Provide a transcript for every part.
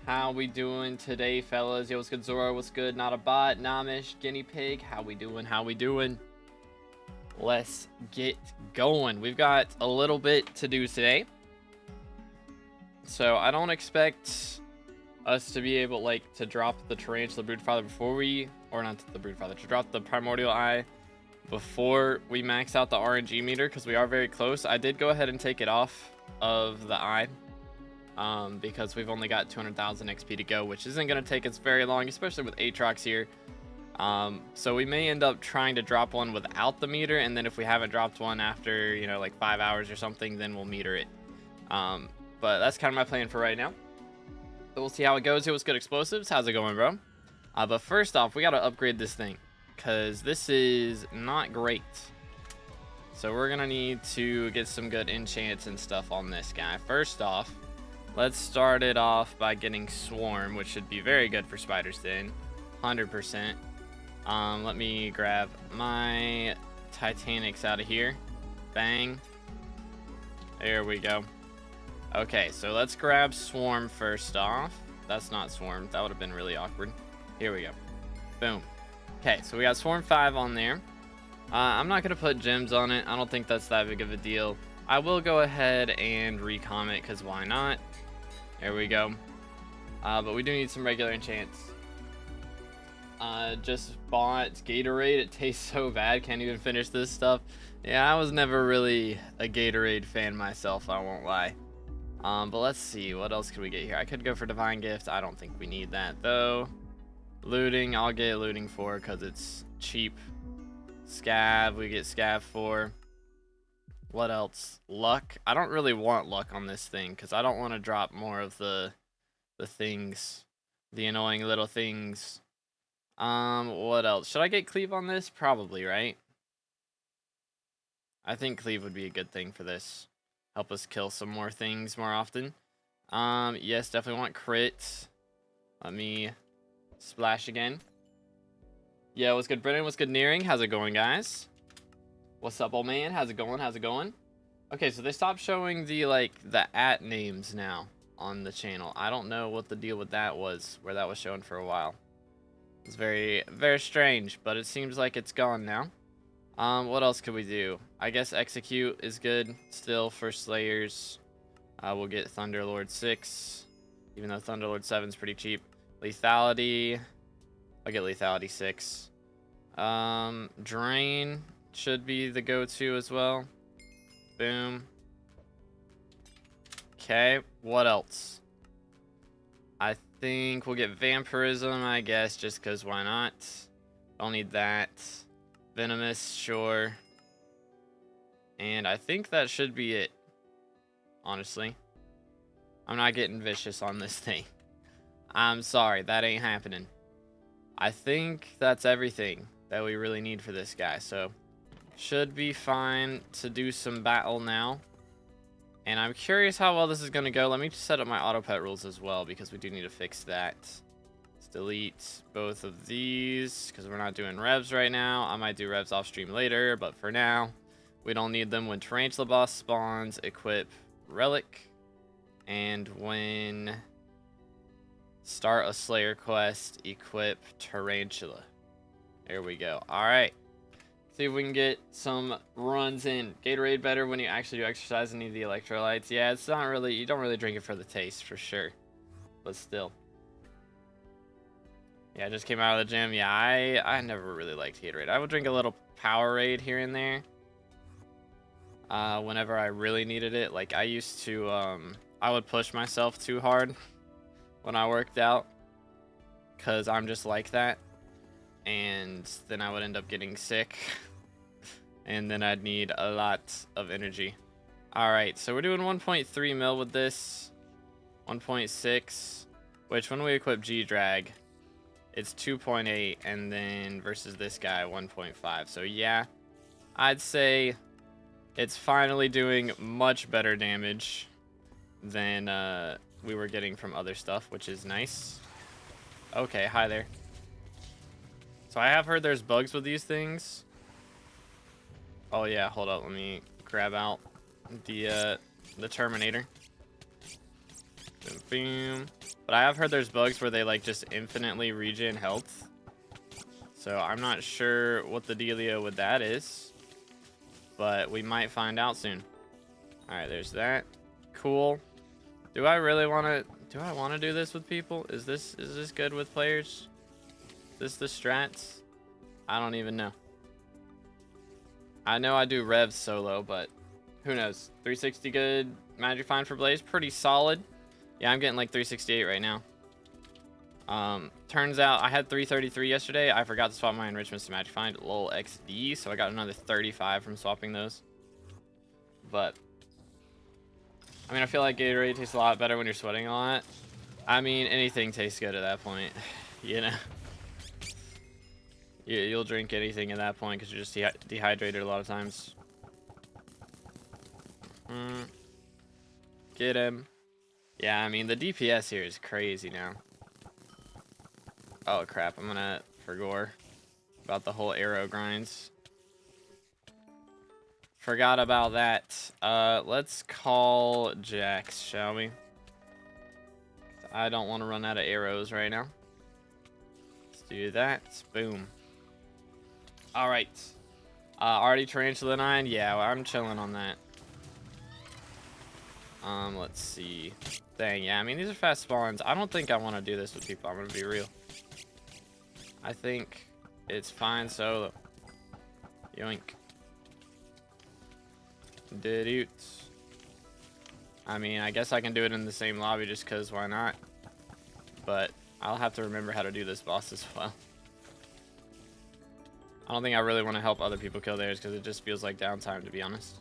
How we doing today, fellas? Yo, what's good, Zoro? What's good? Not a bot, Namish, Guinea Pig. How we doing? How we doing? Let's get going. We've got a little bit to do today, so I don't expect us to be able, like, to drop the Tarantula Broodfather before we, or not the Broodfather, to drop the Primordial Eye before we max out the RNG meter, because we are very close. I did go ahead and take it off of the eye, because we've only got 200,000 XP to go, which isn't going to take us very long, especially with Aatrox here. So we may end up trying to drop one without the meter, and then if we haven't dropped one after, you know, like 5 hours or something, then we'll meter it. But that's kind of my plan for right now. So we'll see how it goes. Here, what's good, Explosives? How's it going, bro? But first off, we got to upgrade this thing, because this is not great. So we're going to need to get some good enchants and stuff on this guy. First off, let's start it off by getting Swarm, which should be very good for Spider's Den. 100%. Let me grab my Titanics out of here. Bang. There we go. Okay, so let's grab Swarm first off. That's not Swarm. That would have been really awkward. Here we go. Boom. Okay, so we got Swarm 5 on there. I'm not going to put gems on it. I don't think that's that big of a deal. I will go ahead and recom it, because why not? There we go. But we do need some regular enchants. Just bought Gatorade. It tastes so bad. Can't even finish this stuff. Yeah, I was never really a Gatorade fan myself, I won't lie. But let's see. What else could we get here? I could go for Divine Gift. I don't think we need that, though. Looting. I'll get Looting for, because it's cheap. Scav. We get Scav for. What else? Luck. I don't really want luck on this thing, because I don't want to drop more of the things. The annoying little things. What else? Should I get Cleave on this? Probably, right? I think Cleave would be a good thing for this. Help us kill some more things more often. Yes, definitely want crit. Let me splash again. Yeah, what's good, Brennan? What's good, Nearing? How's it going, guys? What's up, old man? How's it going? How's it going? Okay, so they stopped showing the, like, the @ names now on the channel. I don't know what the deal with that was, where that was shown for a while. It's very, very strange, but it seems like it's gone now. What else could we do? I guess Execute is good still for Slayers. We'll get Thunderlord 6, even though Thunderlord 7 is pretty cheap. Lethality. I'll get Lethality 6. Drain should be the go-to as well. Boom. Okay, what else? I think we'll get Vampirism, I guess, just because why not? Don't need that. Venomous, sure. And I think that should be it, honestly. I'm not getting vicious on this thing. I'm sorry, that ain't happening. I think that's everything that we really need for this guy, so should be fine to do some battle now. And I'm curious how well this is going to go. Let me just set up my auto pet rules as well, because we do need to fix that. Let's delete both of these, because we're not doing revs right now. I might do revs off stream later, but for now, we don't need them. When Tarantula Boss spawns, equip Relic. And when start a Slayer quest, equip Tarantula. There we go. Alright. See if we can get some runs in. Gatorade better when you actually do exercise and need the electrolytes. Yeah, it's not really, you don't really drink it for the taste, for sure. But still. Yeah, I just came out of the gym. Yeah, I never really liked Gatorade. I would drink a little Powerade here and there. Whenever I really needed it. Like, I used to, I would push myself too hard when I worked out, because I'm just like that. And then I would end up getting sick. And then I'd need a lot of energy. Alright, so we're doing 1.3 mil with this. 1.6. Which, when we equip G-Drag, it's 2.8. And then versus this guy, 1.5. So yeah, I'd say it's finally doing much better damage than we were getting from other stuff, which is nice. Okay, hi there. So I have heard there's bugs with these things. Oh yeah, hold up, let me grab out the Terminator. Boom, boom. but I have heard there's bugs where they like just infinitely regen health. So I'm not sure what the dealio with that is, but we might find out soon. All right, there's that. Cool. Do I really want to? Do I want to do this with people? Is this good with players? Is this the strats? I don't even know. I know I do revs solo, but who knows? 360 good. Magic Find for Blaze, pretty solid. Yeah, I'm getting like 368 right now. Turns out I had 333 yesterday. I forgot to swap my enrichments to Magic Find. Lol XD, so I got another 35 from swapping those. But I mean, I feel like Gatorade tastes a lot better when you're sweating a lot. I mean, anything tastes good at that point, you know. You'll drink anything at that point because you're just dehydrated a lot of times. Get him. Yeah, I mean, the DPS here is crazy now. Oh, crap. I'm gonna forget about the whole arrow grinds. Forgot about that. Let's call Jax, shall we? I don't want to run out of arrows right now. Let's do that. Boom. Alright. Already Tarantula 9? Yeah, well, I'm chilling on that. Let's see. Dang, yeah, I mean, these are fast spawns. I don't think I want to do this with people. I'm gonna be real. I think it's fine solo. Yoink. Didoots. I mean, I guess I can do it in the same lobby just because why not? But I'll have to remember how to do this boss as well. I don't think I really want to help other people kill theirs because it just feels like downtime, to be honest.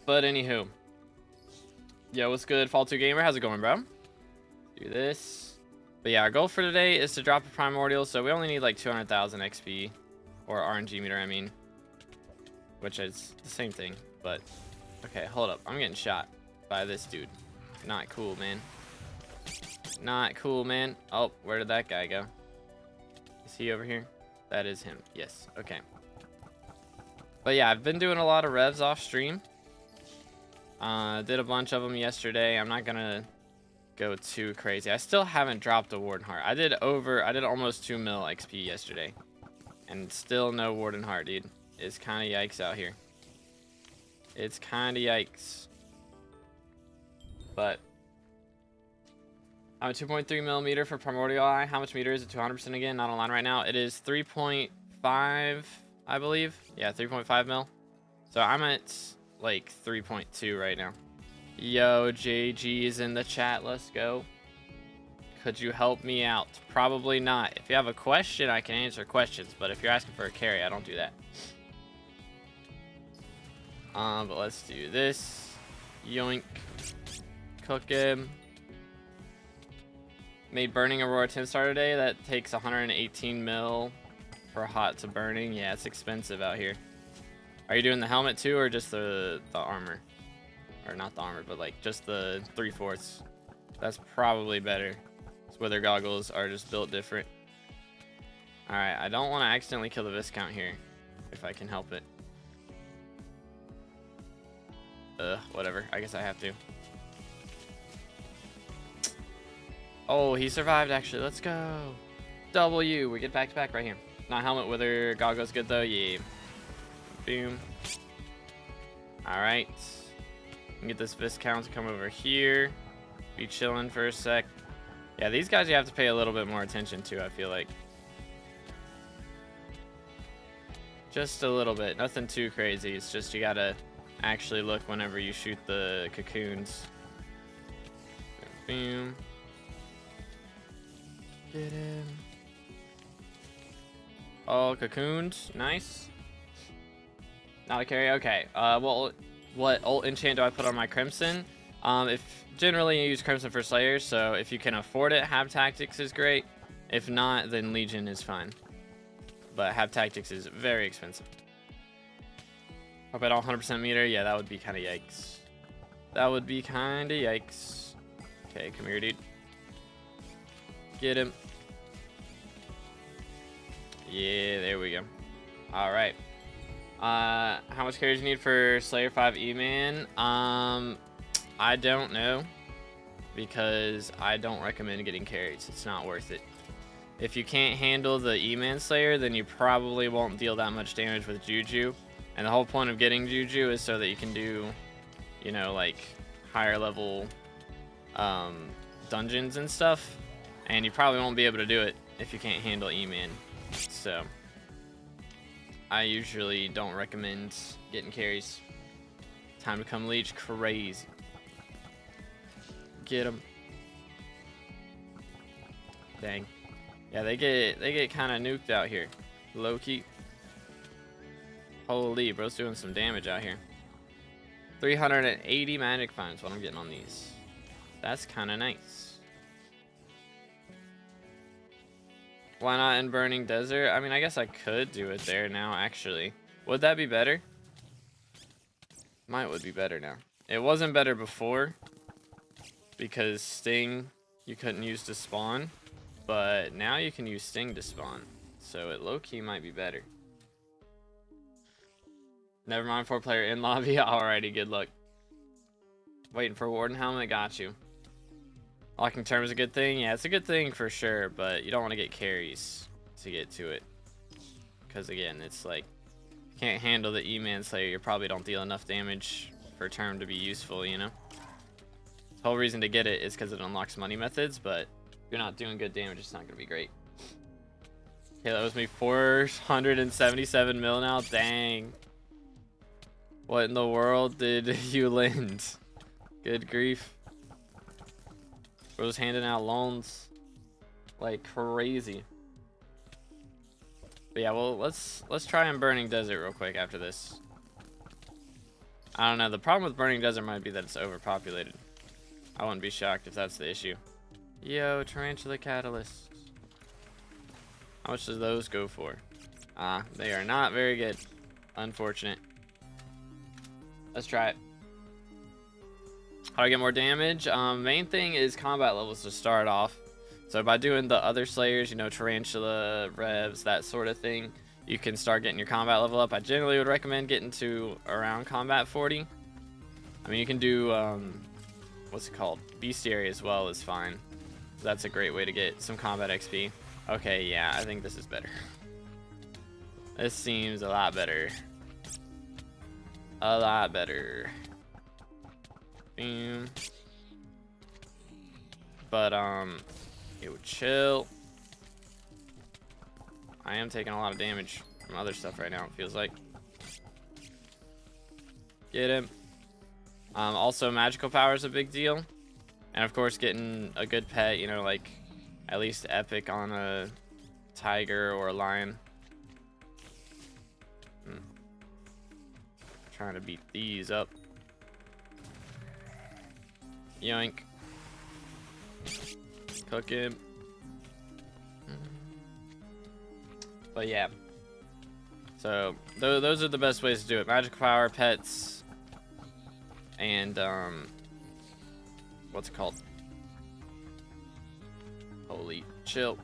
But anywho. Yo, what's good, Fall 2 Gamer? How's it going, bro? Do this. But yeah, our goal for today is to drop a Primordial, so we only need like 200,000 XP. Or RNG meter, I mean. Which is the same thing, but... Okay, hold up. I'm getting shot by this dude. Not cool, man. Not cool, man. Oh, where did that guy go? Is he over here? That is him. Yes, okay. But yeah, I've been doing a lot of revs off stream. Did a bunch of them yesterday. I'm not gonna go too crazy. I still haven't dropped a Warden Heart. I did almost 2 mil XP yesterday. And still no Warden Heart, dude. It's kind of yikes out here. It's kind of yikes. But I'm a 2.3 millimeter for Primordial Eye. How much meter is it? 200% again. Not online right now. It is 3.5, I believe. Yeah, 3.5 mil. So I'm at like 3.2 right now. Yo, JG is in the chat. Let's go. Could you help me out? Probably not. If you have a question, I can answer questions. But if you're asking for a carry, I don't do that. But let's do this. Yoink. Cook him. Made Burning Aurora 10 star today. That takes 118 mil for hot to burning. Yeah, it's expensive out here. Are you doing the helmet too, or just the armor? Or not the armor, but like just the 3/4. That's probably better. Weather goggles are just built different. Alright, I don't want to accidentally kill the Viscount here. If I can help it. Whatever. I guess I have to. Oh, he survived actually. Let's go. W. We get back to back right here. Not helmet, wither goggles good though. Yeah. Boom. Alright. Get this Viscount to come over here. Be chilling for a sec. Yeah, these guys you have to pay a little bit more attention to, I feel like. Just a little bit. Nothing too crazy. It's just you gotta actually look whenever you shoot the cocoons. Boom. Get him. Oh, cocoons. Nice. Not a carry. Okay. Well, what ult enchant do I put on my Crimson? If generally you use Crimson for Slayers, so if you can afford it, Have Tactics is great. If not, then Legion is fine. But Have Tactics is very expensive. Hope I don't 100% meter. Yeah, that would be kind of yikes. That would be kind of yikes. Okay, come here, dude. Get him. Yeah, there we go. All right. How much carries you need for Slayer 5 E-Man? I don't know. because I don't recommend getting carries. It's not worth it. If you can't handle the E-Man Slayer, then you probably won't deal that much damage with Juju. And the whole point of getting Juju is so that you can do, you know, like higher level dungeons and stuff. And you probably won't be able to do it if you can't handle E-Man. So I usually don't recommend getting carries. Time to come leech crazy. Get him. Dang. Yeah, they get kind of nuked out here. Low key. Holy, bro's doing some damage out here. 380 magic finds what I'm getting on these. That's kind of nice. Why not in Burning Desert? I mean, I guess I could do it there now, actually. Would that be better? Might would be better now. It wasn't better before, because Sting you couldn't use to spawn, but now you can use Sting to spawn, so it low-key might be better. Never mind, 4-player in lobby. Alrighty, good luck. Waiting for Warden Helmet, got you. Locking term is a good thing. Yeah, it's a good thing for sure, but you don't want to get carries to get to it, because again, it's like can't handle the E-Man Slayer. You probably don't deal enough damage for term to be useful, you know. The whole reason to get it is because it unlocks money methods, but if you're not doing good damage, it's not going to be great. Okay, that was me 477 mil now. Dang. What in the world did you lend? Good grief. Bro's handing out loans like crazy. But yeah, well, let's try in Burning Desert real quick after this. I don't know. The problem with Burning Desert might be that it's overpopulated. I wouldn't be shocked if that's the issue. Yo, Tarantula Catalyst. How much does those go for? They are not very good. Unfortunate. Let's try it. How do I get more damage? Main thing is combat levels to start off. So by doing the other Slayers, you know, Tarantula, Revs, that sort of thing, you can start getting your combat level up. I generally would recommend getting to around combat 40. I mean, you can do, what's it called? Bestiary as well is fine. That's a great way to get some combat XP. Okay, yeah, I think this is better. This seems a lot better. A lot better. Boom. But, it would chill. I am taking a lot of damage from other stuff right now, it feels like. Get him. Also, magical power is a big deal. And of course, getting a good pet, you know, like at least epic on a tiger or a lion. Trying to beat these up. Yoink. Cook him. But yeah. So those are the best ways to do it. Magical power, pets, and what's it called? Holy chill.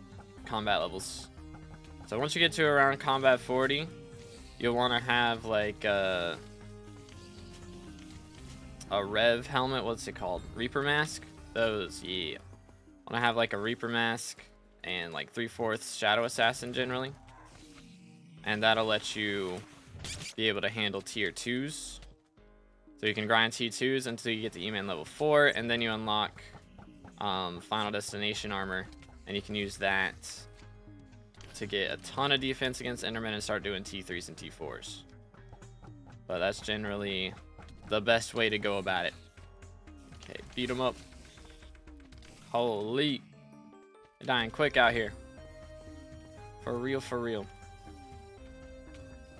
Combat levels. So once you get to around combat 40, you'll want to have like a Rev helmet. What's it called? Reaper mask. Those, yeah. Want to have like a Reaper mask and like 3/4 Shadow Assassin generally, and that'll let you be able to handle tier 2s. So you can grind T2s until you get to E-Man level 4, and then you unlock Final Destination armor, and you can use that to get a ton of defense against Endermen and start doing T3s and T4s. But that's generally the best way to go about it. Okay, beat them up. Holy. They're dying quick out here. For real, for real.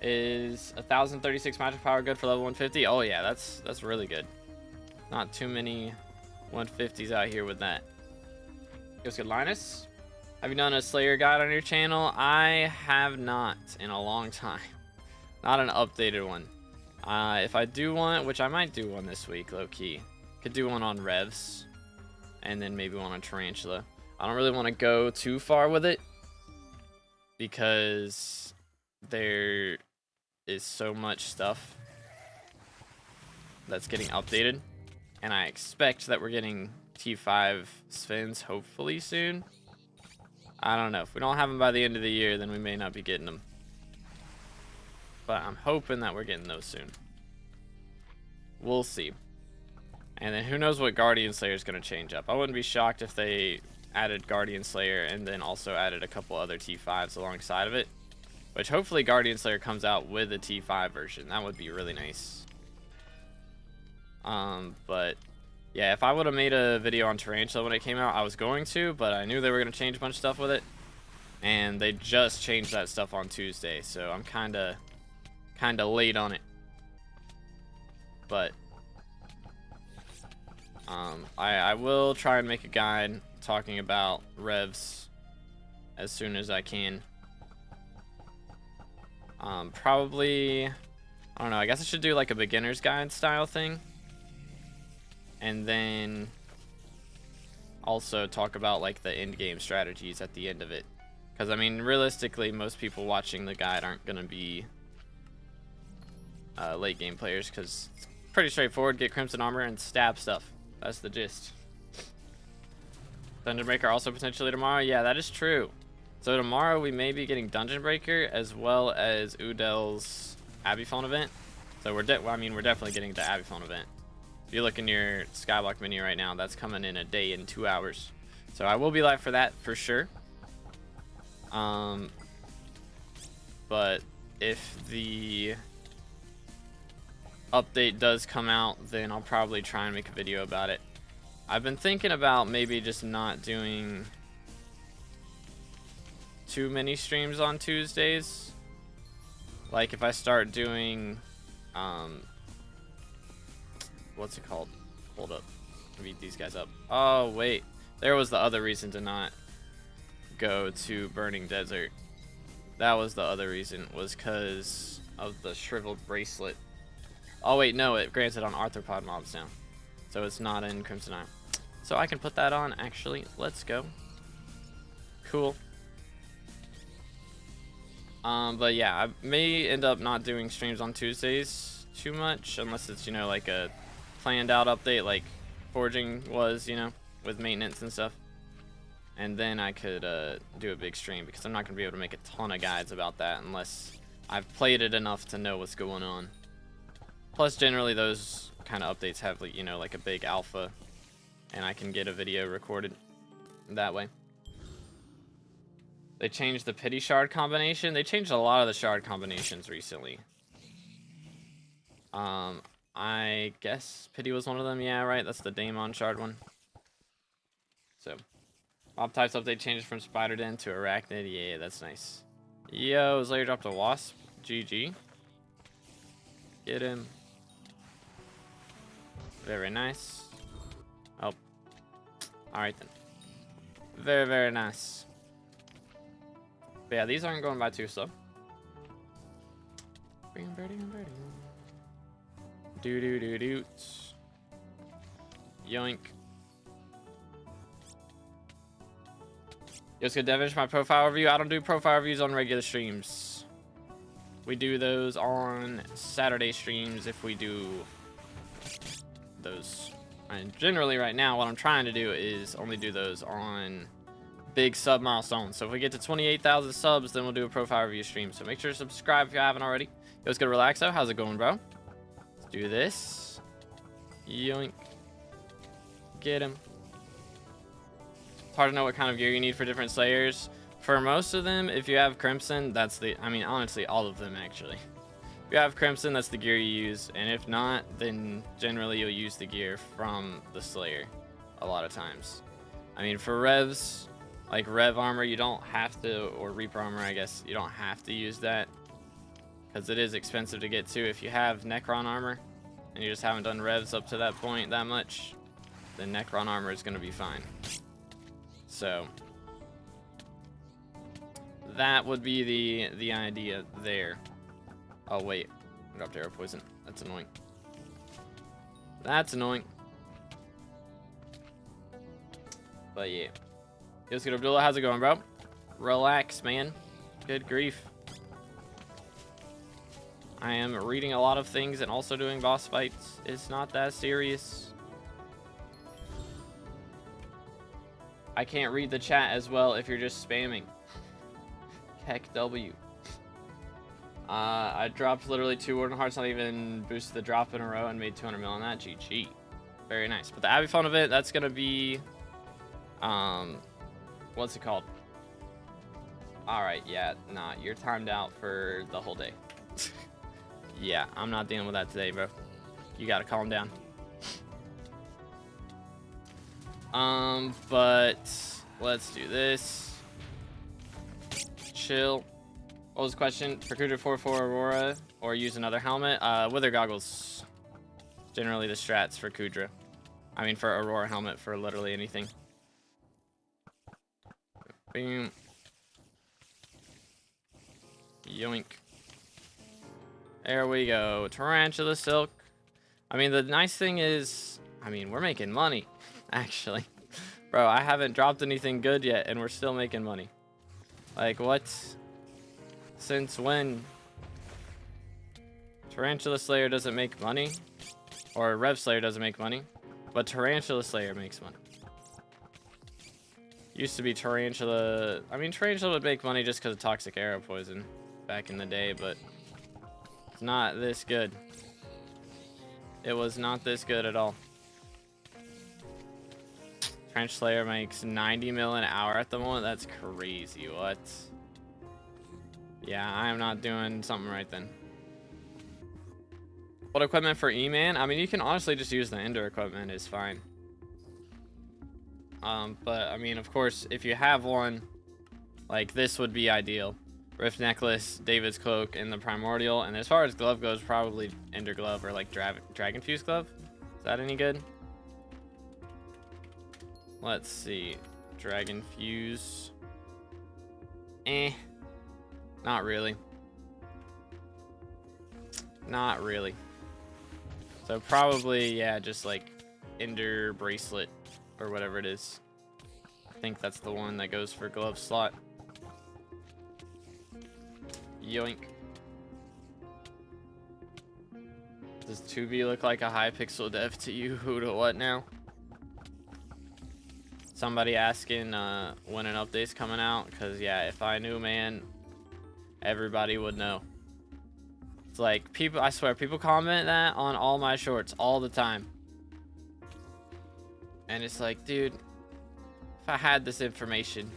Is 1036 magic power good for level 150? Oh yeah, that's really good. Not too many 150s out here with that. Goes good. Linus, have you done a Slayer guide on your channel? I have not in a long time. Not an updated one. If I do one, which I might do one this week, low key. Could do one on Revs, and then maybe one on Tarantula. I don't really want to go too far with it because there is so much stuff that's getting updated, and I expect that we're getting T5 Svens hopefully soon. I don't know. If we don't have them by the end of the year, then we may not be getting them. But I'm hoping that we're getting those soon. We'll see. And then who knows what Guardian Slayer is going to change up. I wouldn't be shocked if they added Guardian Slayer and then also added a couple other T5s alongside of it. Which hopefully Guardian Slayer comes out with a T5 version. That would be really nice. But yeah, if I would have made a video on Tarantula when it came out, I was going to, but I knew they were going to change a bunch of stuff with it. And they just changed that stuff on Tuesday, so I'm kind of late on it. But I will try and make a guide talking about revs as soon as I can. Probably, I don't know, I guess I should do like a beginner's guide style thing. And then also talk about like the end game strategies at the end of it. Because I mean, realistically, most people watching the guide aren't going to be late game players, because it's pretty straightforward. Get Crimson Armor and stab stuff. That's the gist. Dungeon Breaker also potentially tomorrow. Yeah, that is true. So tomorrow we may be getting Dungeon Breaker as well as Udel's Abbeyphone event. So we're definitely getting the Abbeyphone event. If you look in your SkyBlock menu right now, that's coming in a day and 2 hours. So I will be live for that for sure. But if the update does come out, then I'll probably try and make a video about it. I've been thinking about maybe just not doing too many streams on Tuesdays. Like if I start doing what's it called? Hold up. Beat these guys up. Oh wait, there was the other reason to not go to Burning Desert. That was the other reason, was because of the shriveled bracelet. Oh wait, no, it grants it on arthropod mobs now, so it's not in Crimson Eye. So I can put that on actually. Let's go. Cool. But yeah, I may end up not doing streams on Tuesdays too much, unless it's, you know, like a planned out update like Forging was, you know, with maintenance and stuff. And then I could do a big stream, because I'm not going to be able to make a ton of guides about that unless I've played it enough to know what's going on. Plus, generally those kind of updates have, like, you know, like a big alpha, and I can get a video recorded that way. They changed the pity shard combination. They changed a lot of the shard combinations recently. I guess pity was one of them. Yeah, right. That's the Daemon shard one. So, mob types update changes from Spider Den to Arachnid. Yeah, that's nice. Yo, Slayer dropped a Wasp. GG. Get him. Very nice. Oh. Alright then. Very, very nice. But yeah, these aren't going by too slow. Do do do do. Yoink. Just gonna finish my profile review. I don't do profile reviews on regular streams. We do those on Saturday streams if we do those. And generally right now what I'm trying to do is only do those on big sub milestones. So if we get to 28,000 subs, then we'll do a profile review stream. So make sure to subscribe if you haven't already. Yo, let's go to Relaxo. How's it going, bro? Let's do this. Yoink. Get him. It's hard to know what kind of gear you need for different Slayers. For most of them, if you have Crimson, that's the, I mean, honestly, all of them actually. If you have Crimson, that's the gear you use. And if not, then generally you'll use the gear from the Slayer a lot of times. I mean, for revs, like Rev Armor, you don't have to, or Reaper Armor, I guess, you don't have to use that, because it is expensive to get to. If you have Necron Armor, and you just haven't done revs up to that point that much, then Necron Armor is going to be fine. So, that would be the idea there. Oh wait, I dropped Arrow Poison. That's annoying. That's annoying. But yeah. Yo, good Abdullah, how's it going, bro? Relax, man. Good grief. I am reading a lot of things and also doing boss fights. It's not that serious. I can't read the chat as well if you're just spamming. Heck W. I dropped literally 2 Warden Hearts, not even boosted the drop in a row, and made 200 mil on that. GG. Very nice. But the Abbey Phone event, that's gonna be, what's it called? Alright, yeah, nah, you're timed out for the whole day. Yeah, I'm not dealing with that today, bro. You gotta calm down. But let's do this. Chill. What was the question? For Kudra 4-4 Aurora or use another helmet? Wither goggles. Generally the strats for Kudra. I mean for Aurora helmet for literally anything. Boom. Yoink. There we go. Tarantula silk. I mean, the nice thing is, I mean, we're making money, actually. Bro, I haven't dropped anything good yet, and we're still making money. Like, what? Since when? Tarantula Slayer doesn't make money. Or Rev Slayer doesn't make money. But Tarantula Slayer makes money. Used to be Tarantula. I mean, Tarantula would make money just because of Toxic Arrow Poison back in the day, but it's not this good. It was not this good at all. Trench Slayer makes 90 mil an hour at the moment. That's crazy. What? Yeah, I am not doing something right then. What equipment for E-Man? I mean, you can honestly just use the Ender equipment. Is fine. But I mean, of course, if you have one, like this would be ideal. Rift Necklace, David's Cloak, and the Primordial. And as far as glove goes, probably Ender Glove or like Dragon Fuse Glove. Is that any good? Let's see. Dragon Fuse. Not really. Not really. So probably, yeah, just like Ender Bracelet or whatever it is. I think that's the one that goes for glove slot. Yoink. Does 2B look like a Hypixel dev to you? Who to what now? Somebody asking when an update's coming out, because yeah, if I knew, man, everybody would know. It's like people, I swear, people comment that on all my shorts all the time. And it's like, dude, if I had this information,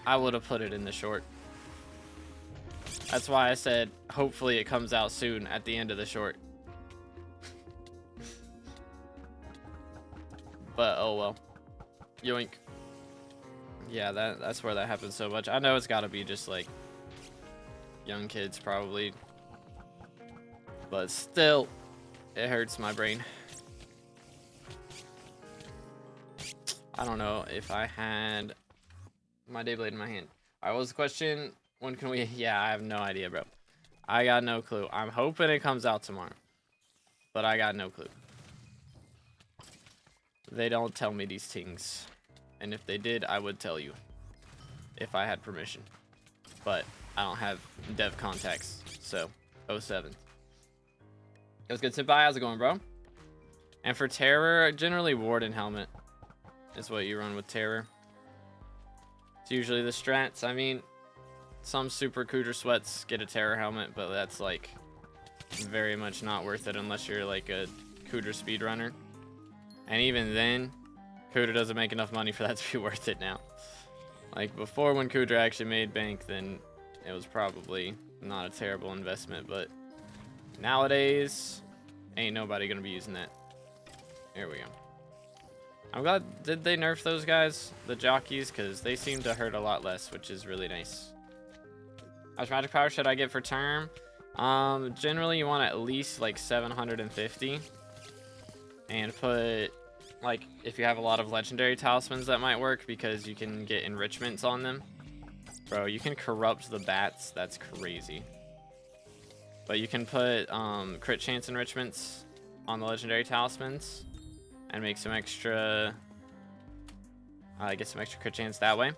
I would have put it in the short. That's why I said, hopefully it comes out soon at the end of the short. But, oh well. Yoink. Yeah, that's where that happens so much. I know it's gotta be just like young kids probably. But still, it hurts my brain. I don't know if I had my Dayblade in my hand. Alright, what was the question? When can we? Yeah, I have no idea, bro. I got no clue. I'm hoping it comes out tomorrow. But I got no clue. They don't tell me these things. And if they did, I would tell you. If I had permission. But I don't have dev contacts. So, 07. It was good. Senpai, how's it going, bro? And for Terror, generally Warden Helmet is what you run with Terror. It's usually the strats. I mean, some Super Cooter Sweats get a Terror Helmet, but that's like very much not worth it unless you're like a Cooter speedrunner. And even then, Cooter doesn't make enough money for that to be worth it now. Like before, when Cooter actually made bank, then it was probably not a terrible investment, but nowadays, ain't nobody gonna be using that. There we go. I'm glad, did they nerf those guys, the jockeys? Because they seem to hurt a lot less, which is really nice. How much magic power should I get for term? Generally you want at least like 750. And put, like, if you have a lot of legendary talismans, that might work because you can get enrichments on them. Bro, you can corrupt the bats. That's crazy. But you can put crit chance enrichments on the legendary talismans and make some extra, get some extra crit chance that way.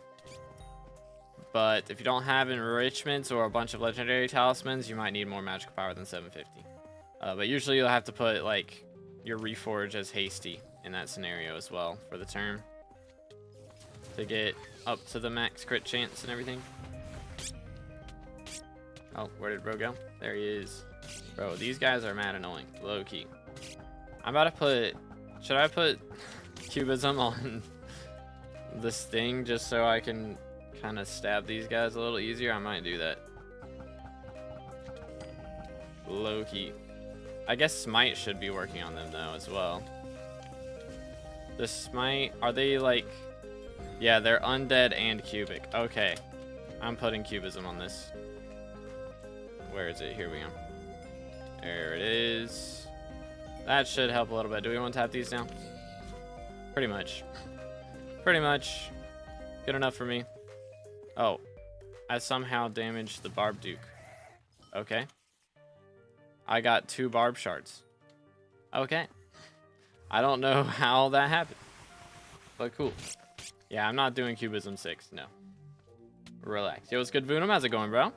But if you don't have enrichments or a bunch of legendary talismans, you might need more magical power than 750. But usually you'll have to put like your Reforge as hasty in that scenario as well for the turn. to get up to the max crit chance and everything. Oh, where did bro go? There he is. Bro, these guys are mad annoying. Low key. I'm about to put... Should I put cubism on this thing just so I can kind of stab these guys a little easier? I might do that. Low key. I guess smite should be working on them though as well. The smite, are they like... Yeah, they're undead and cubic. Okay. I'm putting cubism on this. Where is it? Here we go. There it is. That should help a little bit. Do we want to tap these down? Pretty much. Pretty much. Good enough for me. Oh. I somehow damaged the barb duke. Okay. I got 2 barb shards. Okay. I don't know how that happened. But cool. Yeah, I'm not doing cubism 6. No. Relax. Yo, what's good, Voonum? How's it going, bro?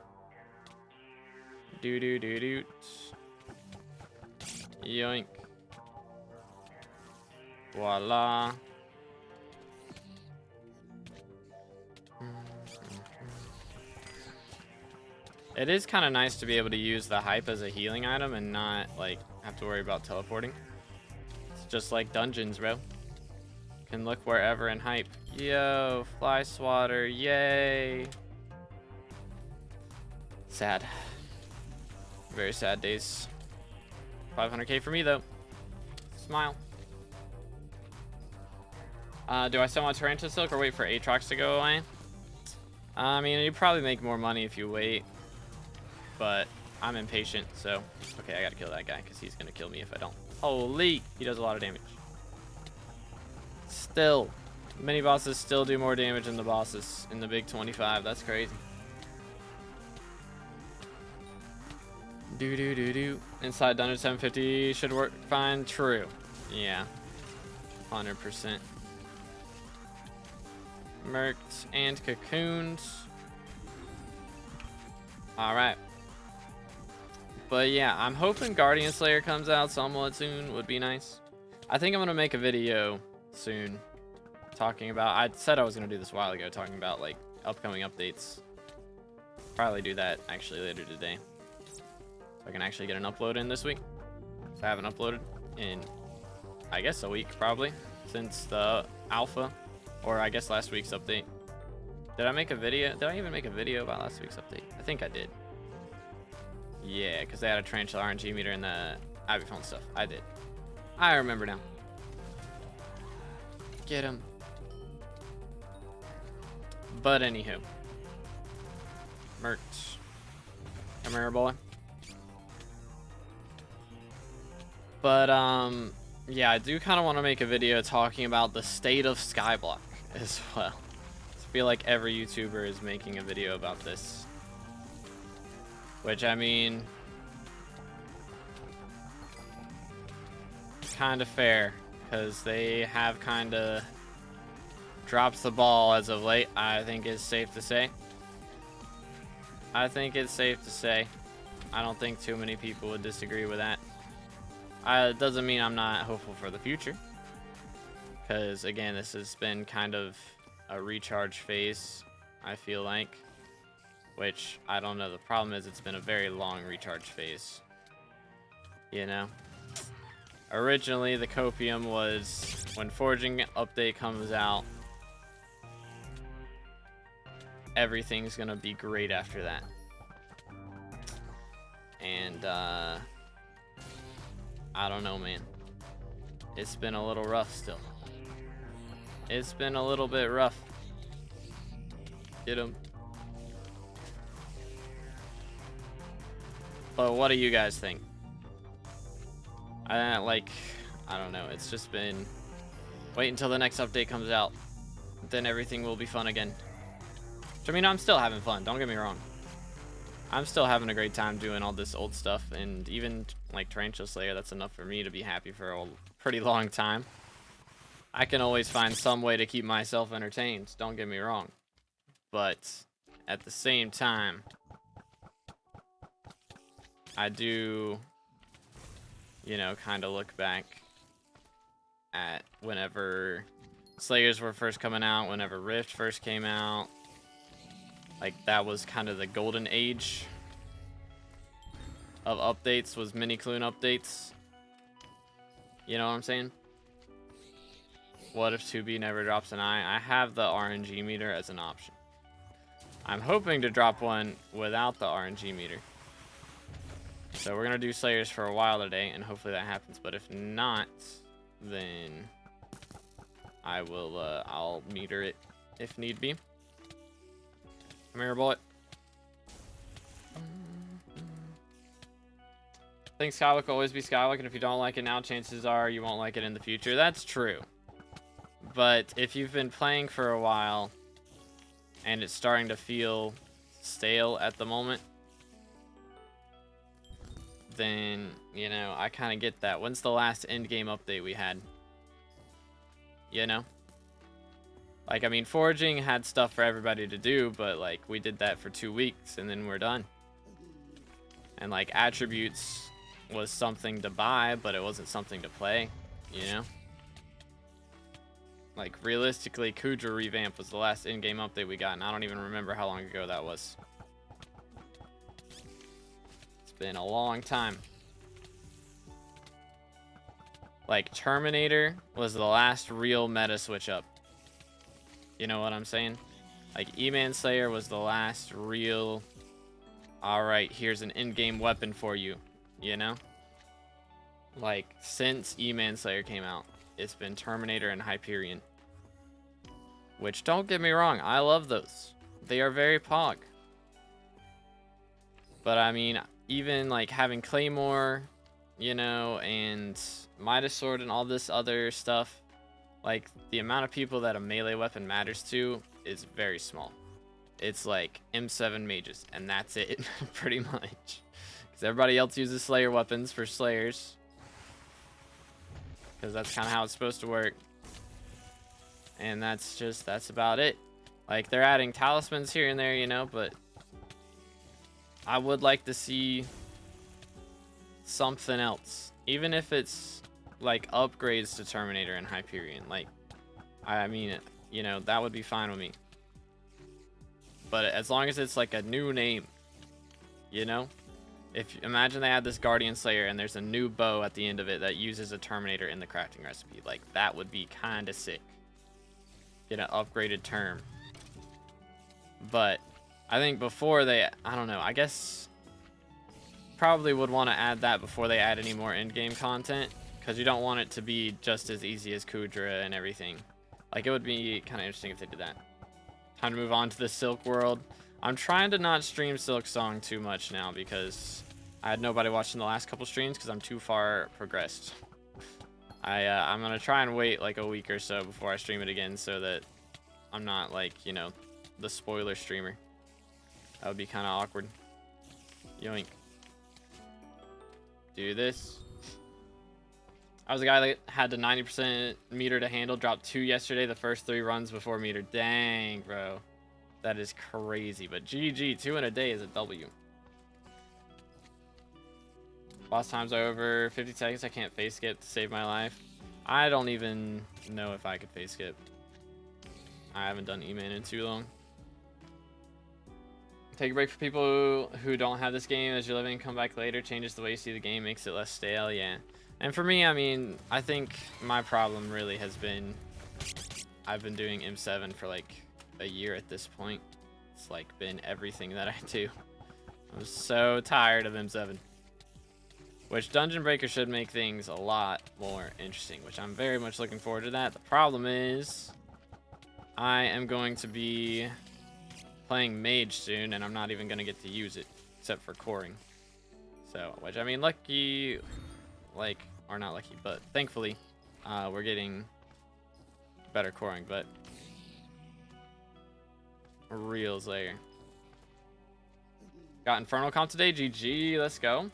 Do. Yoink. Voila. It is kind of nice to be able to use the hype as a healing item and not like have to worry about teleporting. It's just like dungeons, bro. Can look wherever and hype. Yo, fly swatter, yay. Sad. Very sad days. 500k for me though. Smile. Do I still want Tarantula Silk or wait for Aatrox to go away? I mean, you probably make more money if you wait. But I'm impatient, so... Okay, I gotta kill that guy because he's gonna kill me if I don't. Holy! He does a lot of damage. Still. Mini bosses still do more damage than the bosses in the big 25. That's crazy. Do. Inside dungeon 750 should work fine. True. Yeah. 100%. Merked and cocooned. Alright. But yeah, I'm hoping Guardian Slayer comes out somewhat soon. Would be nice. I think I'm going to make a video soon talking about... I said I was going to do this a while ago, talking about like upcoming updates. Probably do that actually later today. So I can actually get an upload in this week. So I haven't uploaded in, I guess, a week probably since the alpha, or I guess last week's update. Did I make a video? Did I even make a video about last week's update? I think I did. Yeah, because they had a tarantula RNG meter in the Abbey Phone stuff. I did. I remember now. Get him. But anywho. Merch. Come here, boy. But, yeah, I do kind of want to make a video talking about the state of SkyBlock as well. I feel like every YouTuber is making a video about this. Which, I mean, kind of fair, because they have kind of dropped the ball as of late, I think it's safe to say. I think it's safe to say. I don't think too many people would disagree with that. It doesn't mean I'm not hopeful for the future, because, again, this has been kind of a recharge phase, I feel like. Which, I don't know, the problem is it's been a very long recharge phase. You know? Originally, the copium was when forging update comes out, everything's gonna be great after that. And, I don't know, man. It's been a little rough still. It's been a little bit rough. Get him. But what do you guys think? I don't know. It's just been... Wait until the next update comes out. Then everything will be fun again. Which, I mean, I'm still having fun. Don't get me wrong. I'm still having a great time doing all this old stuff. And even, like, Tarantula Slayer, that's enough for me to be happy for a pretty long time. I can always find some way to keep myself entertained. Don't get me wrong. But at the same time... I do, you know, kind of look back at whenever Slayers were first coming out, whenever Rift first came out. Like, that was kind of the golden age of updates, was mini-clune updates. You know what I'm saying? What if 2B never drops an eye? I have the RNG meter as an option. I'm hoping to drop one without the RNG meter. So we're going to do Slayers for a while today, and hopefully that happens. But if not, then I will, I'll meter it if need be. Come here, bullet. I think SkyBlock will always be SkyBlock, and if you don't like it now, chances are you won't like it in the future. That's true. But if you've been playing for a while and it's starting to feel stale at the moment, then, you know, I kind of get that. When's the last end-game update we had? You know? Like, I mean, foraging had stuff for everybody to do, but, like, we did that for 2 weeks, and then we're done. And, like, attributes was something to buy, but it wasn't something to play, you know? Like, realistically, Kudra revamp was the last in-game update we got, and I don't even remember how long ago that was. It's been a long time. Like, Terminator was the last real meta switch up. You know what I'm saying? Like, E-Man Slayer was the last real, alright, here's an in-game weapon for you, you know? Like, since E-Man Slayer came out, it's been Terminator and Hyperion. Which, don't get me wrong, I love those. They are very pog. But, I mean, even, like, having Claymore, you know, and Midas Sword and all this other stuff, like, the amount of people that a melee weapon matters to is very small. It's, like, M7 mages, and that's it, pretty much. Because everybody else uses Slayer weapons for Slayers. Because that's kind of how it's supposed to work. And that's about it. Like, they're adding talismans here and there, you know, but I would like to see something else. Even if it's, like, upgrades to Terminator and Hyperion. Like, I mean, you know, that would be fine with me. But as long as it's, like, a new name, you know? If imagine they had this Guardian Slayer and there's a new bow at the end of it that uses a Terminator in the crafting recipe. Like, that would be kind of sick. Get an upgraded term. But I think before they, I don't know, I guess probably would want to add that before they add any more in-game content, because you don't want it to be just as easy as Kudra and everything. Like, it would be kind of interesting if they did that. Time to move on to the Silk world. I'm trying to not stream Silk Song too much now because I had nobody watching the last couple streams because I'm too far progressed. I'm gonna try and wait like a week or so before I stream it again so that I'm not, like, you know, the spoiler streamer. That would be kind of awkward. Yoink. Do this. I was a guy that had the 90% meter to handle, dropped 2 yesterday, the first 3 runs before meter. Dang, bro. That is crazy, but GG, 2 in a day is a W. Boss times are over 50 seconds. I can't face skip to save my life. I don't even know if I could face skip. I haven't done E-Man in too long. Take a break for people who don't have this game as you're living. Come back later. Changes the way you see the game. Makes it less stale. Yeah. And for me, I mean, I think my problem really has been I've been doing M7 for like a year at this point. It's like been everything that I do. I'm so tired of M7. Which Dungeon Breaker should make things a lot more interesting, which I'm very much looking forward to that. The problem is I am going to be playing Mage soon, and I'm not even going to get to use it, except for coring. So, which, I mean, lucky, like, or not lucky, but thankfully, we're getting better coring, but real Slayer. Got Infernal comp today, GG, let's go.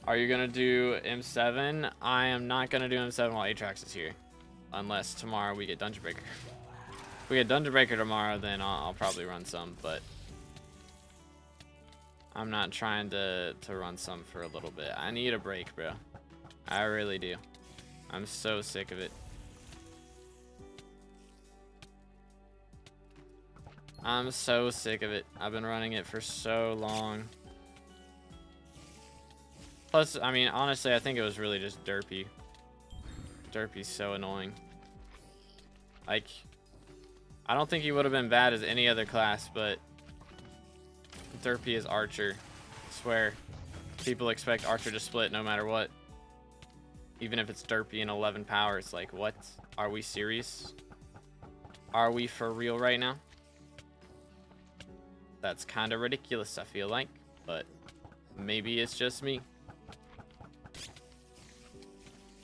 Are you gonna do M7? I am not gonna do M7 while Aatrox is here. Unless tomorrow we get Dungeon Breaker. If we get Dungeon Breaker tomorrow, then I'll probably run some, but I'm not trying to run some for a little bit. I need a break, bro. I really do. I'm so sick of it. I'm so sick of it. I've been running it for so long. Plus, I mean, honestly, I think it was really just derpy. Derpy's so annoying. Like, I don't think he would have been bad as any other class, but derpy is Archer. I swear. People expect Archer to split no matter what. Even if it's derpy and 11 power, it's like, what? Are we serious? Are we for real right now? That's kind of ridiculous, I feel like, but maybe it's just me.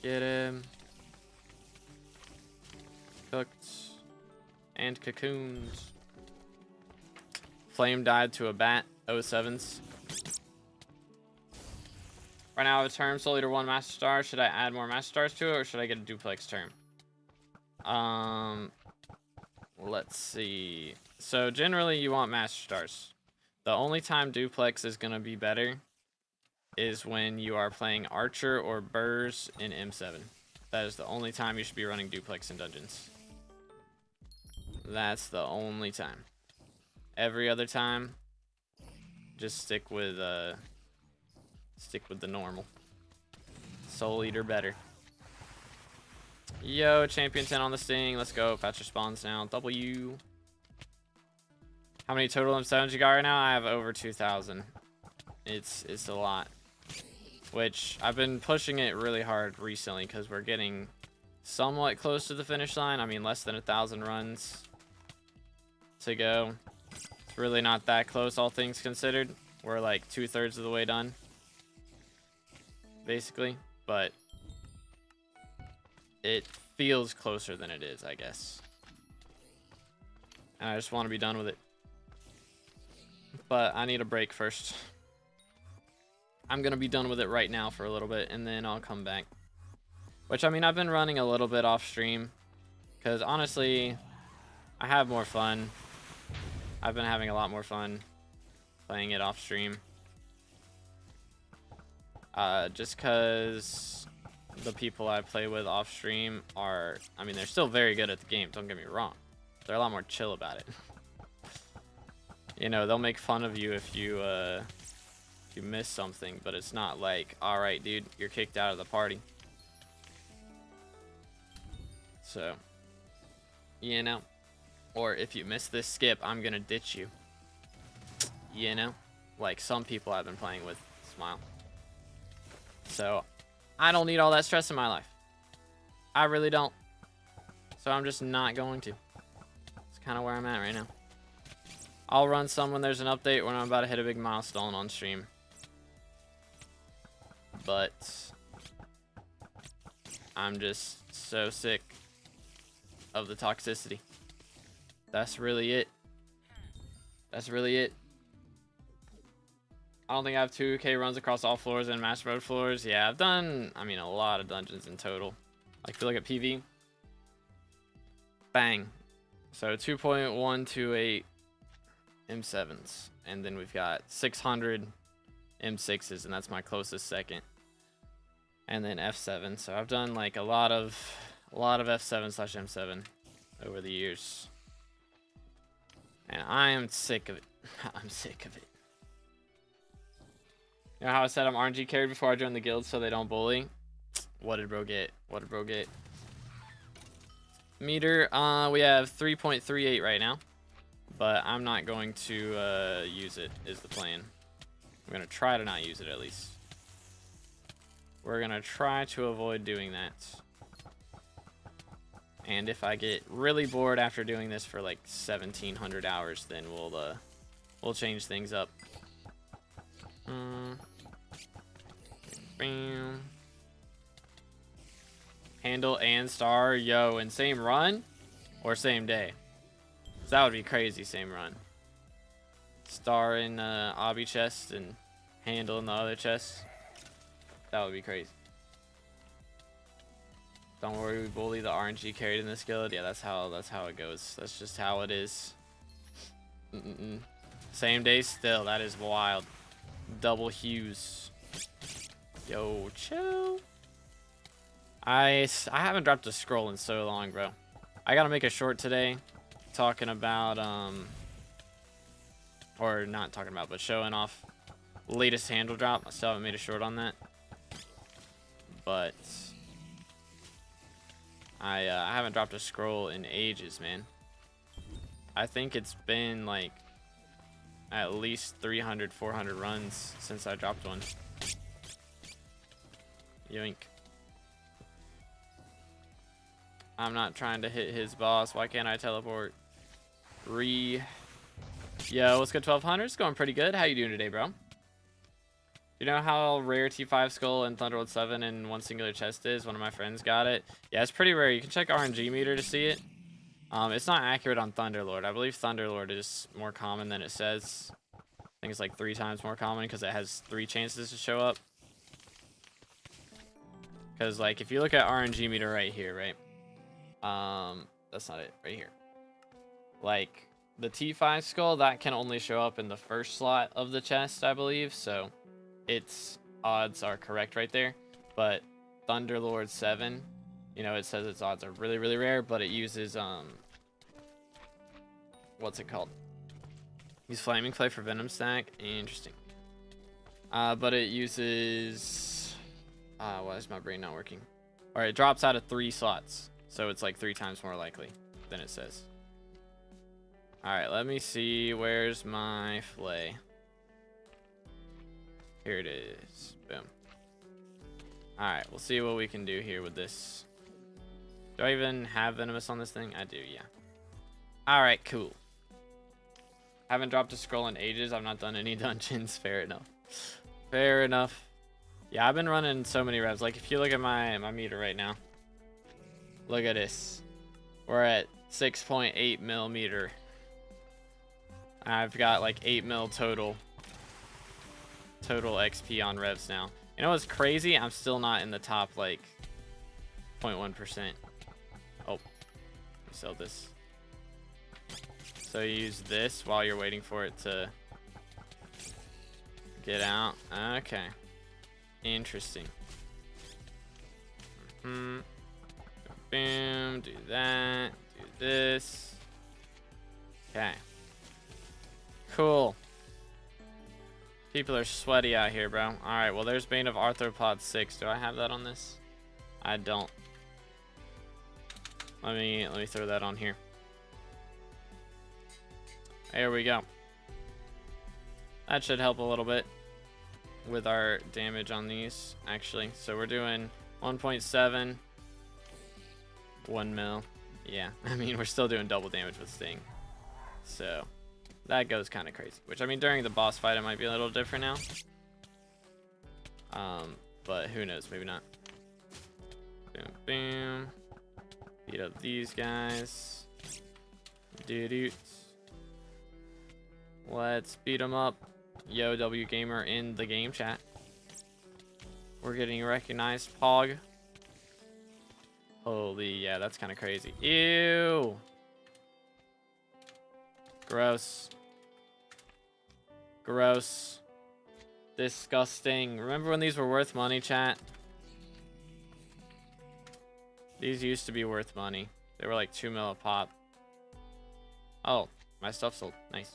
Get him. Cooked. And cocoons. Flame died to a bat. 07s. Right now I have a term, Soul Eater 1 Master Star. Should I add more Master Stars to it, or should I get a duplex term? Let's see. So generally you want Master Stars. The only time duplex is going to be better is when you are playing Archer or Burrs in M7. That is the only time you should be running duplex in dungeons. That's the only time. Every other time, just stick with the normal. Soul Eater better. Yo, champion 10 on the sting. Let's go. Patch your spawns now. W. How many total M7s you got right now? I have over 2,000. It's a lot. Which I've been pushing it really hard recently because we're getting somewhat close to the finish line. I mean, less than 1,000 runs to go. It's really not that close, all things considered. We're like 2/3 of the way done, basically, but it feels closer than it is, I guess. And I just want to be done with it. But I need a break first. I'm going to be done with it right now for a little bit, and then I'll come back. Which, I mean, I've been running a little bit off stream, because honestly, I have more fun. I've been having a lot more fun playing it off stream. Just because the people I play with off stream are, I mean, they're still very good at the game, don't get me wrong. They're a lot more chill about it. You know, they'll make fun of you if you miss something, but it's not like, alright dude, you're kicked out of the party. So, you know. Or if you miss this skip, I'm gonna ditch you. You know? Like some people I've been playing with. Smile. So, I don't need all that stress in my life. I really don't. So I'm just not going to. It's kind of where I'm at right now. I'll run some when there's an update, when I'm about to hit a big milestone on stream. But I'm just so sick of the toxicity. That's really it. That's really it. I don't think I have 2K runs across all floors and master mode floors. Yeah, I've done, I mean, a lot of dungeons in total. Like, if you look at PV, bang. So 2.128 M7s, and then we've got 600 M6s, and that's my closest second. And then F7. So I've done like a lot of F7/M7 over the years. And I am sick of it. I'm sick of it. You know how I said I'm RNG carried before I joined the guild so they don't bully? What did bro get? What did bro get? Meter, we have 3.38 right now. But I'm not going to use it, is the plan. I'm going to try to not use it at least. We're going to try to avoid doing that. And if I get really bored after doing this for like 1,700 hours, then we'll change things up. Bam. Handle and star, yo, in same run or same day? So that would be crazy, same run. Star in obby chest and handle in the other chest. That would be crazy. Don't worry, we bully the RNG carried in this guild. Yeah, that's how it goes. That's just how it is. Same day still. That is wild. Double hues. Yo, chill. I haven't dropped a scroll in so long, bro. I gotta make a short today talking about Or not talking about, but showing off latest handle drop. I still haven't made a short on that. But I haven't dropped a scroll in ages, man. I think it's been like at least 300, 400 runs since I dropped one. Yoink. I'm not trying to hit his boss. Why can't I teleport? Yo, what's good, 1200? It's going pretty good. How you doing today, bro? You know how rare T5 skull and Thunderlord 7 in one singular chest is? One of my friends got it. Yeah, it's pretty rare. You can check RNG meter to see it. It's not accurate on Thunderlord. I believe Thunderlord is more common than it says. I think it's like 3 times more common because it has 3 chances to show up. Because like if you look at RNG meter right here, right? That's not it. Right here. Like the T5 skull, that can only show up in the first slot of the chest, I believe. So its odds are correct right there. But Thunderlord 7, you know, it says its odds are really, really rare, but it uses what's it called? Use Flaming Clay for Venom stack. Interesting. But it uses why is my brain not working? Alright, it drops out of 3 slots. So it's like 3 times more likely than it says. Alright, let me see. Where's my flay? Here it is. Boom. Alright, we'll see what we can do here with this. Do I even have venomous on this thing? I do, yeah. Alright, cool. Haven't dropped a scroll in ages. I've not done any dungeons. Fair enough. Fair enough. Yeah, I've been running so many revs. Like, if you look at my meter right now. Look at this. We're at 6.8 millimeter. I've got like 8 mil total XP on revs now. You know what's crazy? I'm still not in the top like 0.1%. Oh, let me sell this. So you use this while you're waiting for it to get out. Okay. Interesting. Boom. Do that. Do this. Okay. Cool. People are sweaty out here, bro. Alright, well there's Bane of Arthropod 6. Do I have that on this? I don't. Let me throw that on here. There we go. That should help a little bit with our damage on these, actually. So we're doing 1.7, 1 mil. Yeah, I mean, we're still doing double damage with Sting. So that goes kind of crazy. Which, I mean, during the boss fight, it might be a little different now. But who knows? Maybe not. Boom, boom. Beat up these guys. Dude. Let's beat them up. YoGoU gamer in the game chat. We're getting recognized. Pog. Holy, yeah, that's kind of crazy. Ew. Gross. Gross. Disgusting. Remember when these were worth money, chat? These used to be worth money. They were like 2 mil a pop. Oh, my stuff sold. Nice.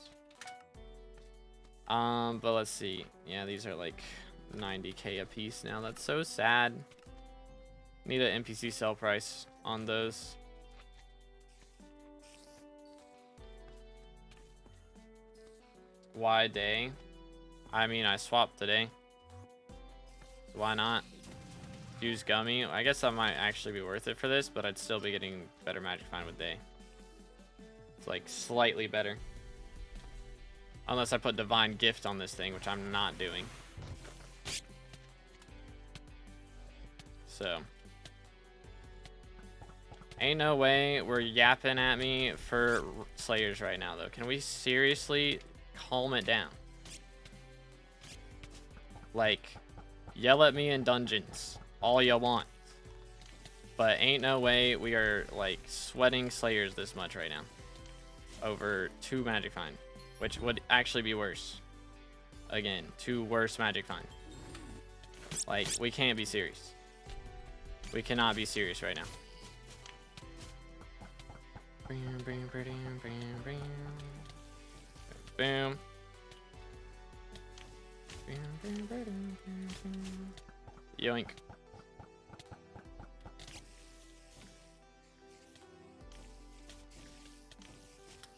But let's see. Yeah, these are like 90k a piece now. That's so sad. Need an NPC sell price on those. Why day? I mean, I swapped today. So why not? Use gummy. I guess that might actually be worth it for this, but I'd still be getting better magic find with day. It's like slightly better. Unless I put divine gift on this thing, which I'm not doing. So ain't no way we're yapping at me for slayers right now, though. Can we seriously calm it down? Like, yell at me in dungeons all you want, but ain't no way we are like sweating slayers this much right now over 2 magic find, which would actually be worse. Again, 2 worse magic find. Like, we can't be serious. We cannot be serious right now. Boom. Yoink.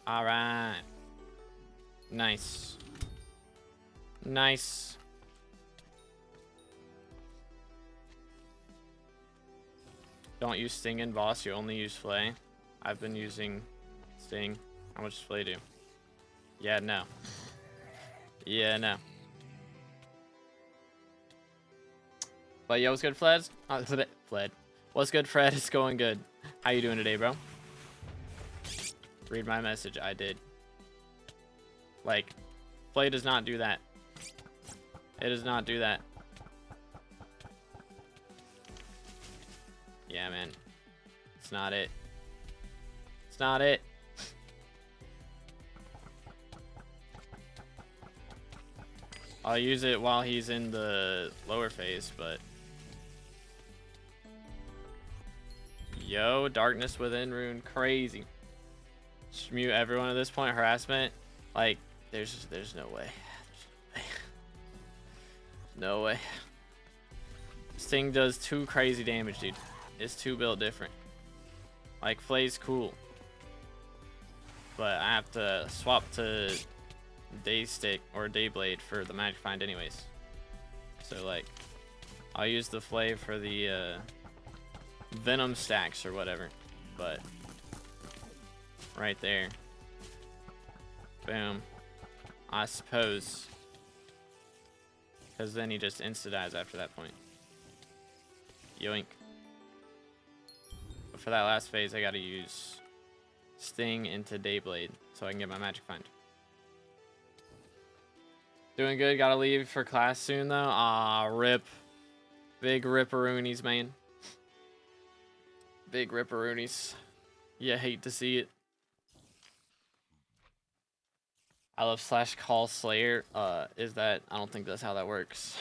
All right. Nice. Nice. Don't use Sting in boss, you only use Flay. I've been using Sting. How much does Flay do? Yeah, no. Yeah, no. But yo, what's good, Fled? Fled. What's good, Fred? It's going good. How you doing today, bro? Read my message. I did. Like, Flay does not do that. It does not do that. Yeah, man. It's not it. It's not it. I'll use it while he's in the lower phase, but... Yo, Darkness Within Rune. Crazy. Just mute everyone at this point. Harassment. Like, there's no way. No way. This thing does too crazy damage, dude. It's too built different. Like, Flay's cool. But I have to swap to Daystick or Dayblade for the Magic Find anyways. So, like, I'll use the Flay for the Venom stacks or whatever. But, right there. Boom. I suppose. Because then he just insta-dies after that point. Yoink. But for that last phase, I gotta use Sting into Dayblade so I can get my Magic Find. Doing good. Gotta leave for class soon, though. Ah, rip. Big ripperoonies, man. Big ripperoonies. You hate to see it. I love /call Slayer. Is that... I don't think that's how that works.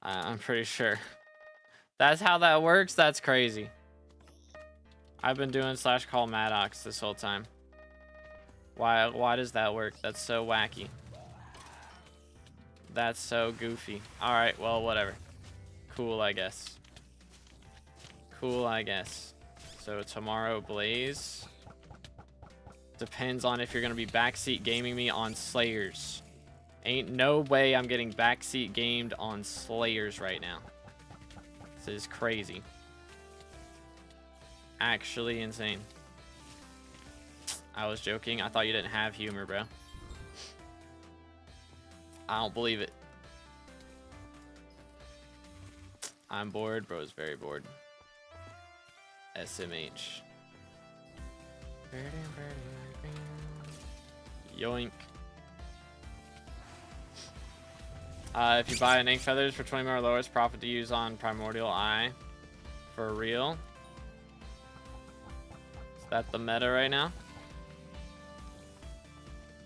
I'm pretty sure. That's how that works? That's crazy. I've been doing /call Maddox this whole time. Why does that work? That's so wacky. That's so goofy. Alright, well, whatever. Cool, I guess. Cool, I guess. So tomorrow, Blaze. Depends on if you're going to be backseat gaming me on Slayers. Ain't no way I'm getting backseat gamed on Slayers right now. This is crazy. Actually insane. I was joking. I thought you didn't have humor, bro. I don't believe it. I'm bored. Bro's very bored. SMH. Yoink. If you buy an ink feathers for 20 more lowers, profit to use on Primordial Eye. For real. Is that the meta right now?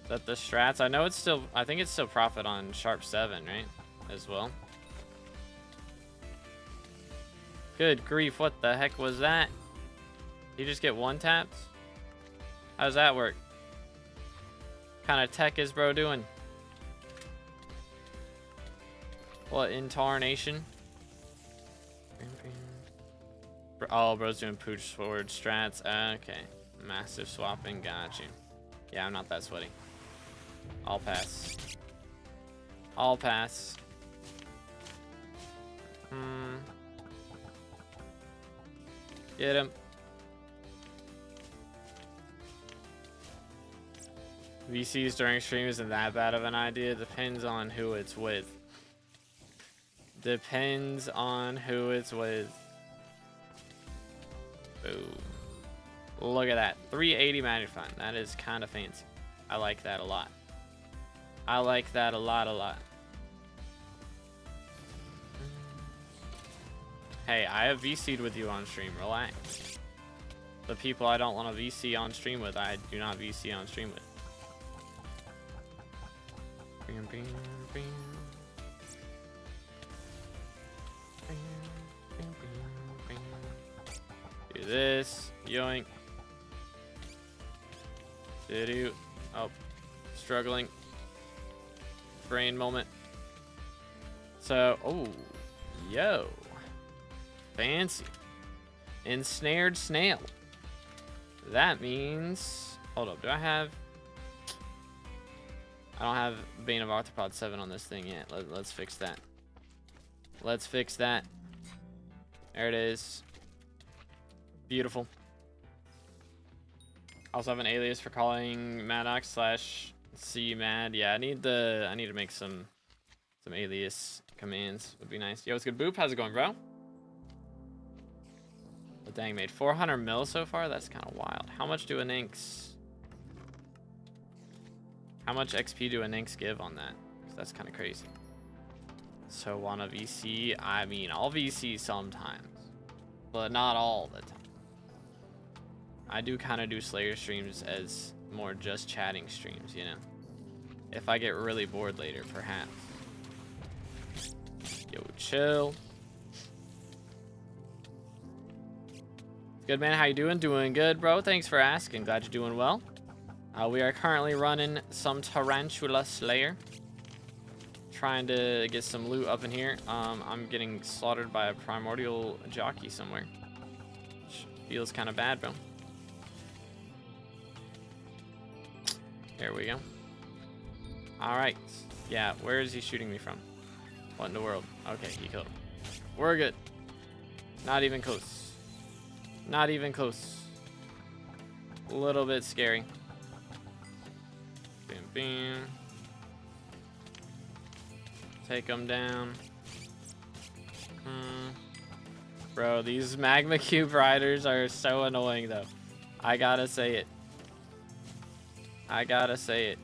Is that the strats? I know it's still, I think it's still profit on Sharp 7, right? As well. Good grief, what the heck was that? You just get one taps? How does that work? What kind of tech is bro doing? What intarnation? Oh, bro's doing pooch forward strats. Okay. Massive swapping. Got you. Yeah, I'm not that sweaty. I'll pass. I'll pass. Get him. VCs during stream isn't that bad of an idea. Depends on who it's with. Depends on who it's with. Boom. Look at that. 380 Magic Find. That is kind of fancy. I like that a lot. I like that a lot. Hey, I have VC'd with you on stream. Relax. The people I don't want to VC on stream with, I do not VC on stream with. Do this. Yoink. Did you? Oh. Struggling. Brain moment. So, oh, yo. Fancy. Ensnared snail. That means... Hold up, do I have... I don't have Bane of Arthropod 7 on this thing yet. Let's fix that. Let's fix that. There it is. Beautiful. Also have an alias for calling Maddox / C Mad. Yeah, I need to make some alias commands. Would be nice. Yo, what's good, Boop? How's it going, bro? But dang, made 400 mil so far. That's kind of wild. How much do an inks? How much XP do an inks give on that? 'Cause that's kind of crazy. So on a VC, I mean, I'll VC sometimes, but not all the time. I do kind of do Slayer streams as more just chatting streams, you know. If I get really bored later, perhaps. Yo, chill. Good, man. How you doing? Doing good, bro. Thanks for asking. Glad you're doing well. We are currently running some Tarantula Slayer. Trying to get some loot up in here. I'm getting slaughtered by a Primordial jockey somewhere. Which feels kind of bad, bro. There we go. Alright. Yeah, where is he shooting me from? What in the world? Okay, he killed him. We're good. Not even close. Not even close. A little bit scary. Bam, bam. Take him down. Bro, these Magma Cube riders are so annoying, though. I gotta say it. I gotta say it.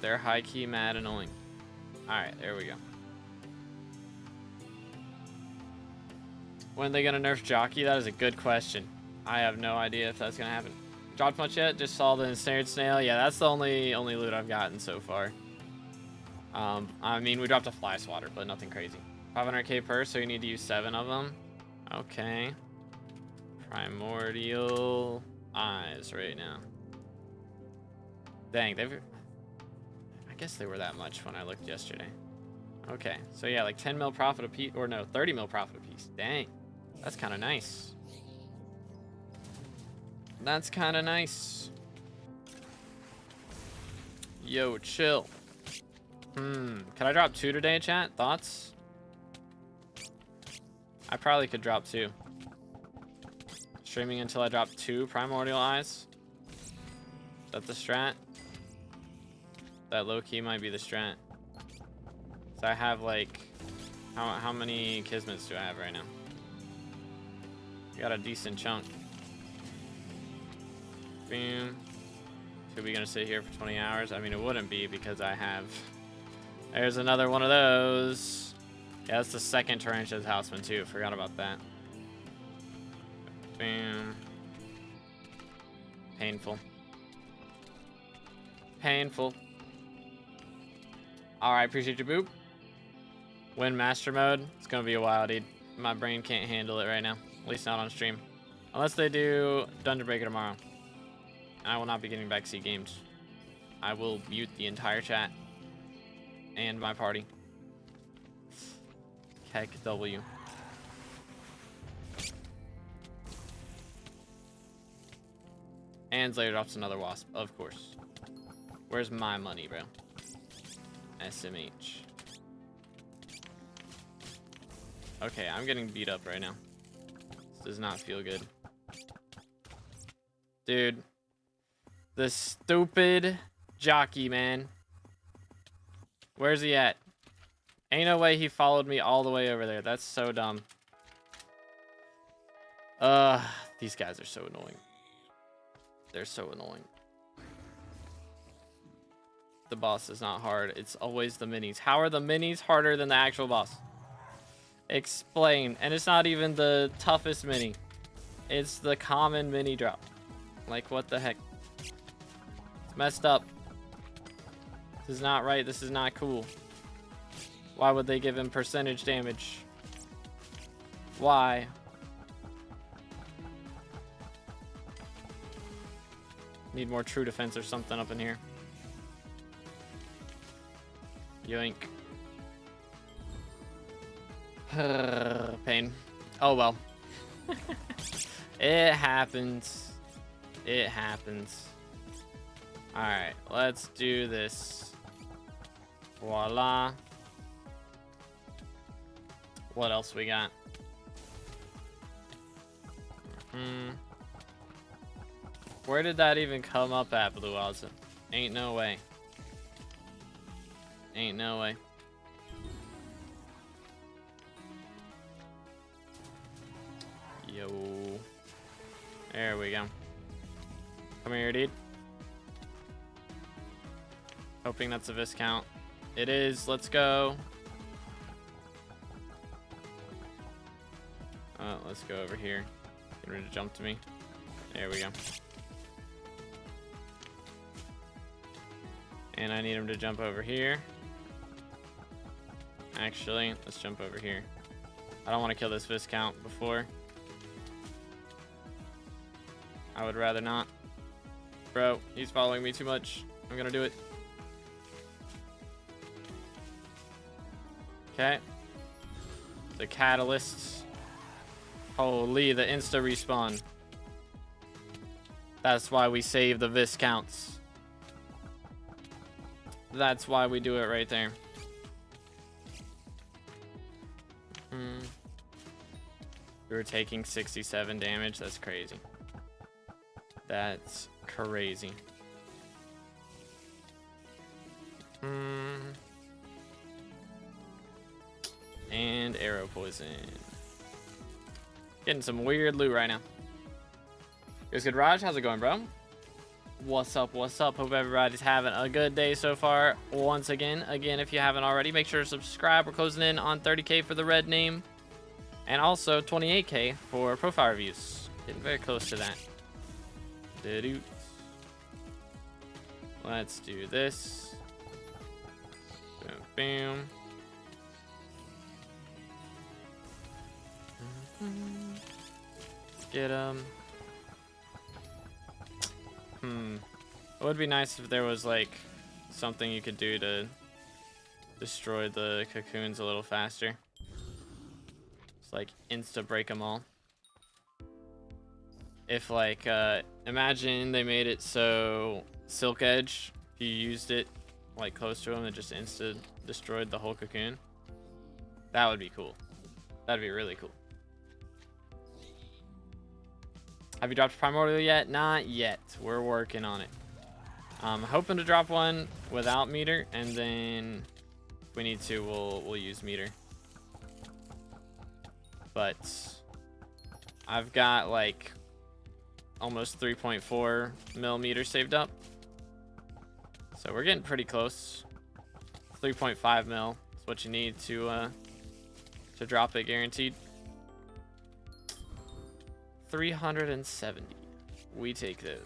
They're high-key mad annoying. Alright, there we go. When are they gonna nerf Jockey? That is a good question. I have no idea if that's gonna happen. Dropped much yet? Just saw the Ensnared Snail. Yeah, that's the only loot I've gotten so far. I mean, we dropped a Fly Swatter, but nothing crazy. 500k per, so you need to use 7 of them. Okay. Primordial eyes right now. Dang, I guess they were that much when I looked yesterday. Okay, so yeah, like 10 mil profit a piece, or no, 30 mil profit a piece. Dang, that's kind of nice. That's kind of nice. Yo, chill. Can I drop 2 today, chat? Thoughts? I probably could drop 2. Streaming until I drop 2 Primordial eyes. Is that the strat? That low-key might be the strat. So I have like... How many Kismets do I have right now? Got a decent chunk. Boom. Should we gonna sit here for 20 hours? I mean, it wouldn't be because I have... There's another one of those. Yeah, that's the second Tarantula's Houseman too. Forgot about that. Boom. Painful. Painful. Alright, appreciate your boop. Win master mode. It's gonna be a while, dude. My brain can't handle it right now. At least not on stream. Unless they do Dungeon Breaker tomorrow. And I will not be getting back to see games. I will mute the entire chat. And my party. Heck W. And Slayer drops another Wasp, of course. Where's my money, bro? SMH. Okay, I'm getting beat up right now. This does not feel good. Dude. The stupid jockey, man. Where's he at? Ain't no way he followed me all the way over there. That's so dumb. These guys are so annoying. They're so annoying. The boss is not hard. It's always the minis. How are the minis harder than the actual boss? Explain. And it's not even the toughest mini. It's the common mini drop. Like, what the heck? It's messed up. This is not right. This is not cool. Why would they give him percentage damage? Why? Need more true defense or something up in here. Yoink. Pain. Oh well. It happens. It happens. Alright, let's do this. Voila. What else we got? Where did that even come up at, Blue Awesome? Ain't no way. Ain't no way. Yo. There we go. Come here, dude. Hoping that's a viscount. It is. Let's go. Let's go over here. Get ready to jump to me. There we go. And I need him to jump over here. Actually, let's jump over here. I don't want to kill this viscount before. I would rather not. Bro, he's following me too much. I'm gonna do it. Okay. The catalysts. Holy, the insta respawn. That's why we save the viscounts. That's why we do it right there. We were taking 67 damage. That's crazy. That's crazy. And arrow poison. Getting some weird loot right now. Here's good, Raj. How's it going, bro? What's up? What's up? Hope everybody's having a good day so far. Once again, if you haven't already, make sure to subscribe. We're closing in on 30K for the red name. And also 28K for profile reviews. Getting very close to that. Let's do this. Boom, boom. Get him. It would be nice if there was like something you could do to destroy the cocoons a little faster. It's like insta break them all. If like imagine they made it so Silk Edge, if you used it like close to them, it just insta destroyed the whole cocoon. That would be cool. That'd be really cool. Have you dropped Primordial yet? Not yet. We're working on it. I'm hoping to drop one without meter, and then if we need to, we'll use meter. But I've got like almost 3.4 millimeter saved up, so we're getting pretty close. 3.5 mil is what you need to drop it, guaranteed. 370. We take those.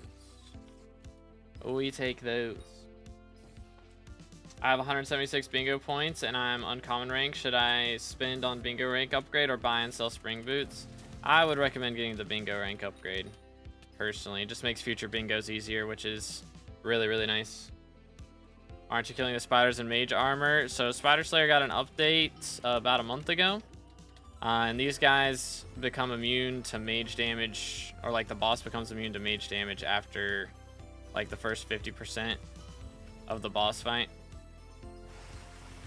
We take those. I have 176 bingo points and I'm uncommon rank. Should I spend on bingo rank upgrade or buy and sell spring boots? I would recommend getting the bingo rank upgrade. Personally, it just makes future bingos easier, which is really, really nice. Aren't you killing the spiders in mage armor? So Spider Slayer got an update about a month ago. And these guys become immune to mage damage, or like the boss becomes immune to mage damage after like the first 50% of the boss fight.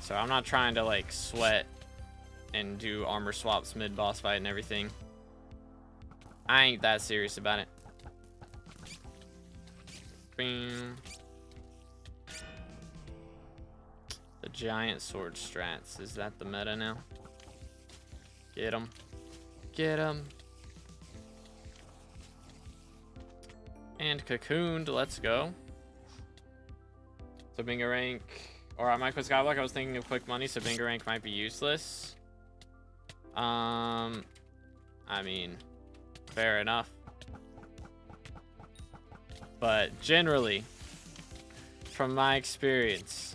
So I'm not trying to like sweat and do armor swaps mid boss fight and everything. I ain't that serious about it. Bing. The giant sword strats, is that the meta now? Get him. Get him. And cocooned. Let's go. So bingo rank. Or I might quit SkyBlock. I was thinking of quick money, so bingo rank might be useless. I mean, fair enough. But generally, from my experience,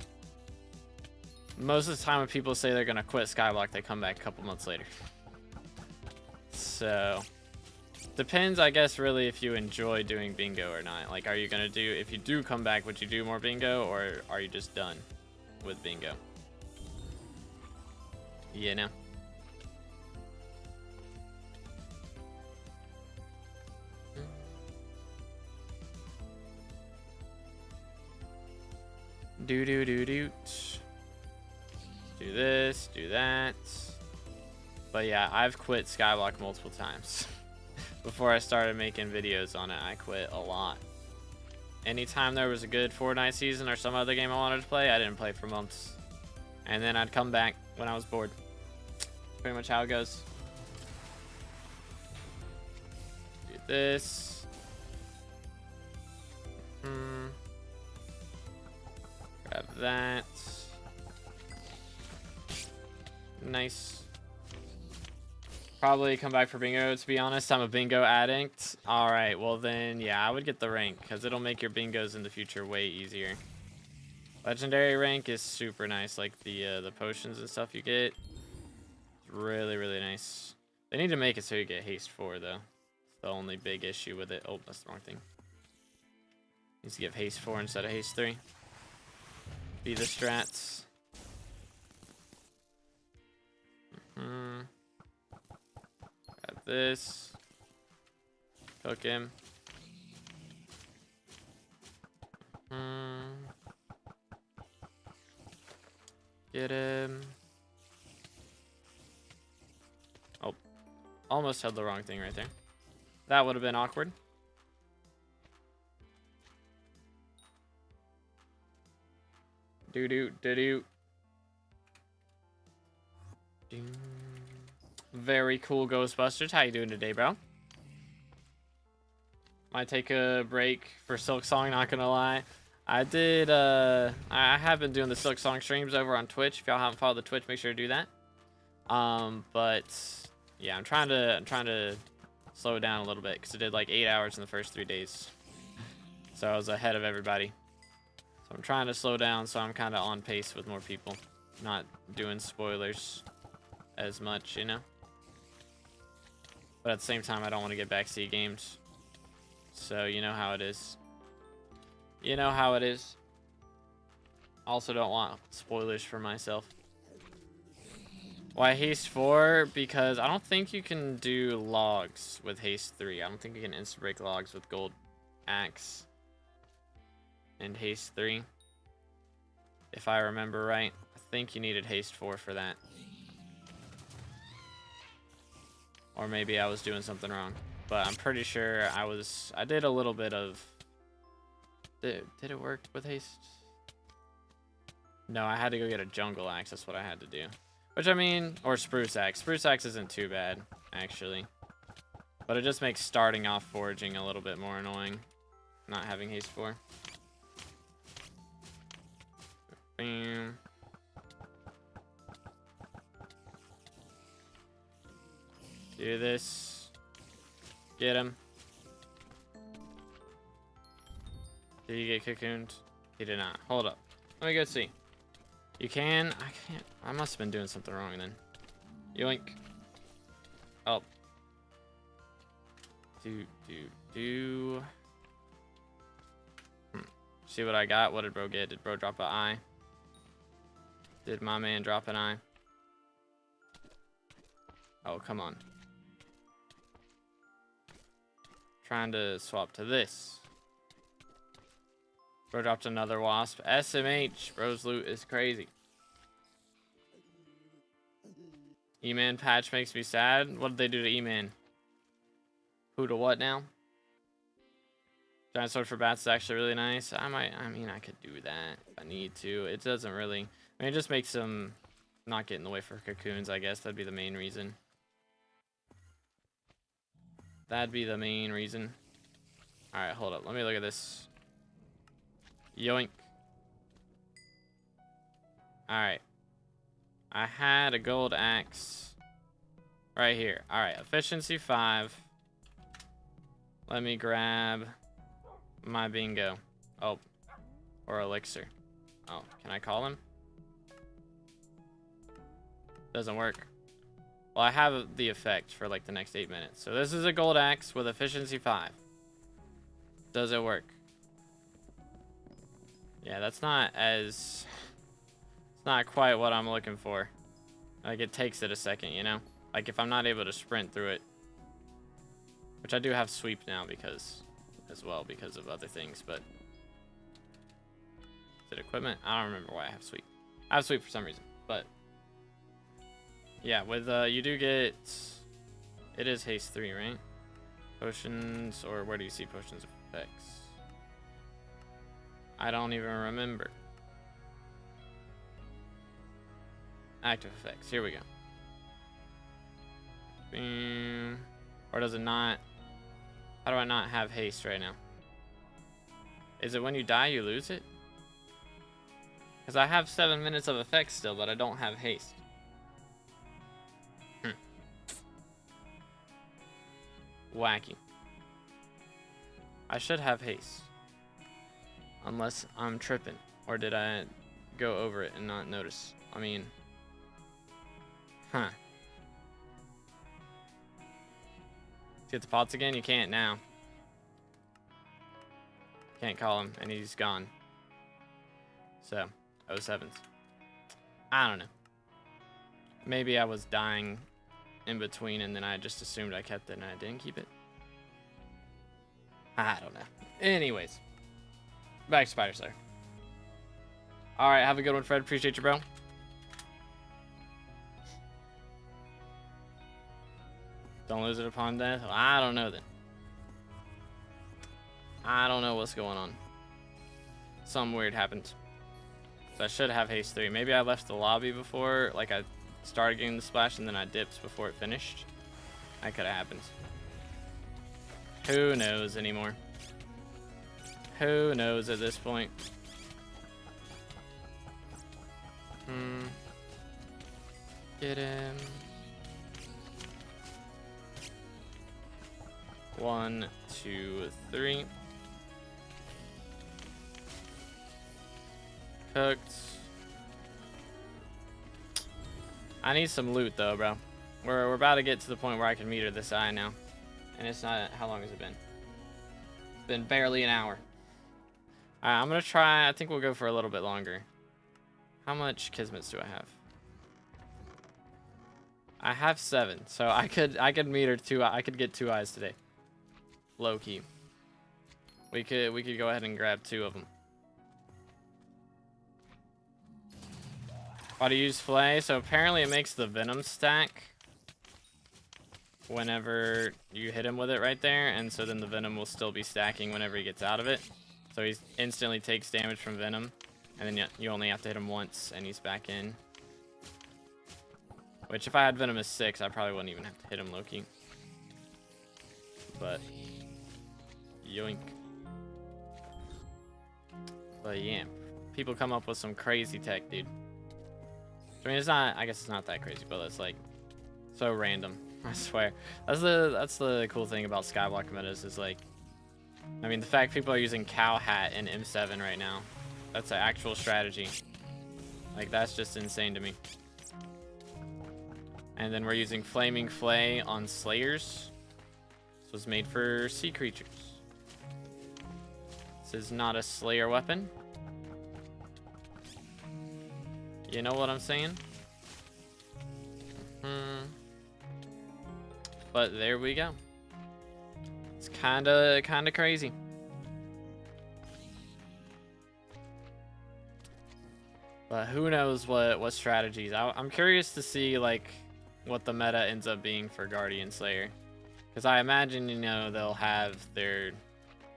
most of the time when people say they're gonna quit SkyBlock, they come back a couple months later. So depends, I guess, really if you enjoy doing bingo or not. Like, are you gonna do, if you do come back, would you do more bingo, or are you just done with bingo? You know. Do this, do that. But yeah, I've quit SkyBlock multiple times. Before I started making videos on it, I quit a lot. Anytime there was a good Fortnite season or some other game I wanted to play, I didn't play for months. And then I'd come back when I was bored. Pretty much how it goes. Do this. Grab that. Nice. Probably come back for bingo, to be honest. I'm a bingo addict. Alright, well then, yeah, I would get the rank, because it'll make your bingos in the future way easier. Legendary rank is super nice, like the potions and stuff you get. It's really, really nice. They need to make it so you get haste 4, though. It's the only big issue with it. Oh, that's the wrong thing. Needs to give haste 4 instead of haste 3. Be the strats. Grab this. Cook him. Get him. Oh, almost held the wrong thing right there. That would have been awkward. Do. Very cool, Ghostbusters. How you doing today, bro? Might take a break for Silksong, not gonna lie. I did, I have been doing the Silksong streams over on Twitch. If y'all haven't followed the Twitch, make sure to do that. But yeah, I'm trying to slow it down a little bit because I did like 8 hours in the first 3 days. So I was ahead of everybody. So I'm trying to slow down so I'm kind of on pace with more people. Not doing spoilers as much, you know? But at the same time, I don't want to get backseat games. So you know how it is. You know how it is. Also don't want spoilers for myself. Why haste 4? Because I don't think you can do logs with haste 3. I don't think you can instant break logs with gold axe and haste 3. If I remember right. I think you needed haste 4 for that. Or maybe I was doing something wrong. But I'm pretty sure I did a little bit of... Did it work with haste? No, I had to go get a jungle axe. That's what I had to do. Which, I mean... Or spruce axe. Spruce axe isn't too bad, actually. But it just makes starting off foraging a little bit more annoying. Not having haste 4. Bam. Do this. Get him. Did he get cocooned? He did not. Hold up. Let me go see. You can. I can't. I must have been doing something wrong then. Yoink. Oh. Do. See what I got? What did bro get? Did bro drop an eye? Did my man drop an eye? Oh, come on. Trying to swap to this. Bro dropped another wasp. SMH. Bro's loot is crazy. E-Man patch makes me sad. What did they do to E-Man? Who to what now? Giant sword for bats is actually really nice. I mean, I could do that if I need to. It doesn't really... I mean, it just makes them not get in the way for cocoons, I guess. That'd be the main reason. That'd be the main reason. Alright, hold up. Let me look at this. Yoink. Alright. I had a gold axe right here. Alright, efficiency 5. Let me grab my bingo. Oh. Or elixir. Oh, can I call him? Doesn't work. Well, I have the effect for like the next 8 minutes. So this is a gold axe with efficiency 5. Does it work? Yeah, that's not as... It's not quite what I'm looking for. Like, it takes it a second, you know? Like, if I'm not able to sprint through it. Which I do have sweep now because... As well, because of other things, but... Is it equipment? I don't remember why I have sweep. I have sweep for some reason, but yeah, with you do get, it is haste 3, right? Potions, or where do you see potions effects? I don't even remember. Active effects, here we go. Or does it not? How do I not have haste right now? Is it when you die you lose it? Because I have 7 minutes of effects still, but I don't have haste. Wacky. I should have haste. Unless I'm tripping. Or did I go over it and not notice? I mean... Huh. Get the pots again? You can't now. Can't call him, and he's gone. So, 07s. I don't know. Maybe I was dying in between, and then I just assumed I kept it, and I didn't keep it. I don't know. Anyways. Back to Spider Slayer. Alright, have a good one, Fred. Appreciate you, bro. Don't lose it upon death? Well, I don't know then. I don't know what's going on. Something weird happened. So I should have haste 3. Maybe I left the lobby before, like I started getting the splash and then I dipped before it finished. That could have happened. Who knows anymore? Who knows at this point? Get him. 1, 2, 3. Cooked. I need some loot though, bro. We're about to get to the point where I can meter this eye now. And it's not, how long has it been? It's been barely an hour. Alright, I'm gonna try, I think we'll go for a little bit longer. How much kismets do I have? I have 7, so I could meter 2, I could get 2 eyes today. Low key. We could go ahead and grab 2 of them. Why do you use Flay? So apparently it makes the venom stack whenever you hit him with it right there, and so then the venom will still be stacking whenever he gets out of it. So he instantly takes damage from venom, and then you only have to hit him once, and he's back in. Which if I had venom as 6, I probably wouldn't even have to hit him low-key. But yoink. But yeah, people come up with some crazy tech, dude. I mean, it's not, I guess it's not that crazy, but it's like so random. I swear. That's the cool thing about SkyBlock metas is like, I mean, the fact people are using Cow Hat in M7 right now, that's an actual strategy. Like, that's just insane to me. And then we're using Flaming Flay on Slayers. This was made for sea creatures. This is not a Slayer weapon. You know what I'm saying? But there we go. It's kinda crazy. But who knows what strategies. I'm curious to see like what the meta ends up being for Guardian Slayer. Because I imagine, you know, they'll have their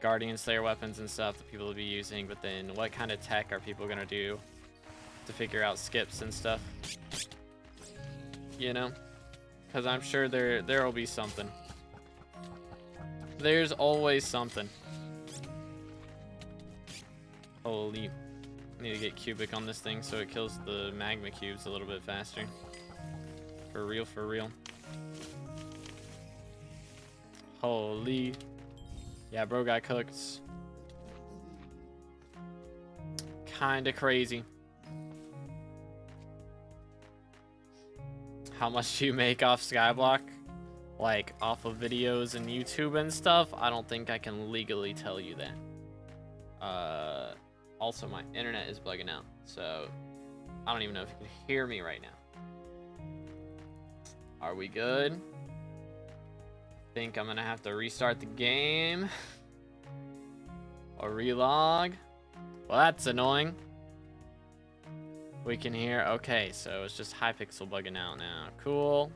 Guardian Slayer weapons and stuff that people will be using, but then what kind of tech are people gonna do to figure out skips and stuff? You know? Because I'm sure there will be something. There's always something. Holy. I need to get cubic on this thing so it kills the magma cubes a little bit faster. For real, for real. Holy. Yeah, bro got cooked. Kinda crazy. How much do you make off SkyBlock? Like, off of videos and YouTube and stuff? I don't think I can legally tell you that. Also, my internet is bugging out, so I don't even know if you can hear me right now. Are we good? I think I'm gonna have to restart the game. Or relog. Well, that's annoying. We can hear. Okay, so it's just Hypixel bugging out now. Cool.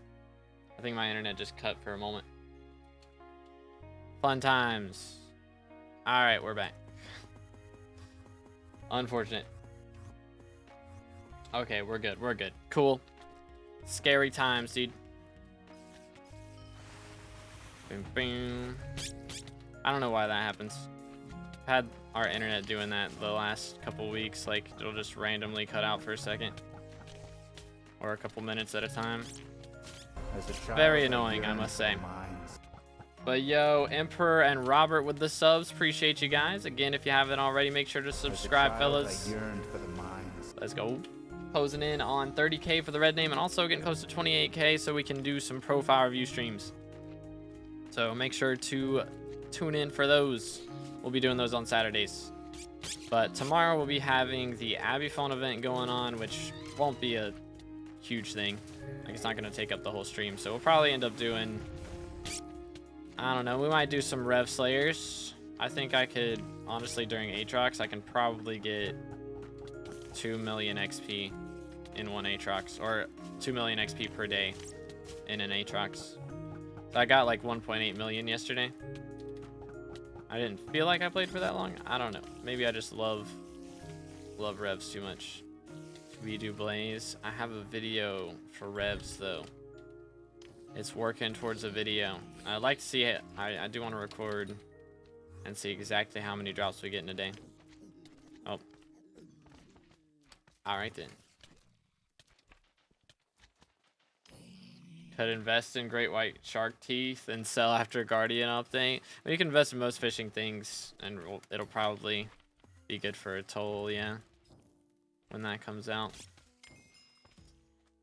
I think my internet just cut for a moment. Fun times. All right, we're back. Unfortunate. Okay, we're good. We're good. Cool. Scary times, dude. Boom, boom. I don't know why that happens. I've had our internet doing that the last couple weeks. Like, it'll just randomly cut out for a second. Or a couple minutes at a time. Very annoying, I must say. But yo, Emperor and Robert with the subs. Appreciate you guys. Again, if you haven't already, make sure to subscribe, fellas. Let's go. Closing in on 30K for the red name and also getting close to 28K so we can do some profile review streams. So make sure to tune in for those. We'll be doing those on Saturdays. But tomorrow we'll be having the Abbey phone event going on, which won't be a huge thing. Like, it's not going to take up the whole stream. So we'll probably end up doing, I don't know, we might do some Rev Slayers. I think I could, honestly, during Aatrox, I can probably get 2 million XP in one Aatrox, or 2 million XP per day in an Aatrox. So I got like 1.8 million yesterday. I didn't feel like I played for that long. I don't know. Maybe I just love Revs too much. We do Blaze. I have a video for Revs though. It's working towards a video. I'd like to see it. I do want to record and see exactly how many drops we get in a day. Oh. Alright then. Could invest in great white shark teeth and sell after Guardian update. I mean, you can invest in most fishing things and it'll probably be good for a toll, yeah, when that comes out.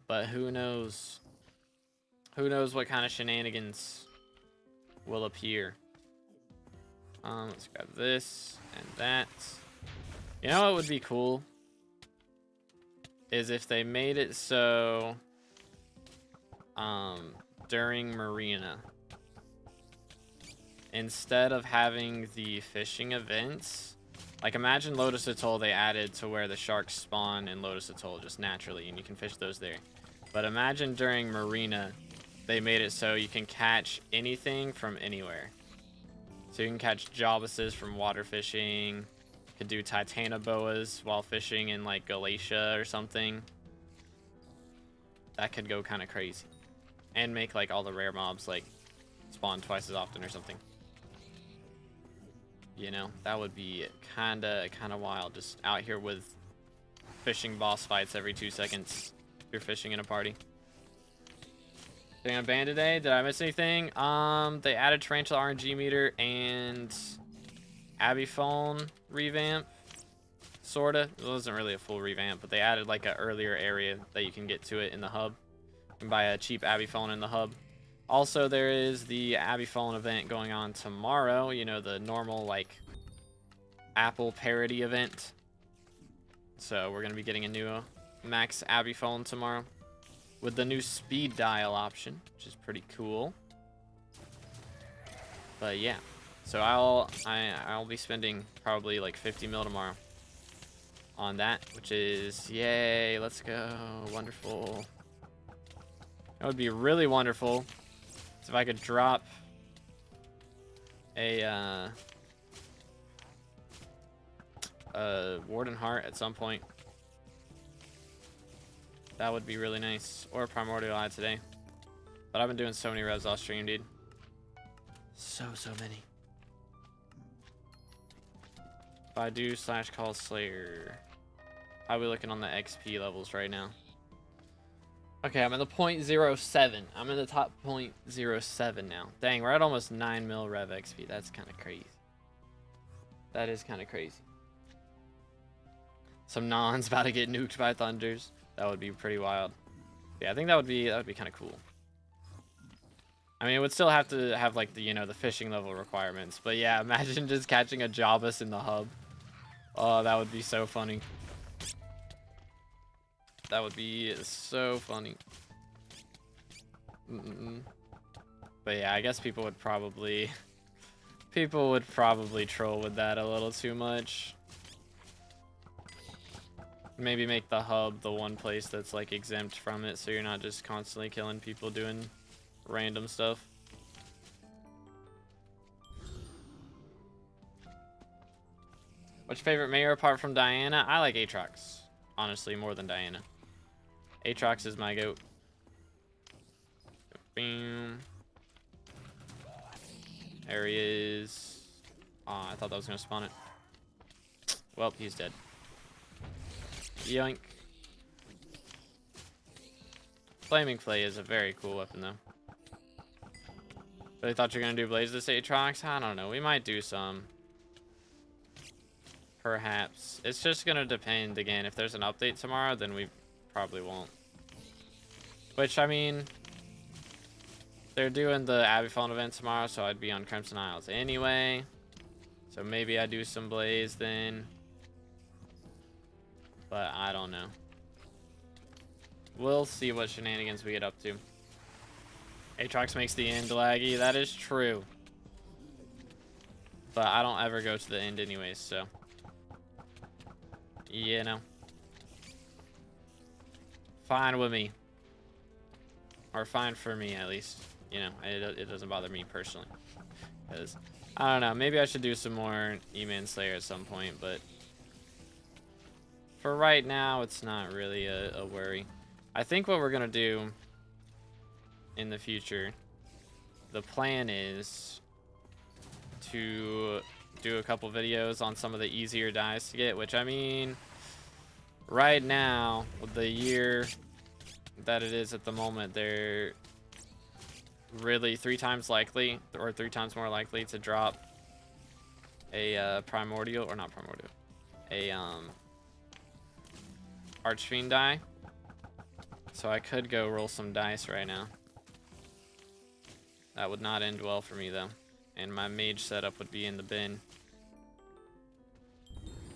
But who knows? Who knows what kind of shenanigans will appear. Let's grab this and that. You know what would be cool? Is if they made it so during Marina, instead of having the fishing events, like imagine Lotus Atoll they added to where the sharks spawn in Lotus Atoll just naturally and you can fish those there. But imagine during Marina they made it so you can catch anything from anywhere. So you can catch Jobuses from water fishing, could do Titanoboas while fishing in like Galatia or something. That could go kind of crazy. And make like all the rare mobs like spawn twice as often or something. You know, that would be kind of wild. Just out here with fishing boss fights every 2 seconds. If you're fishing in a party. Getting a ban today. Did I miss anything? They added Tarantula RNG meter and Abbey phone revamp. Sorta. It wasn't really a full revamp, but they added like an earlier area that you can get to it in the hub. You can buy a cheap Abbey phone in the hub. Also, there is the Abbey phone event going on tomorrow. You know, the normal like Apple parody event. So we're gonna be getting a new max Abbey phone tomorrow with the new speed dial option, which is pretty cool. But yeah, so I'll be spending probably like 50 mil tomorrow on that, which is yay. Let's go. Wonderful. That would be really wonderful if I could drop a Warden Heart at some point. That would be really nice. Or a Primordial Eye today. But I've been doing so many revs off stream, dude. So many. Baidu / Call Slayer. How are we looking on the XP levels right now? Okay, I'm in the 0.07. I'm in the top 0.07 now. Dang, we're at almost 9 mil rev XP. That's kind of crazy. That is kind of crazy. Some nons about to get nuked by thunders. That would be pretty wild. Yeah, I think that would be kind of cool. I mean, it would still have to have like the, you know, the fishing level requirements. But yeah, imagine just catching a Jobus in the hub. Oh, that would be so funny. That would be so funny. But yeah, I guess people would probably troll with that a little too much. maybe make the hub the one place that's like exempt from it, so you're not just constantly killing people doing random stuff. What's your favorite mayor apart from Diana? I like Aatrox, honestly, more than Diana. Aatrox is my goat. Boom. There he is. Aw, I thought that was gonna spawn it. Well, he's dead. Yoink. Flaming Flay is a very cool weapon, though. Really thought you were gonna do Blaze this Aatrox? I don't know. We might do some. Perhaps. It's just gonna depend again. If there's an update tomorrow, then we probably won't. Which, I mean, they're doing the Abbey Fallen event tomorrow, so I'd be on Crimson Isles anyway. So maybe I do some Blaze then. But I don't know. We'll see what shenanigans we get up to. Aatrox makes the end laggy. That is true. But I don't ever go to the end anyways, so. You know. Fine with me. Or fine for me, at least. You know, it doesn't bother me personally. Because, I don't know, maybe I should do some more E-Man Slayer at some point, but for right now, it's not really a worry. I think what we're going to do in the future, the plan is to do a couple videos on some of the easier dies to get, which, I mean, right now, with the year that it is at the moment, they're really 3 times likely, or 3 times more likely to drop a Primordial, or not Primordial, a Archfiend die. So I could go roll some dice right now. That would not end well for me, though. And my mage setup would be in the bin.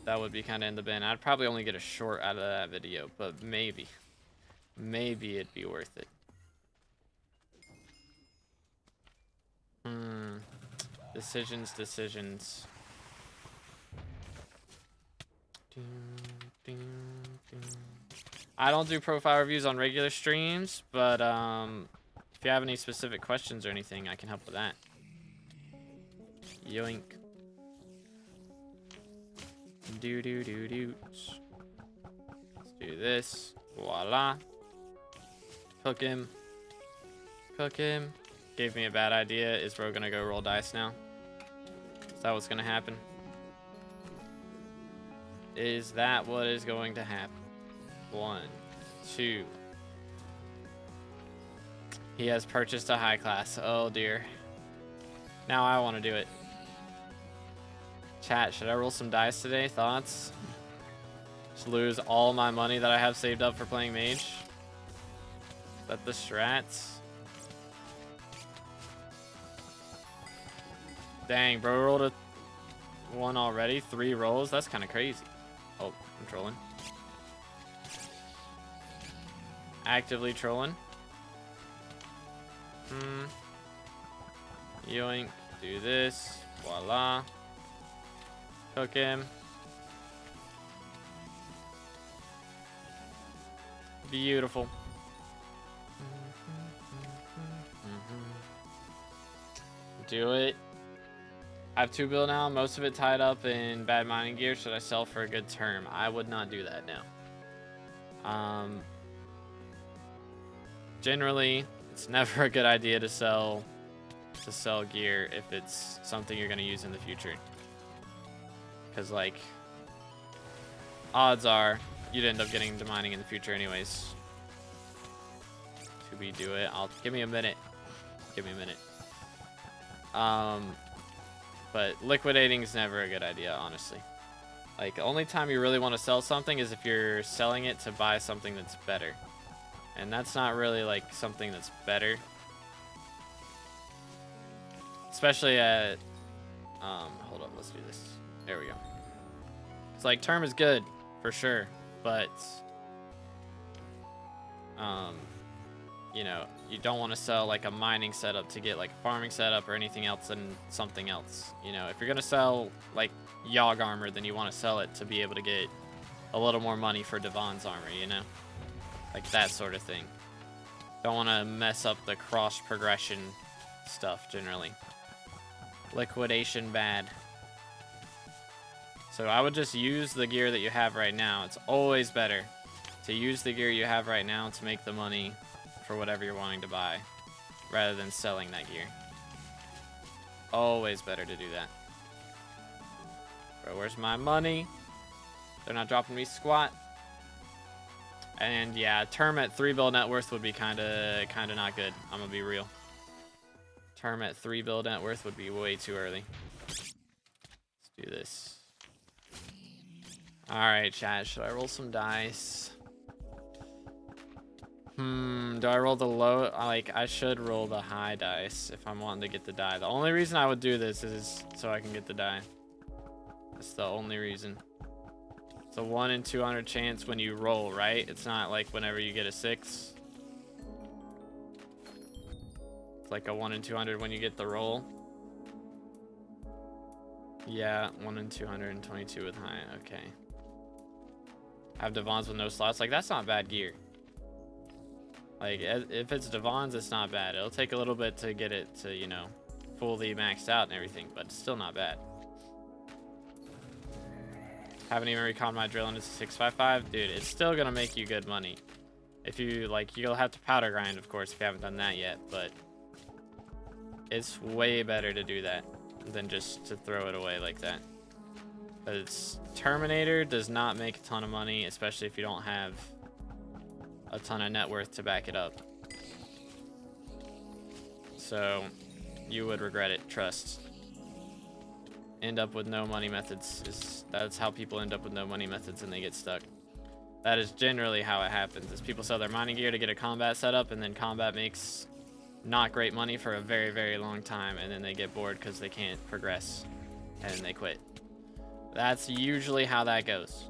That would be kind of in the bin. I'd probably only get a short out of that video, but maybe. Maybe it'd be worth it. Decisions. I don't do profile reviews on regular streams, but if you have any specific questions or anything, I can help with that. Yoink. Let's do this. Voila. Cook him. Gave me a bad idea. Is bro gonna go roll dice now? Is that what's gonna happen? Is that what is going to happen? 1, 2. He has purchased a high class. Oh dear. Now I want to do it. Chat, should I roll some dice today? Thoughts? Just lose all my money that I have saved up for playing mage? Is that the strats? Dang, bro rolled a 1 already. 3 rolls? That's kind of crazy. Oh, I'm trolling. Actively trolling. Yoink. Do this. Voila. Cook him. Beautiful. Do it. I have 2 bill now, most of it tied up in bad mining gear. Should I sell for a good term? I would not do that now. Generally, it's never a good idea to sell gear if it's something you're going to use in the future. Because, like, odds are you'd end up getting into mining in the future anyways. Should we do it? Give me a minute. But liquidating is never a good idea, honestly. Like, the only time you really want to sell something is if you're selling it to buy something that's better. And that's not really, like, something that's better. Especially at... hold up, let's do this. There we go. It's like, term is good, for sure. But... you know, you don't want to sell like a mining setup to get like a farming setup or anything else and something else. You know, if you're going to sell like YoG armor, then you want to sell it to be able to get a little more money for Devon's armor, you know? Like that sort of thing. Don't want to mess up the cross progression stuff generally. Liquidation bad. So I would just use the gear that you have right now. It's always better to use the gear you have right now to make the money for whatever you're wanting to buy, rather than selling that gear. Always better to do that. Bro, where's my money? They're not dropping me squat. And yeah, term at 3 bill net worth would be kinda not good. I'm gonna be real. Term at 3 bill net worth would be way too early. Let's do this. Alright, chat, should I roll some dice? Do I roll the low? Like, I should roll the high dice if I'm wanting to get the die. The only reason I would do this is so I can get the die. That's the only reason. It's a 1 in 200 chance when you roll, right? It's not like whenever you get a 6. It's like a 1 in 200 when you get the roll. Yeah, 1 in 222 with high. Okay. Have Devons with no slots. Like, that's not bad gear. Like, if it's Devons, it's not bad. It'll take a little bit to get it to, you know, fully maxed out and everything, but it's still not bad. Haven't even reconned my drill into 655. Dude, it's still gonna make you good money. If you, like, you'll have to powder grind, of course, if you haven't done that yet, but it's way better to do that than just to throw it away like that. Because Terminator does not make a ton of money, especially if you don't have a ton of net worth to back it up. So you would regret it, trust. End up with no money methods. That's how people end up with no money methods and they get stuck. That is generally how it happens, is people sell their mining gear to get a combat setup, and then combat makes not great money for a very, very long time, and then they get bored because they can't progress and they quit. That's usually how that goes.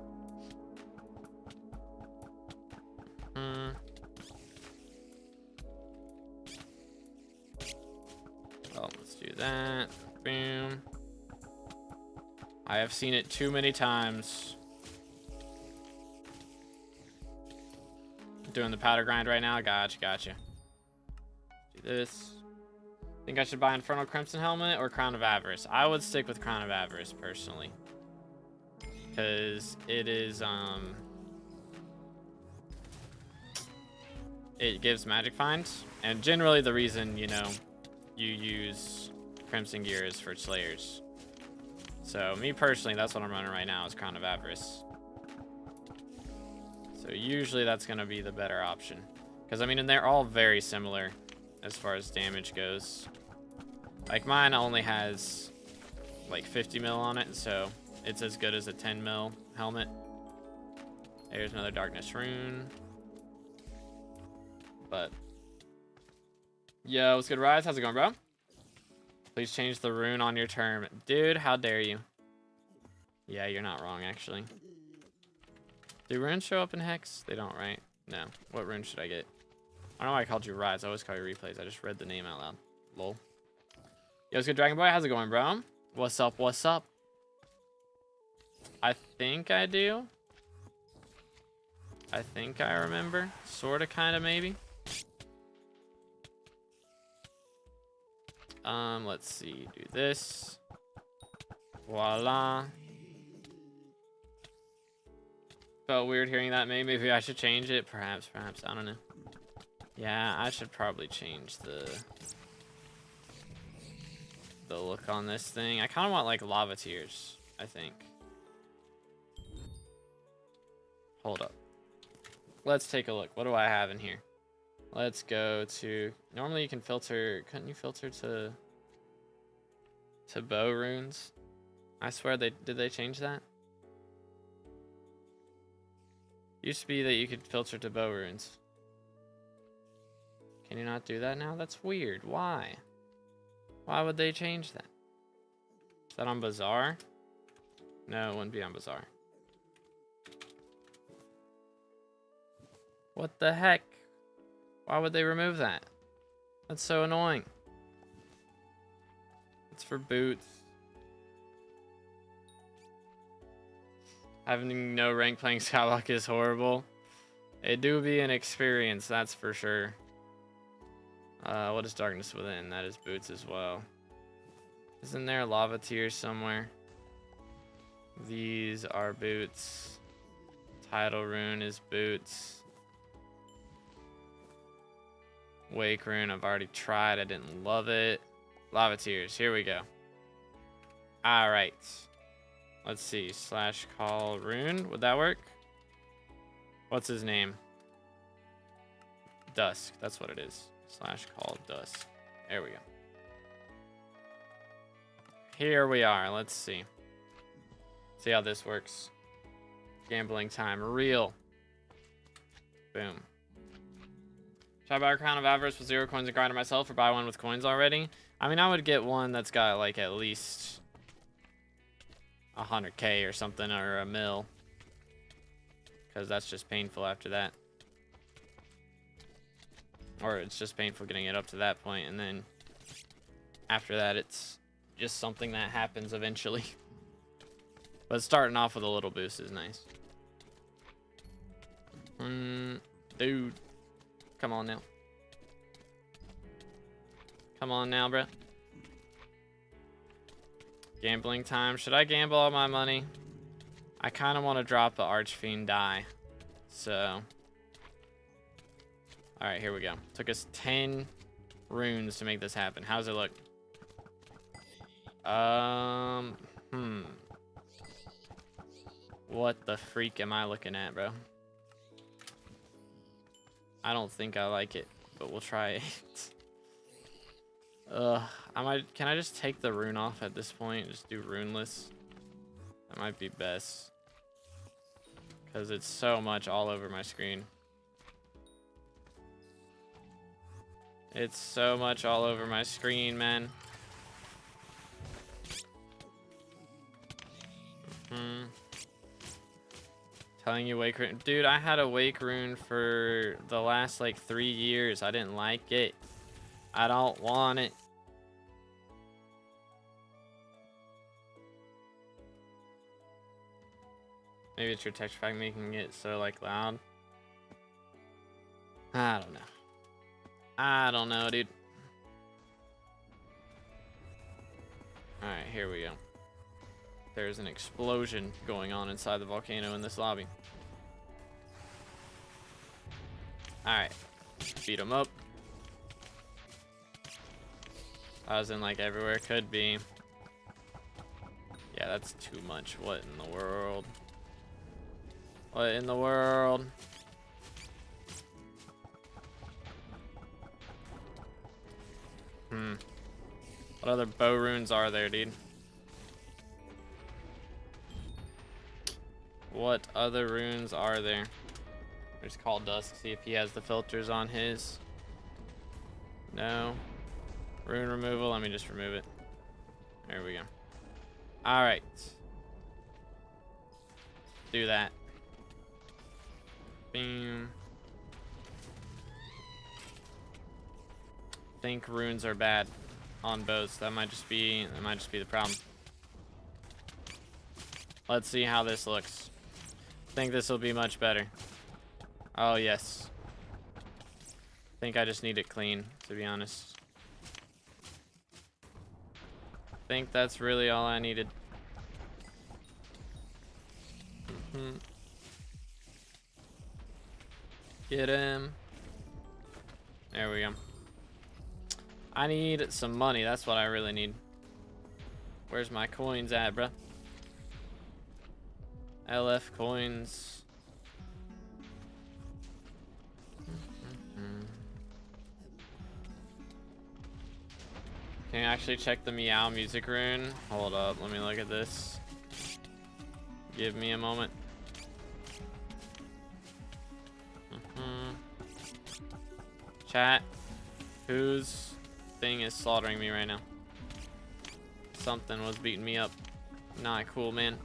Oh, let's do that. Boom. I have seen it too many times. Doing the powder grind right now. Gotcha. Do this. Think I should buy Infernal Crimson Helmet or Crown of Avarice? I would stick with Crown of Avarice personally, because it is it gives magic finds, and generally the reason, you know, you use Crimson gear is for Slayers. So me personally, that's what I'm running right now, is Crown of Avarice. So usually that's gonna be the better option, because I mean, and they're all very similar as far as damage goes. Like, mine only has like 50 mil on it, so it's as good as a 10 mil helmet. There's another Darkness Rune. But yo, what's good, Rise? How's it going, bro? Please change the rune on your term. Dude, how dare you? Yeah, you're not wrong, actually. Do runes show up in Hex? They don't, right? No. What rune should I get? I don't know why I called you Rise. I always call you Replays. I just read the name out loud. Lol. Yo, what's good, Dragon Boy? How's it going, bro? What's up? What's up? I think I do. I think I remember. Sorta, kinda, maybe. Let's see. Do this. Voila. Felt weird hearing that. Maybe I should change it. Perhaps. I don't know. Yeah, I should probably change the look on this thing. I kind of want like lava tears, I think. Hold up. Let's take a look. What do I have in here? Let's go to, normally you can filter, couldn't you filter to bow runes? I swear did they change that? Used to be that you could filter to bow runes. Can you not do that now? That's weird. Why? Why would they change that? Is that on Bazaar? No, it wouldn't be on Bazaar. What the heck? Why would they remove that? That's so annoying. It's for boots. Having no rank playing SkyBlock is horrible. It do be an experience, that's for sure. What is Darkness Within? That is boots as well. Isn't there a lava tier somewhere? These are boots. Tidal Rune is boots. Wake Rune, I've already tried. I didn't love it. Lava tiers, here we go. Alright. Let's see. /call rune. Would that work? What's his name? Dusk. That's what it is. /call Dusk. There we go. Here we are. Let's see. See how this works. Gambling time. Real. Boom. Should I buy a Crown of Avarice with 0 coins and grind it myself, or buy one with coins already? I mean, I would get one that's got like at least 100k or something, or a mil, because that's just painful after that. Or it's just painful getting it up to that point, and then after that it's just something that happens eventually. But starting off with a little boost is nice. Dude, come on now. Come on now, bruh. Gambling time. Should I gamble all my money? I kind of want to drop the Archfiend die. So. Alright, here we go. Took us 10 runes to make this happen. How's it look? What the freak am I looking at, bro? I don't think I like it, but we'll try it. Can I just take the rune off at this point? Just do runeless. That might be best. Because it's so much all over my screen. It's so much all over my screen, man. Telling you wake rune. Dude, I had a wake rune for the last like 3 years. I didn't like it. I don't want it. Maybe it's your texture pack making it so like loud. I don't know. I don't know, dude. Alright, here we go. There's an explosion going on inside the volcano in this lobby. Alright. Beat him up. I was in like everywhere it could be. Yeah, that's too much. What in the world? What in the world? What other bow runes are there, dude? What other runes are there? Just call Dusk, see if he has the filters on his. No. Rune removal, let me just remove it. There we go. Alright. Do that. Boom. I think runes are bad on bows. That might just be the problem. Let's see how this looks. I think this will be much better. Oh yes. I think I just need it clean, to be honest. I think that's really all I needed. Get him. There we go. I need some money. That's what I really need. Where's my coins at, bruh? LF coins. Can you actually check the meow music rune? Hold up, let me look at this. Give me a moment. Chat, whose thing is slaughtering me right now? Something was beating me up. Not cool, man.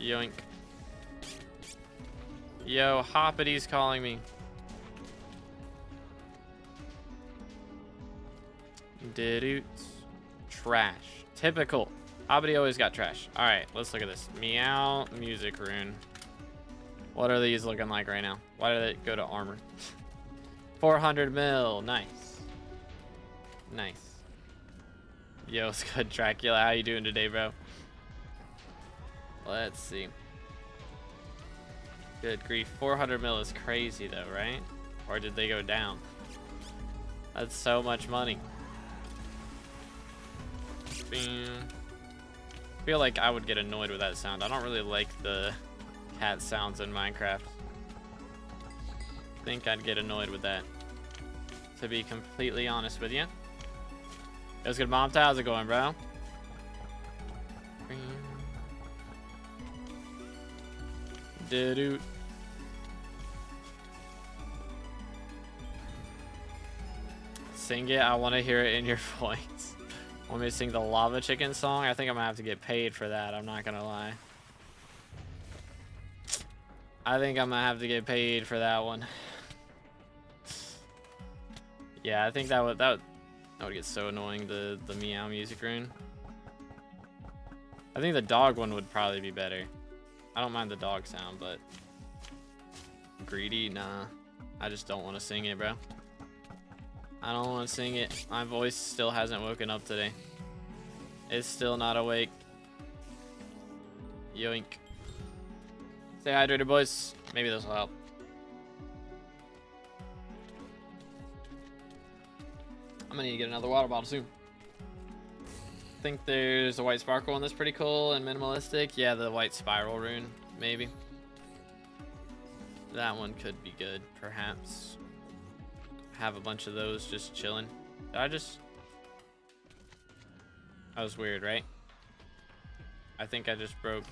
Yoink. Yo, Hoppity's calling me. Did trash. Typical. Hobbity always got trash. All right, let's look at this. Meow music rune. What are these looking like right now? Why did it go to armor? 400 mil. Nice. Nice. Yo, it's good, Dracula. How you doing today, bro? Let's see. Good grief. 400 mil is crazy, though, right? Or did they go down? That's so much money. Bing. I feel like I would get annoyed with that sound. I don't really like the cat sounds in Minecraft. I think I'd get annoyed with that, to be completely honest with you. It was good, Mom. How's it going, bro? Doo-doo. Sing it. I want to hear it in your voice. Want me to sing the Lava Chicken song? I think I'm gonna have to get paid for that. I'm not gonna lie. I think I'm gonna have to get paid for that one. Yeah, I think that would get so annoying. The meow music rune. I think the dog one would probably be better. I don't mind the dog sound, but greedy, nah. I just don't want to sing it, bro. I don't want to sing it. My voice still hasn't woken up today. It's still not awake. Yoink. Stay hydrated, boys. Maybe this will help. I'm gonna need to get another water bottle soon. I think there's a white sparkle one that's pretty cool and minimalistic. Yeah, the white spiral rune, maybe. That one could be good, perhaps. Have a bunch of those just chilling. That was weird, right? I think I just broke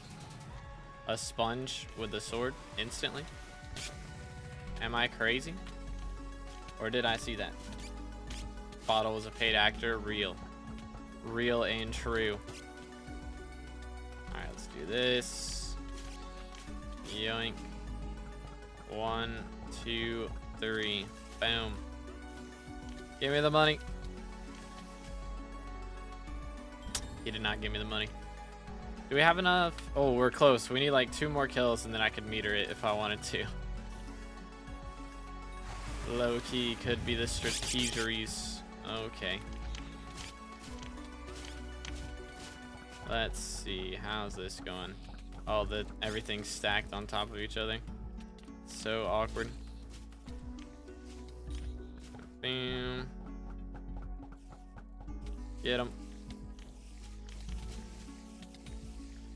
a sponge with the sword instantly. Am I crazy? Or did I see that? Bottle was a paid actor. Real and true. Alright, let's do this. Yoink. 1, 2, 3. Boom. Give me the money. He did not give me the money. Do we have enough? Oh, we're close. We need like 2 more kills and then I could meter it if I wanted to. Low key could be the strategeries. Okay. Let's see. How's this going? Oh, everything's stacked on top of each other. So awkward. Bam. Get him.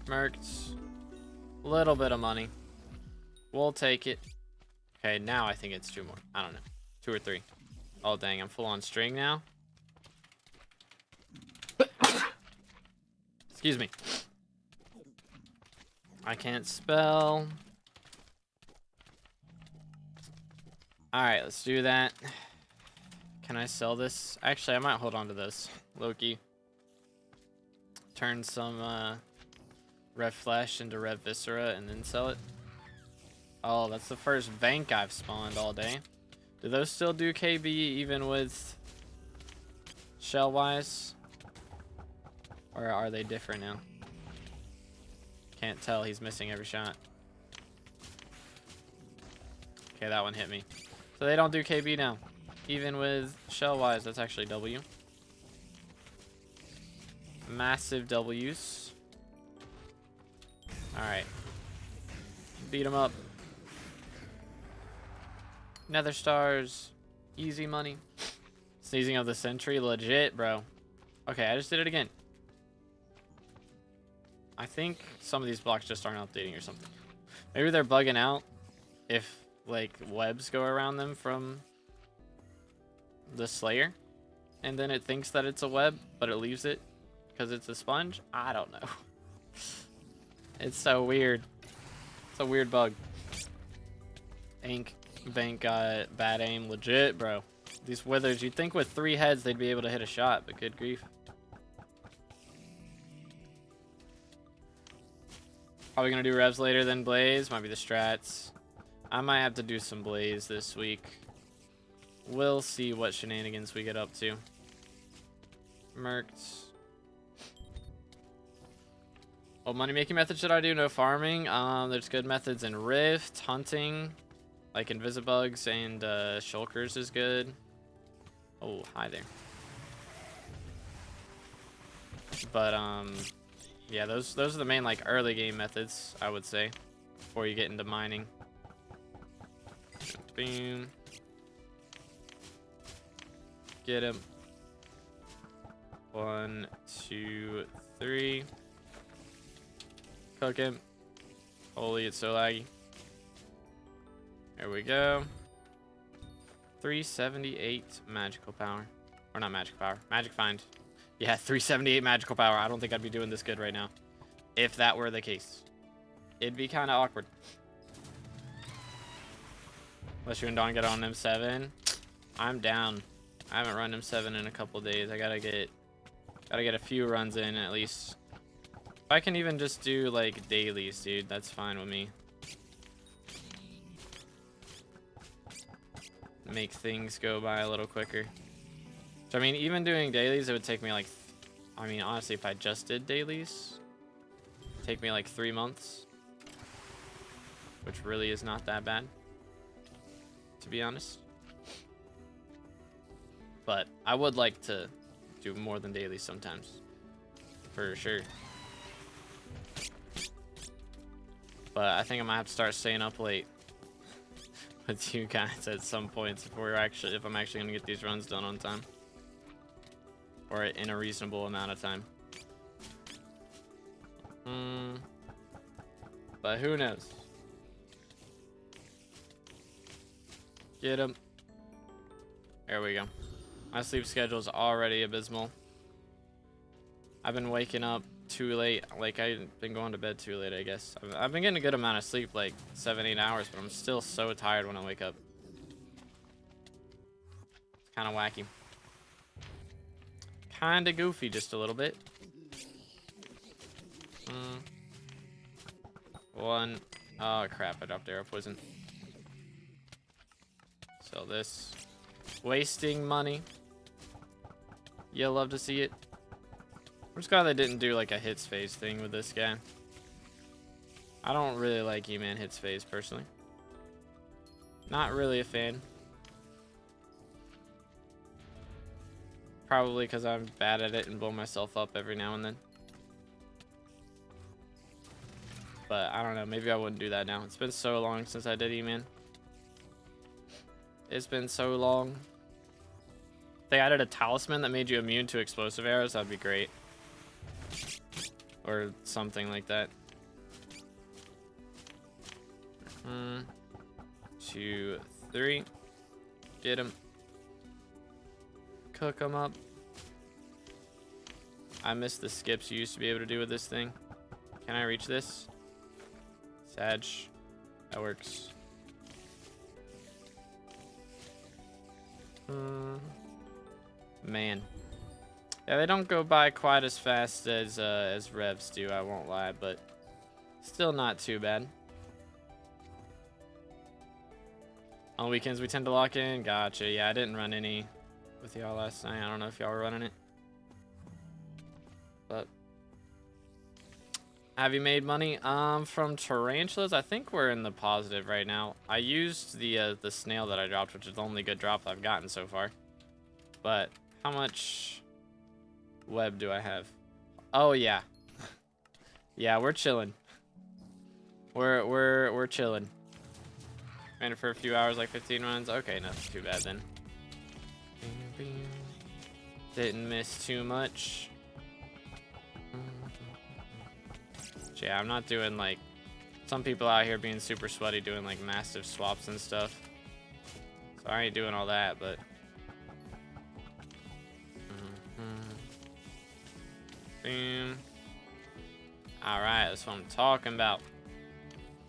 Mercs. Little bit of money. We'll take it. Okay, now I think it's 2 more. I don't know. 2 or 3. Oh, dang. I'm full on string now. Excuse me. I can't spell. Alright, let's do that. Can I sell this? Actually, I might hold on to this. Loki. Turn some Rev Flesh into Rev Viscera and then sell it. Oh, that's the first bank I've spawned all day. Do those still do KB even with shell-wise? Or are they different now? Can't tell. He's missing every shot. Okay, that one hit me. So they don't do KB now. Even with shell-wise, that's actually W. Massive W's. Alright. Beat him up. Nether stars. Easy money. Sneezing of the century. Legit, bro. Okay, I just did it again. I think some of these blocks just aren't updating or something. Maybe they're bugging out if, like, webs go around them from the Slayer. And then it thinks that it's a web, but it leaves it because it's a sponge. I don't know. It's so weird. It's a weird bug. Ink. Bank got bad aim. Legit, bro. These withers, you'd think with 3 heads they'd be able to hit a shot, but good grief. Probably gonna do revs later than blaze. Might be the strats. I might have to do some blaze this week. We'll see what shenanigans we get up to. Merked. What money-making method should I do? No farming. There's good methods in Rift, hunting, like Invisibugs and Shulkers is good. Oh, hi there. But yeah, those are the main like early game methods, I would say, before you get into mining. Boom. Get him. 1, 2, 3. Cook him. Holy, it's so laggy. There we go. 378 magical power. Or not magical power. Magic find. Yeah, 378 magical power. I don't think I'd be doing this good right now. If that were the case. It'd be kind of awkward. Unless you and Don get on M7. I'm down. I haven't run M7 in a couple days. I gotta get a few runs in at least. If I can even just do like dailies, dude, that's fine with me. Make things go by a little quicker. So I mean, even doing dailies, it would take me like, I mean, honestly, if I just did dailies, it'd take me like 3 months, which really is not that bad, to be honest. But I would like to do more than dailies sometimes, for sure. But I think I might have to start staying up late with you guys at some points if I'm actually gonna get these runs done on time, or in a reasonable amount of time. But who knows? Get him. There we go. My sleep schedule is already abysmal. I've been waking up too late. Like, I've been going to bed too late, I guess. I've been getting a good amount of sleep, like 7-8 hours, but I'm still so tired when I wake up. It's kind of wacky. Kind of goofy, just a little bit. 1. Oh, crap. I dropped arrow poison. Sell this. Wasting money. You'll love to see it. I'm just glad they didn't do like a hits phase thing with this guy. I don't really like E-Man hits phase personally. Not really a fan. Probably because I'm bad at it and blow myself up every now and then. But I don't know, maybe I wouldn't do that now. It's been so long since I did E-Man. It's been so long. If they added a talisman that made you immune to explosive arrows, that'd be great. Or something like that. 2, 3. Get him. Cook him up. I miss the skips you used to be able to do with this thing. Can I reach this? Sag. That works. Man. Yeah, they don't go by quite as fast as revs do, I won't lie, but still not too bad. On weekends, we tend to lock in. Gotcha. Yeah, I didn't run any with y'all last night. I don't know if y'all were running it. But have you made money? From tarantulas, I think we're in the positive right now. I used the snail that I dropped, which is the only good drop I've gotten so far. But how much web do I have? Oh yeah. Yeah, we're chilling. We're chilling. Ran it for a few hours, like 15 runs. Okay, nothing too bad then. Didn't miss too much. Yeah, I'm not doing like some people out here being super sweaty doing like massive swaps and stuff. So I ain't doing all that, but boom. All right, that's what I'm talking about.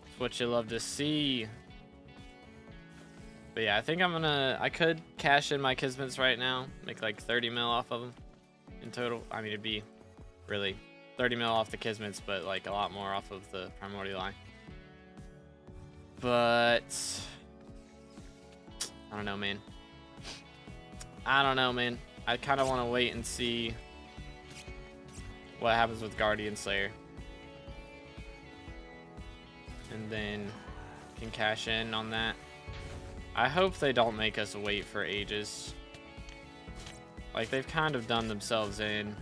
That's what you love to see. But yeah, I think I could cash in my Kismets right now, make like 30 mil off of them in total. I mean, it'd be really 30 mil off the Kismets, but like a lot more off of the Primordial line. But I don't know, man. I don't know, man. I kind of want to wait and see what happens with Guardian Slayer. And then can cash in on that. I hope they don't make us wait for ages. Like, they've kind of done themselves in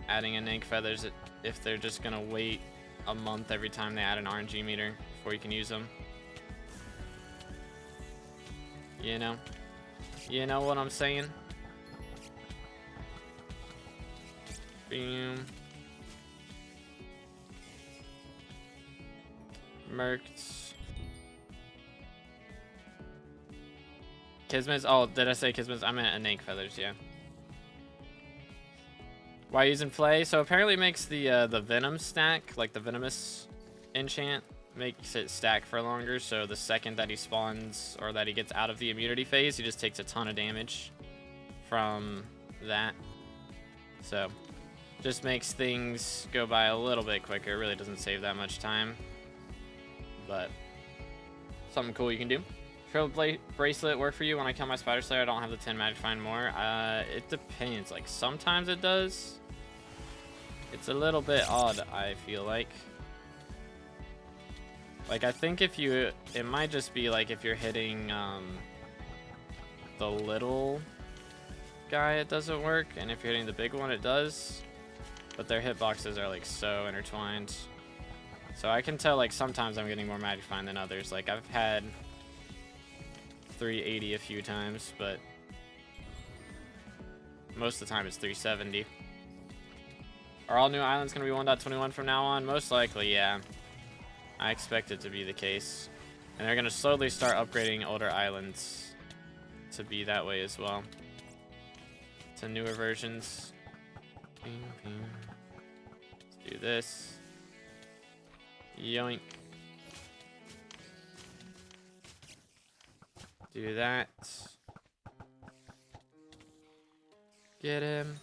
adding in ink feathers if they're just gonna wait a month every time they add an RNG meter before you can use them. You know? You know what I'm saying? Boom. Merked. Kismet. Oh, did I say Kismet? I meant ink feathers, yeah. Why using Flay? So apparently it makes the Venom stack, like the Venomous enchant, makes it stack for longer. So the second that he spawns or that he gets out of the immunity phase, he just takes a ton of damage from that. So just makes things go by a little bit quicker. It really doesn't save that much time, but something cool you can do. Triple bracelet work for you? When I kill my Spider Slayer, I don't have the 10 magic find more. It depends. Like, sometimes it does. It's a little bit odd, I feel like. Like, I think if you... It might just be, like, if you're hitting, the little guy, it doesn't work. And if you're hitting the big one, it does. But their hitboxes are, like, so intertwined. So I can tell, like, sometimes I'm getting more magic find than others. Like, I've had 380 a few times, but most of the time it's 370. Are all new islands going to be 1.21 from now on? Most likely, yeah. I expect it to be the case. And they're going to slowly start upgrading older islands to be that way as well. To newer versions. Let's do this. Yoink. Do that. Get him.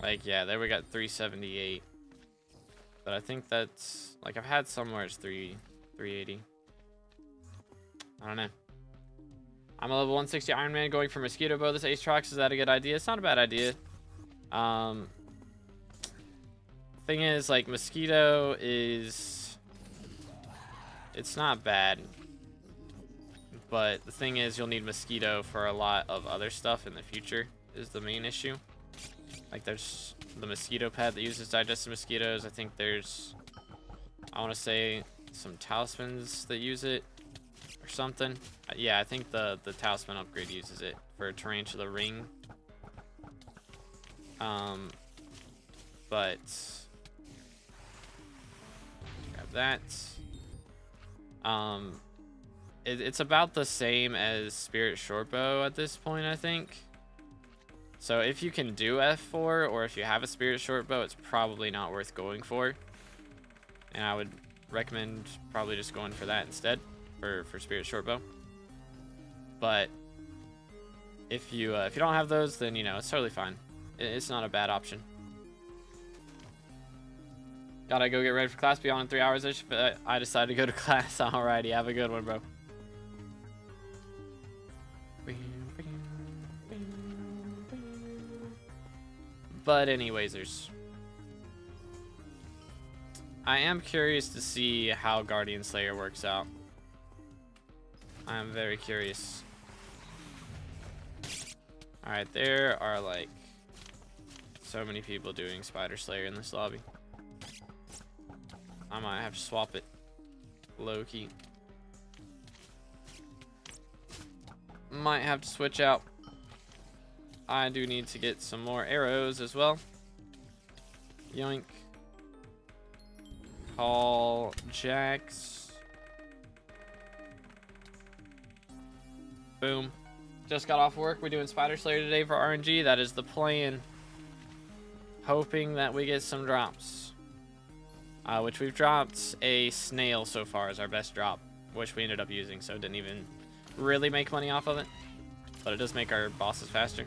Like, yeah, there we got 378. But I think that's, like, I've had somewhere it's 380. I don't know. I'm a level 160 Iron Man going for Mosquito Bow this Aatrox. Is that a good idea? It's not a bad idea. Thing is, like, Mosquito is... It's not bad. But the thing is, you'll need Mosquito for a lot of other stuff in the future, is the main issue. Like, there's the mosquito pet that uses digested mosquitoes. I think there's, I want to say, some talismans that use it or something. Yeah, I think the talisman upgrade uses it for Tarantula Ring. But grab that. It's about the same as Spirit Shortbow at this point, I think. So if you can do F4, or if you have a Spirit Shortbow, it's probably not worth going for. And I would recommend probably just going for that instead, for Spirit Shortbow. But if you don't have those, then, you know, it's totally fine. It's not a bad option. Gotta go get ready for class beyond in 3 hours. I decided to go to class. Alrighty, have a good one, bro. But anywaysers, I am curious to see how Guardian Slayer works out. I am very curious. Alright, there are like so many people doing Spider Slayer in this lobby. I might have to swap it low-key. Might have to switch out. I do need to get some more arrows as well. Yoink. Call Jax. Boom. Just got off work. We're doing Spider Slayer today for RNG. That is the plan. Hoping that we get some drops. Which we've dropped a snail so far as our best drop, which we ended up using, so it didn't even really make money off of it. But it does make our bosses faster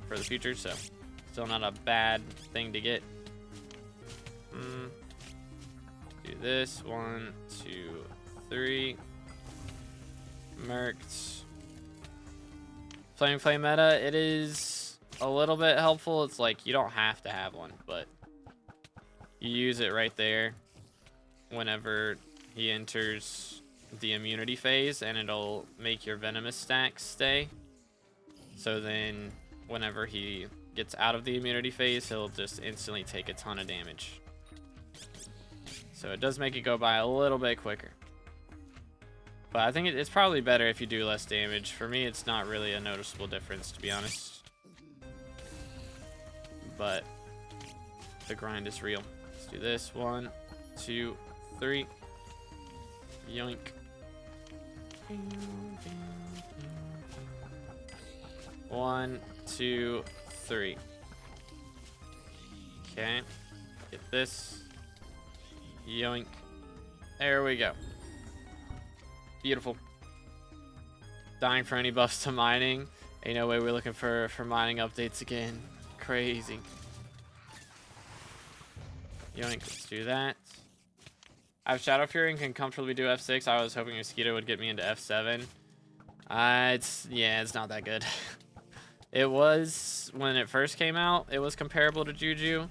for the future, so still not a bad thing to get. Do this. 1, 2, 3. Merked. Flame meta. It is a little bit helpful. It's like you don't have to have one, but you use it right there whenever he enters the immunity phase, and it'll make your venomous stacks stay. So then whenever he gets out of the immunity phase, he'll just instantly take a ton of damage. So it does make it go by a little bit quicker. But I think it's probably better if you do less damage. For me, it's not really a noticeable difference, to be honest. But the grind is real. Let's do this. 1, 2, 3. Yoink. 1, 2, 3. Okay. Get this. Yoink. There we go. Beautiful. Dying for any buffs to mining. Ain't no way we're looking for mining updates again. Crazy. Yoink, let's do that. I have Shadow Fury and can comfortably do F6. I was hoping Mosquito would get me into F7. It's not that good. It was, when it first came out, it was comparable to Juju.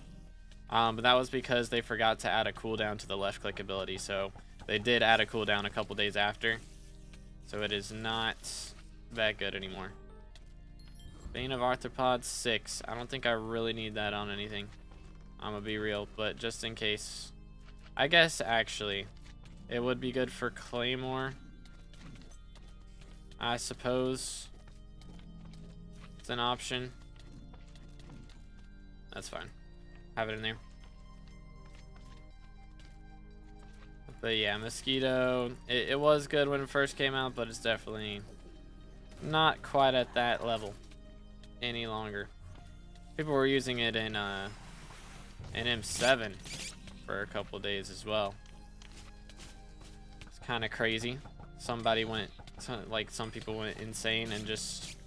But that was because they forgot to add a cooldown to the left click ability. So they did add a cooldown a couple days after. So it is not that good anymore. Bane of Arthropods 6. I don't think I really need that on anything. I'm gonna be real, but just in case. I guess actually it would be good for Claymore. I suppose it's an option. That's fine. Have it in there. But yeah, Mosquito, it was good when it first came out, but it's definitely not quite at that level any longer. People were using it in M7 for a couple days as well. It's kind of crazy. Some people went insane and just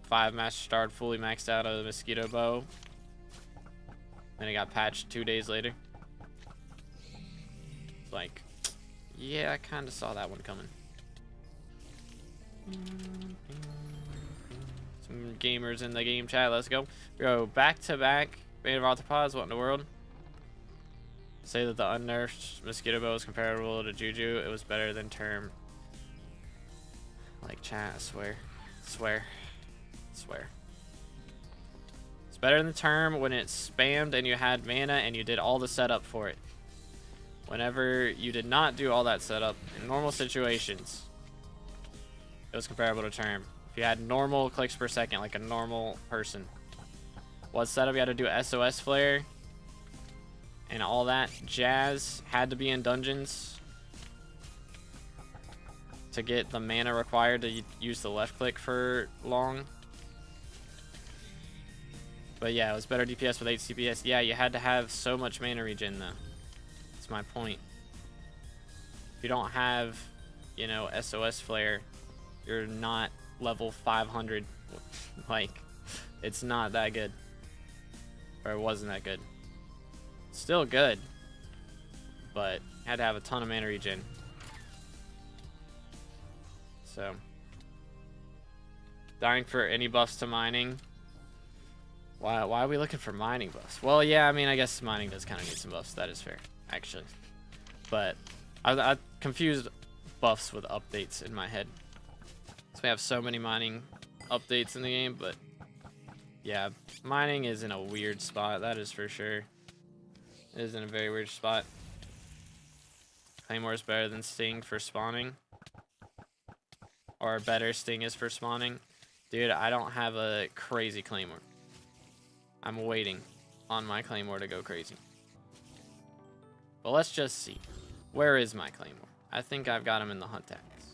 5 Master Starred fully maxed out of the Mosquito Bow. Then it got patched 2 days later. It's like, yeah, I kind of saw that one coming. Some gamers in the game chat. Let's go. Go back to back. Bane of Arthropods. What in the world? Say that the unnerfed Mosquito Bow is comparable to Juju. It was better than Term. Like chat, I swear. Swear. It's better than the Term when it spammed and you had mana and you did all the setup for it. Whenever you did not do all that setup in normal situations, it was comparable to Term. If you had normal clicks per second, like a normal person, what setup you had to do SOS flare and all that jazz had to be in dungeons to get the mana required to use the left click for long. But yeah, it was better DPS with 8 CPS. Yeah, you had to have so much mana regen though. That's my point. If you don't have, you know, SOS flare, you're not level 500. Like, it's not that good. Or it wasn't that good. Still good, but had to have a ton of mana regen. So, dying for any buffs to mining. Why are we looking for mining buffs? Well, yeah, I mean, I guess mining does kind of need some buffs. That is fair, actually. But I confused buffs with updates in my head. So we have so many mining updates in the game, but yeah, mining is in a weird spot. That is for sure. It is in a very weird spot. Claymore is better than Sting for spawning. Or better Sting is for spawning. Dude, I don't have a crazy Claymore. I'm waiting on my Claymore to go crazy. But let's just see. Where is my Claymore? I think I've got him in the Hunt Axe.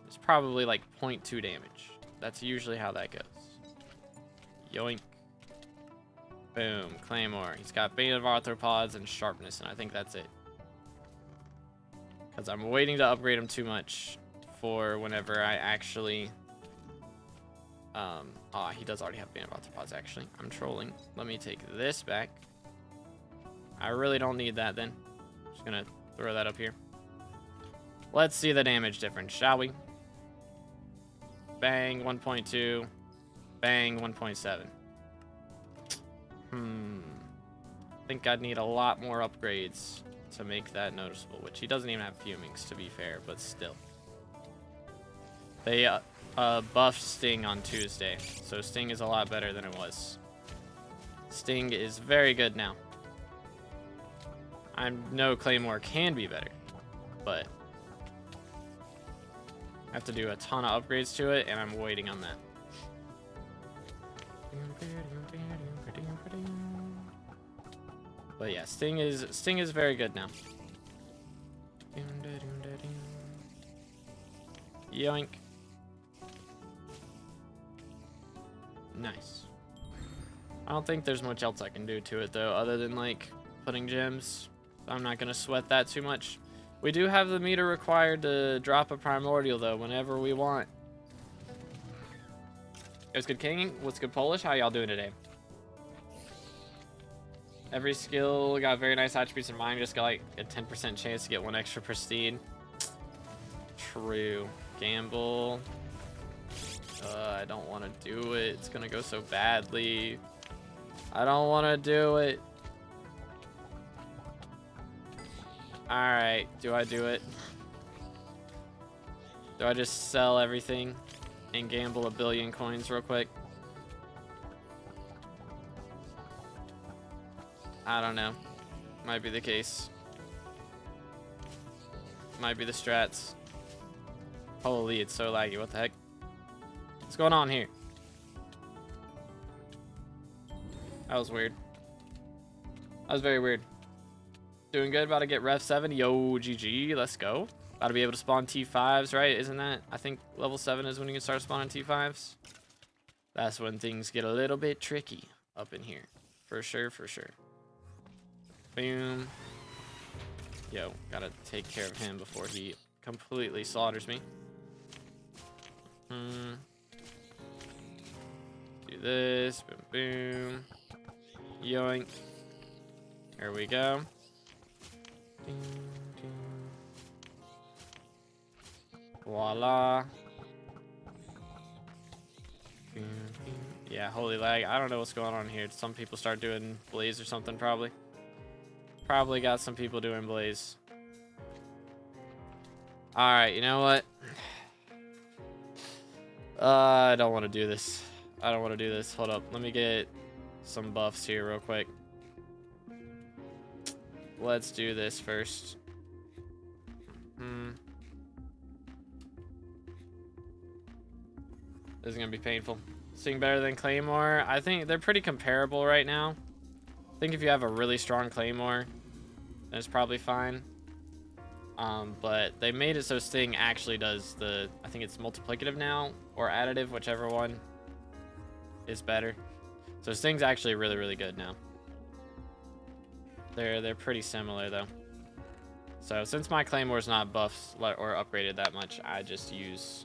It's probably like 0.2 damage. That's usually how that goes. Yoink. Boom. Claymore. He's got Bane of Arthropods and Sharpness, and I think that's it. Because I'm waiting to upgrade him too much for whenever I actually... he does already have Bane of Arthropods, actually. I'm trolling. Let me take this back. I really don't need that, then. Just gonna throw that up here. Let's see the damage difference, shall we? Bang, 1.2. Bang, 1.7. I think I'd need a lot more upgrades to make that noticeable, which he doesn't even have fumings, to be fair, but still. They buffed Sting on Tuesday, so Sting is a lot better than it was. Sting is very good now. I know Claymore can be better, but I have to do a ton of upgrades to it, and I'm waiting on that. But yeah, Sting is very good now. Yoink. Nice. I don't think there's much else I can do to it though, other than like putting gems. I'm not gonna sweat that too much. We do have the meter required to drop a Primordial though, whenever we want. What's good, King? What's good, Polish? How y'all doing today? Every skill got very nice attributes in mind. Just got like a 10% chance to get one extra pristine. True. Gamble. I don't want to do it. It's gonna go so badly. I don't want to do it. Alright, do I do it? Do I just sell everything and gamble 1 billion coins real quick? I don't know. Might be the case. Might be the strats. Holy, it's so laggy. What the heck? What's going on here? That was weird. That was very weird. Doing good. About to get Ref 7. Yo, GG. Let's go. About to be able to spawn T5s, right? Isn't that? I think level 7 is when you can start spawning T5s. That's when things get a little bit tricky up in here. For sure, for sure. Boom. Yo, gotta take care of him before he completely slaughters me. Do this. Boom, boom. Yoink. Here we go. Voila. Yeah, holy lag. I don't know what's going on here. Some people start doing Blaze or something, probably. Probably got some people doing Blaze. Alright, you know what? I don't want to do this. I don't want to do this. Hold up. Let me get some buffs here real quick. Let's do this first. This is going to be painful. Sting better than Claymore? I think they're pretty comparable right now. I think if you have a really strong Claymore, then it's probably fine. But they made it so Sting actually does the, I think it's multiplicative now, or additive, whichever one is better. So Sting's actually really, really good now. They're pretty similar though. So since my Claymore's not buffed or upgraded that much, I just use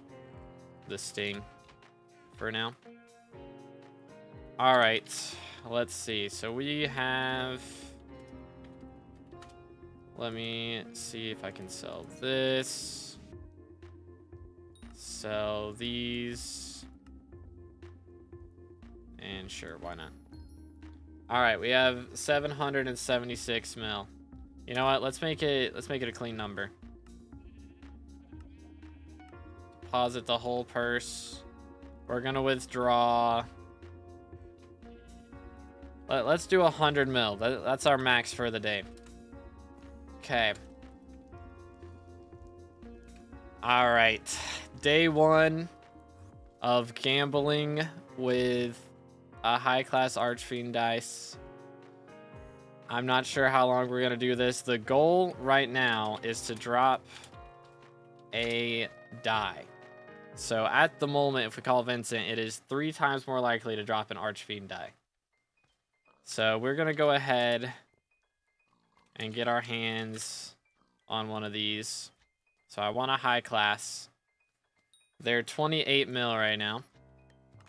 the Sting for now. All right, let's see. So we have, let me see if I can sell this, sell these, and sure, why not? All right, we have 776 mil. You know what? Let's make it a clean number. Deposit the whole purse. We're gonna withdraw. Let's do 100 mil. That's our max for the day. Okay. All right. Day 1 of gambling with a high-class Archfiend dice. I'm not sure how long we're gonna do this. The goal right now is to drop a die. So at the moment, if we call Vincent, it is 3 times more likely to drop an Archfiend die. So we're gonna go ahead and get our hands on one of these. So I want a high class. They're 28 mil right now.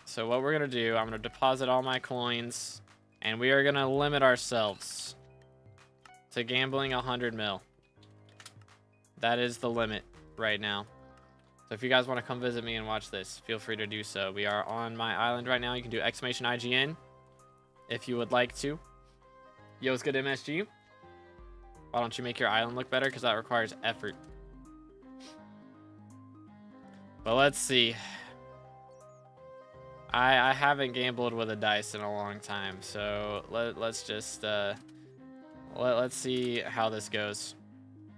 So what we're gonna do, I'm gonna deposit all my coins, and we are gonna limit ourselves to gambling 100 mil. That is the limit right now. So if you guys want to come visit me and watch this, feel free to do so. We are on my island right now. You can do exclamation IGN if you would like to. Yo, it's good, MSG. Why don't you make your island look better? Because that requires effort. But let's see. I haven't gambled with a dice in a long time, so let's just let's see how this goes.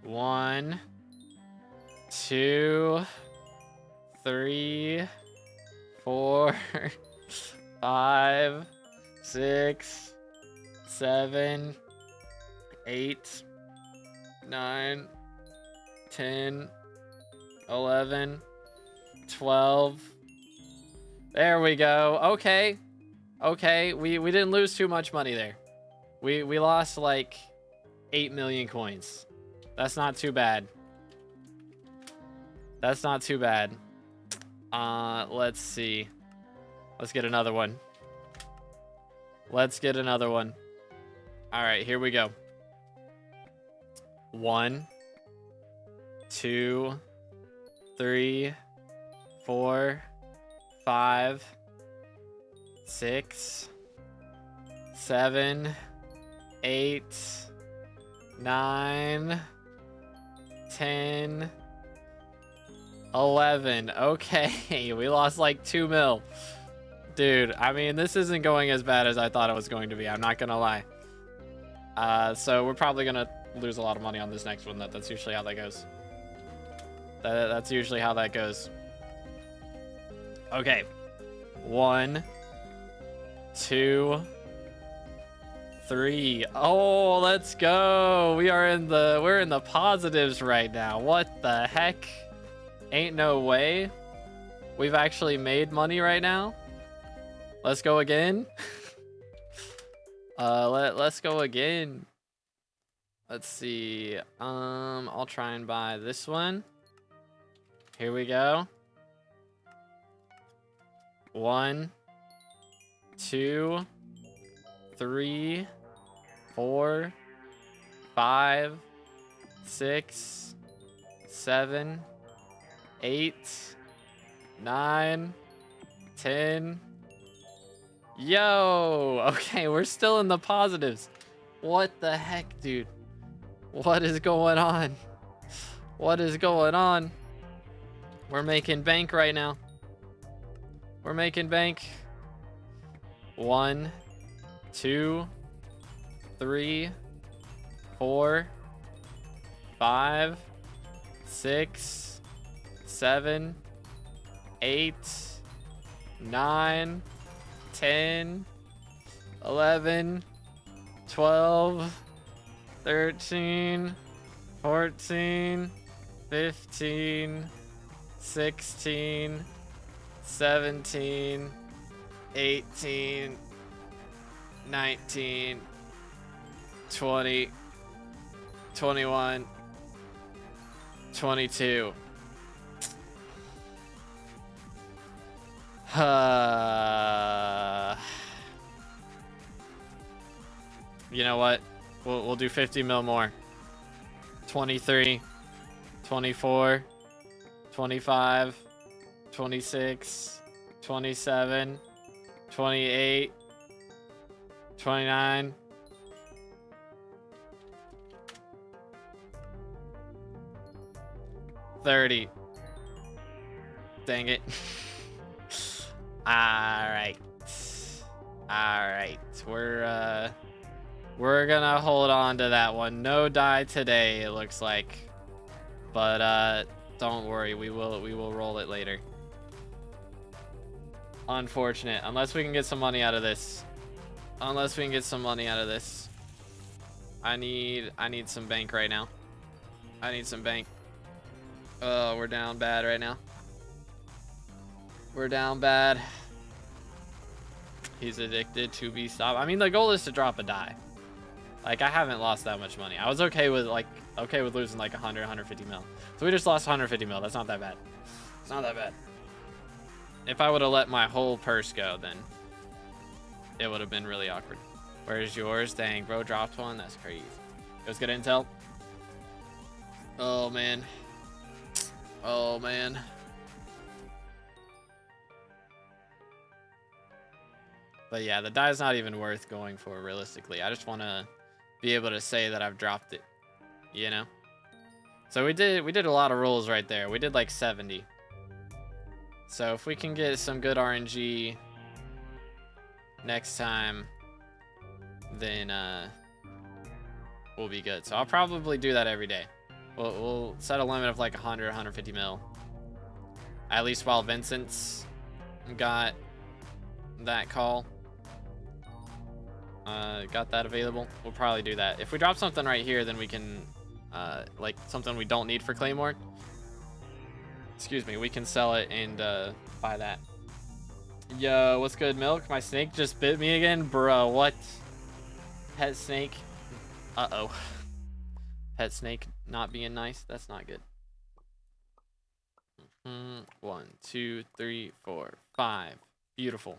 1, 2, 3, 4, 5, 6, 7, 8, 9, 10, 11, 12. There we go. Okay. Okay, we didn't lose too much money there. We lost like 8 million coins. That's not too bad. That's not too bad. Let's see. Let's get another one. Let's get another one. All right, here we go. 1, 2, 3, 4, 5, 6, 7, 8, 9, 10, 11. Okay, we lost like 2 mil. Dude, I mean, this isn't going as bad as I thought it was going to be. I'm not gonna lie. So we're probably gonna lose a lot of money on this next one. That's usually how that goes. That's usually how that goes. Okay. 1, 2, 3. Oh, let's go. We're in the positives right now. What the heck? Ain't no way. We've actually made money right now. Let's go again. Let's go again. Let's see. I'll try and buy this one. Here we go. 1, 2, 3, 4, 5, 6, 7, 8, 9, 10. Yo, okay, we're still in the positives. What the heck, dude? What is going on? What is going on? We're making bank right now. We're making bank. 1, 2, 3, 4, 5, 6, 7, 8, 9, 10, 11, 12, 13, 14, 15, 16, 17, 18, 19, 20, 21, 22. You know what? We'll do 50 mil more. 23, 24, 25, 26, 27, 28, 29, 30. Dang it. Alright. Alright. We're gonna hold on to that one. No die today, it looks like. But don't worry, we will roll it later. Unfortunate. Unless we can get some money out of this. Unless we can get some money out of this. I need some bank right now. I need some bank. Oh, we're down bad right now. We're down bad. He's addicted to be stopped. I mean, the goal is to drop a die. Like, I haven't lost that much money. I was okay with losing like 100, 150 mil. So we just lost 150 mil. That's not that bad. It's not that bad. If I would have let my whole purse go, then it would have been really awkward. Where's yours? Dang, bro dropped one. That's crazy. Let's get intel. Oh, man. Oh, man. But yeah, the die's not even worth going for realistically. I just want to be able to say that I've dropped it, you know? So we did a lot of rolls right there. We did like 70. So if we can get some good RNG next time, then we'll be good. So I'll probably do that every day. We'll set a limit of like 100, 150 mil. At least while Vincent's got that call. Got that available. We'll probably do that. If we drop something right here, then we can, like something we don't need for Claymore. Excuse me, we can sell it and buy that. Yo, what's good, Milk? My snake just bit me again? Bro, what? Pet snake? Uh-oh. Pet snake not being nice? That's not good. 1, 2, 3, 4, 5. Beautiful.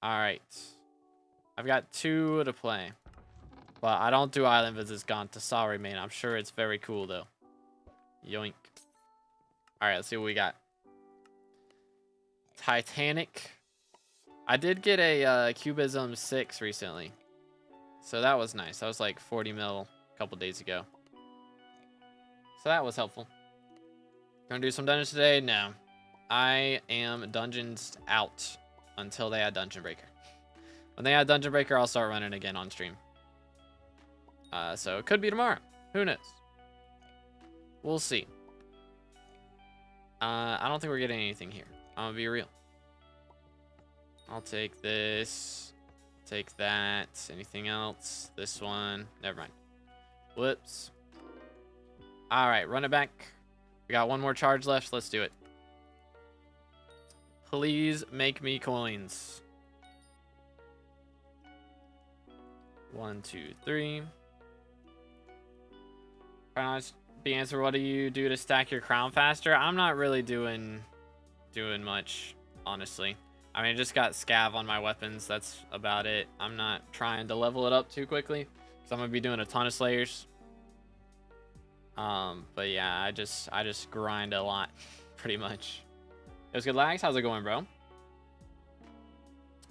Alright. I've got 2 to play. But I don't do island visits Ganta. Sorry, man. I'm sure it's very cool, though. Yoink. Alright, let's see what we got. Titanic. I did get a Cubism 6 recently. So that was nice. That was like 40 mil a couple days ago. So that was helpful. Gonna do some dungeons today? No. I am dungeons out until they add Dungeon Breaker. When they add Dungeon Breaker, I'll start running again on stream. So it could be tomorrow. Who knows? We'll see. I don't think we're getting anything here. I'm gonna be real. I'll take this. Take that. Anything else? This one. Never mind. Whoops. Alright, run it back. We got one more charge left. Let's do it. Please make me coins. 1, 2, 3. The answer, what do you do to stack your crown faster? I'm not really doing much, honestly. I mean, I just got scav on my weapons. That's about it. I'm not trying to level it up too quickly because I'm gonna be doing a ton of slayers. But yeah, I just grind a lot, pretty much. It was good, Lags. How's it going, bro?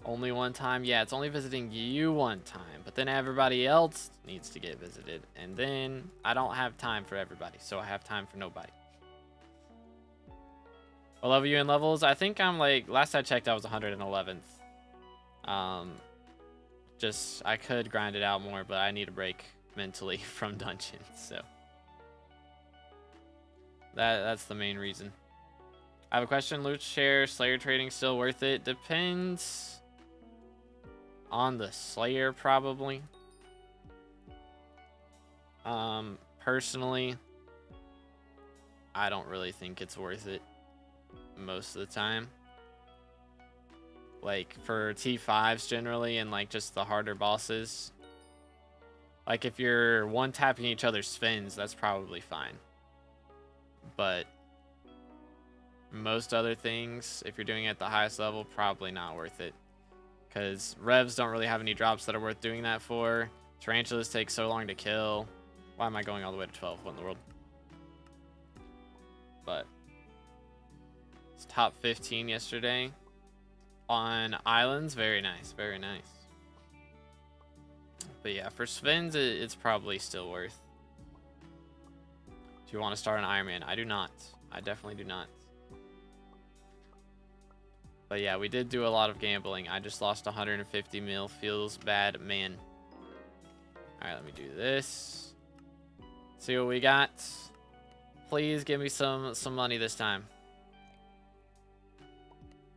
Only one time? Yeah, it's only visiting you one time, but then everybody else needs to get visited, and then I don't have time for everybody, so I have time for nobody. What level are you in levels? I think I'm like, last I checked, I was 111th. I could grind it out more, but I need a break mentally from dungeons, so. That's the main reason. I have a question. Loot share, Slayer trading still worth it? Depends on the Slayer, probably. Personally, I don't really think it's worth it most of the time. Like for T5s generally, and like just the harder bosses. Like if you're one tapping each other's fins, that's probably fine. But most other things, if you're doing it at the highest level, probably not worth it. Because revs don't really have any drops that are worth doing that for. Tarantulas take so long to kill. Why am I going all the way to 12? What in the world? But it's top 15 yesterday on islands. Very nice, very nice. But yeah, for Svens, it's probably still worth. Do you want to start an Iron Man? I do not. I definitely do not. But yeah, we did do a lot of gambling. I just lost 150 mil. Feels bad, man. All right, let me do this. See what we got. Please give me some money this time.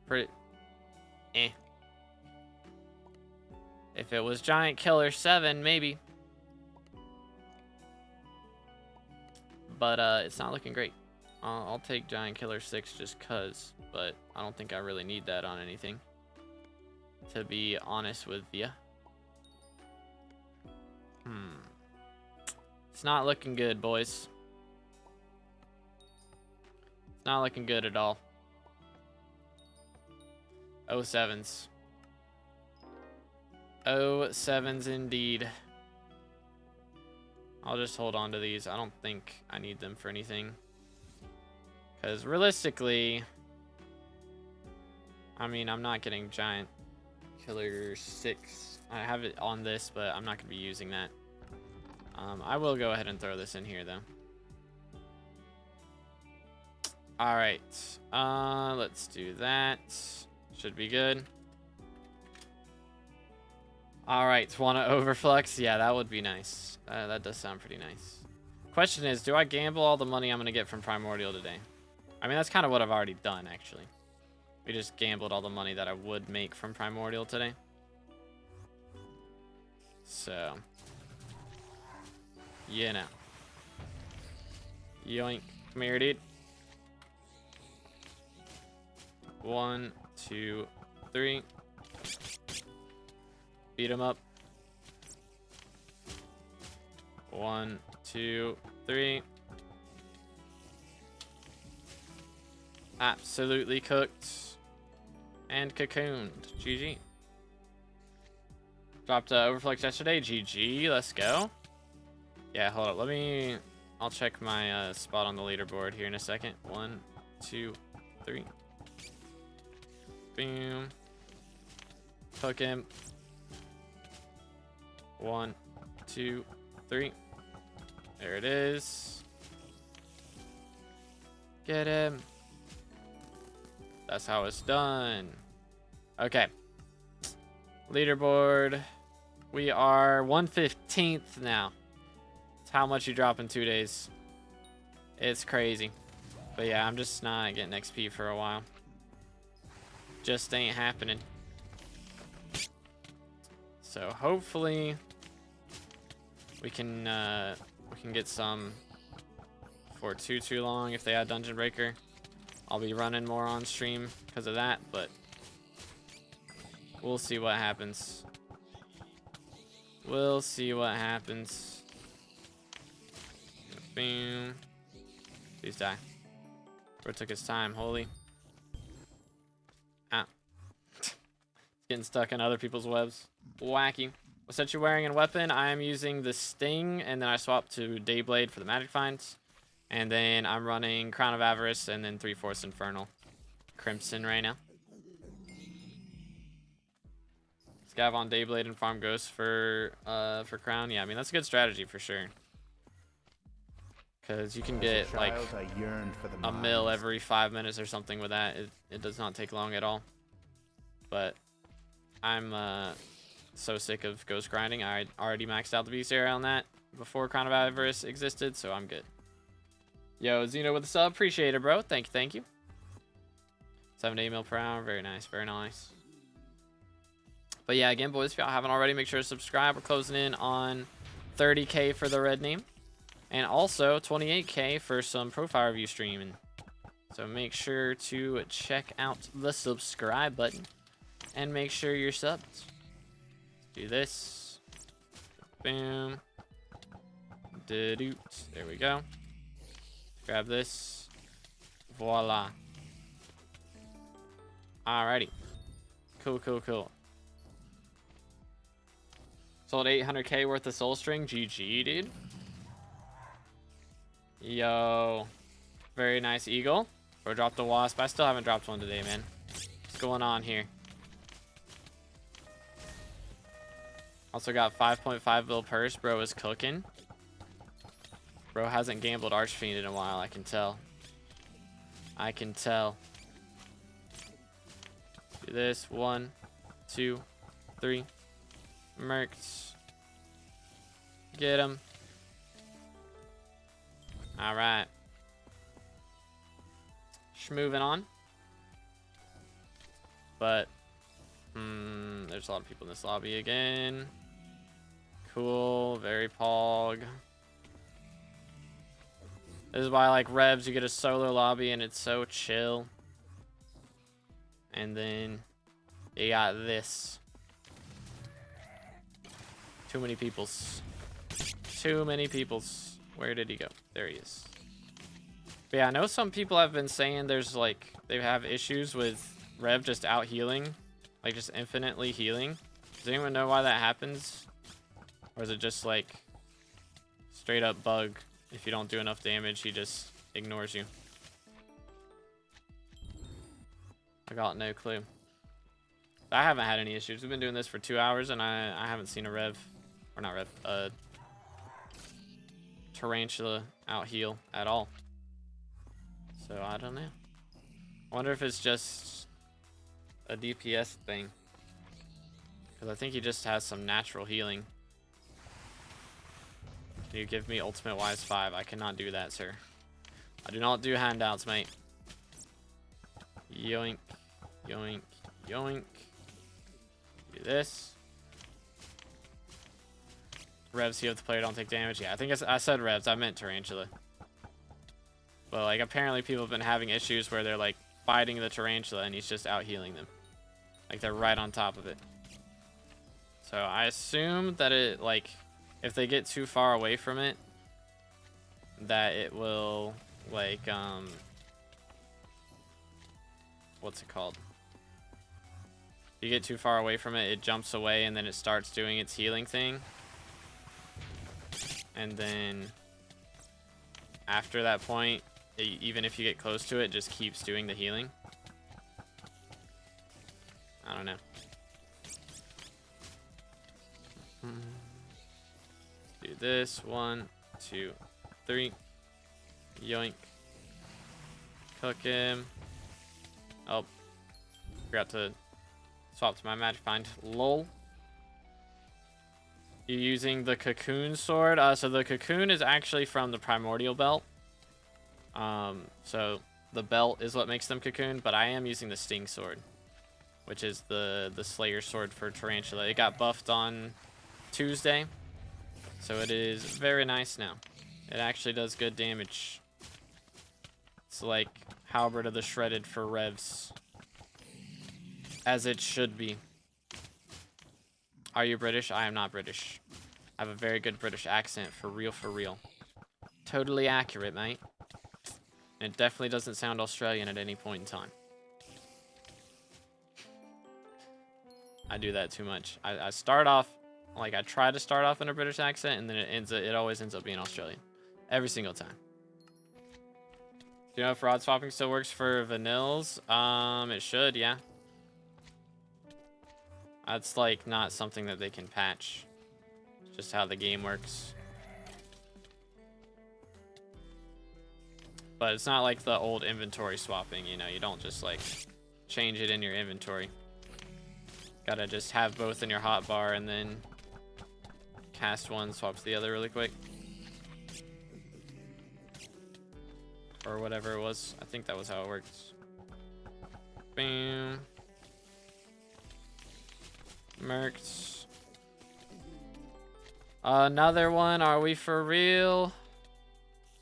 Pretty. Eh. If it was Giant Killer 7, maybe. But it's not looking great. I'll take Giant Killer 6 just cuz, but I don't think I really need that on anything, to be honest with ya. It's not looking good, boys. It's not looking good at all. 07s. 07s indeed. I'll just hold on to these. I don't think I need them for anything. Because realistically, I mean, I'm not getting giant Killer 6. I have it on this, but I'm not going to be using that. I will go ahead and throw this in here, though. Alright. Let's do that. Should be good. Alright, want to overflux? Yeah, that would be nice. That does sound pretty nice. Question is, do I gamble all the money I'm going to get from Primordial today? I mean, that's kind of what I've already done, actually. We just gambled all the money that I would make from Primordial today. So, you know. Yoink. Come here, dude. 1, 2, 3. Beat him up. 1, 2, 3. Absolutely cooked. And cocooned. GG. Dropped Overflux yesterday. GG. Let's go. Yeah, hold up. I'll check my spot on the leaderboard here in a second. 1, 2, 3. Boom. Hook him. 1, 2, 3. There it is. Get him. That's how it's done. Okay. Leaderboard. We are 115th now. It's how much you drop in 2 days. It's crazy. But yeah, I'm just not getting XP for a while. Just ain't happening. So hopefully we can get some for too long if they add Dungeon Breaker. I'll be running more on stream because of that, but we'll see what happens. We'll see what happens. Boom. Please die. Bro took his time, holy. Ah. Getting stuck in other people's webs. Wacky. What set you wearing in weapon? I am using the Sting, and then I swapped to Dayblade for the magic finds. And then I'm running Crown of Avarice and then 3/4 Infernal. Crimson right now. Scav on Dayblade and farm Ghost for Crown. Yeah, I mean, that's a good strategy for sure. Because you can get like a mill every 5 minutes or something with that. It does not take long at all. But I'm so sick of Ghost grinding. I already maxed out the beast area on that before Crown of Avarice existed, so I'm good. Yo, Zeno with the sub. Appreciate it, bro. Thank you, thank you. 7 to 8 mil per hour. Very nice, very nice. But yeah, again, boys, if y'all haven't already, make sure to subscribe. We're closing in on 30K for the red name. And also 28K for some profile review streaming. So make sure to check out the subscribe button. And make sure you're subbed. Do this. Boom. Da-doot. There we go. Grab this. Voila. Alrighty. Cool, cool, cool. Sold 800K worth of soul string. GG, dude. Yo. Very nice eagle. Or dropped a wasp. I still haven't dropped one today, man. What's going on here? Also got 5.5 bill purse. Bro is cooking. Bro hasn't gambled Archfiend in a while, I can tell. I can tell. Do this. 1, 2, 3. Mercs. Get him. Alright. Moving on. But, there's a lot of people in this lobby again. Cool. Very pog. This is why I like Revs. You get a solo lobby and it's so chill. And then you got this. Too many peoples. Too many peoples. Where did he go? There he is. But yeah, I know some people have been saying there's like, they have issues with Rev just out healing. Like just infinitely healing. Does anyone know why that happens? Or is it just like straight up bug? If you don't do enough damage, he just ignores you. I got no clue. I haven't had any issues. We've been doing this for 2 hours, and I haven't seen a rev, or not rev, tarantula out heal at all. So I don't know. I wonder if it's just a DPS thing, because I think he just has some natural healing. Can you give me ultimate wise 5? I cannot do that, sir. I do not do handouts, mate. Yoink, yoink, yoink. Do this. Revs heal if the player don't take damage. Yeah, I think I said revs. I meant tarantula. But like, apparently people have been having issues where they're like fighting the tarantula and he's just out healing them. Like they're right on top of it. So I assume that it, like, if they get too far away from it, that it will, like, what's it called? If you get too far away from it, it jumps away and then it starts doing its healing thing. And then after that point, even if you get close to it, it just keeps doing the healing. I don't know. Do this. 1, 2, 3. Yoink. Cook him. Oh. Forgot to swap to my magic find. Lol. You're using the cocoon sword. So the cocoon is actually from the primordial belt. So the belt is what makes them cocoon, but I am using the sting sword, which is the slayer sword for tarantula. It got buffed on Tuesday, so it is very nice now. It actually does good damage. It's like halberd of the shredded for revs, as it should be. Are you British? I am not British. I have a very good British accent, for real, for real. Totally accurate, mate. And it definitely doesn't sound Australian at any point in time. I do that too much. I start off, like, I try to start off in a British accent, and then it always ends up being Australian. Every single time. Do you know if rod swapping still works for vanillas? It should, yeah. That's, like, not something that they can patch. It's just how the game works. But it's not like the old inventory swapping, you know. You don't just, like, change it in your inventory. Gotta just have both in your hotbar and then cast one, swap to the other really quick. Or whatever it was. I think that was how it works. Bam. Mercs. Another one. Are we for real?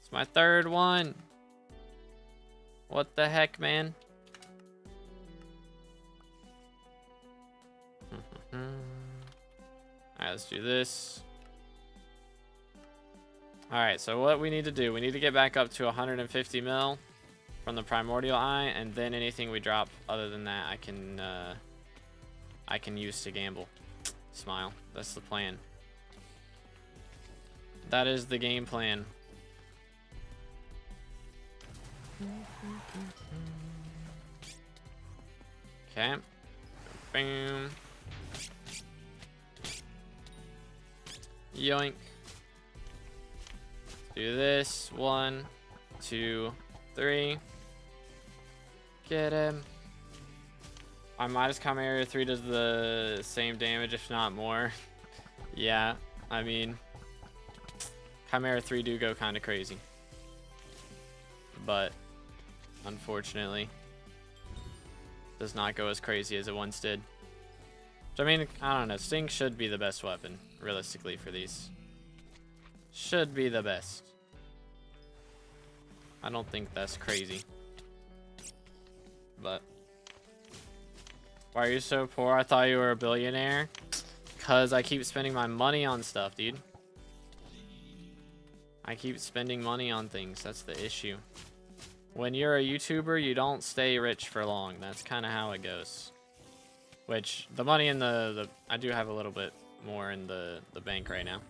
It's my third one. What the heck, man? Alright, let's do this. Alright, so what we need to do, we need to get back up to 150 mil from the Primordial Eye, and then anything we drop other than that I can use to gamble. Smile. That's the plan. That is the game plan. Okay. Boom. Yoink. Do this. 1, 2, 3. Get him. I might as come area 3 does the same damage, if not more. Yeah, I mean, Chimera 3 do go kind of crazy. But, unfortunately, does not go as crazy as it once did. Which, I mean, I don't know. Sting should be the best weapon, realistically, for these. Should be the best. I don't think that's crazy. But, why are you so poor? I thought you were a billionaire. Because I keep spending my money on stuff, dude. I keep spending money on things. That's the issue. When you're a YouTuber, you don't stay rich for long. That's kind of how it goes. Which, the money in I do have a little bit more in the bank right now.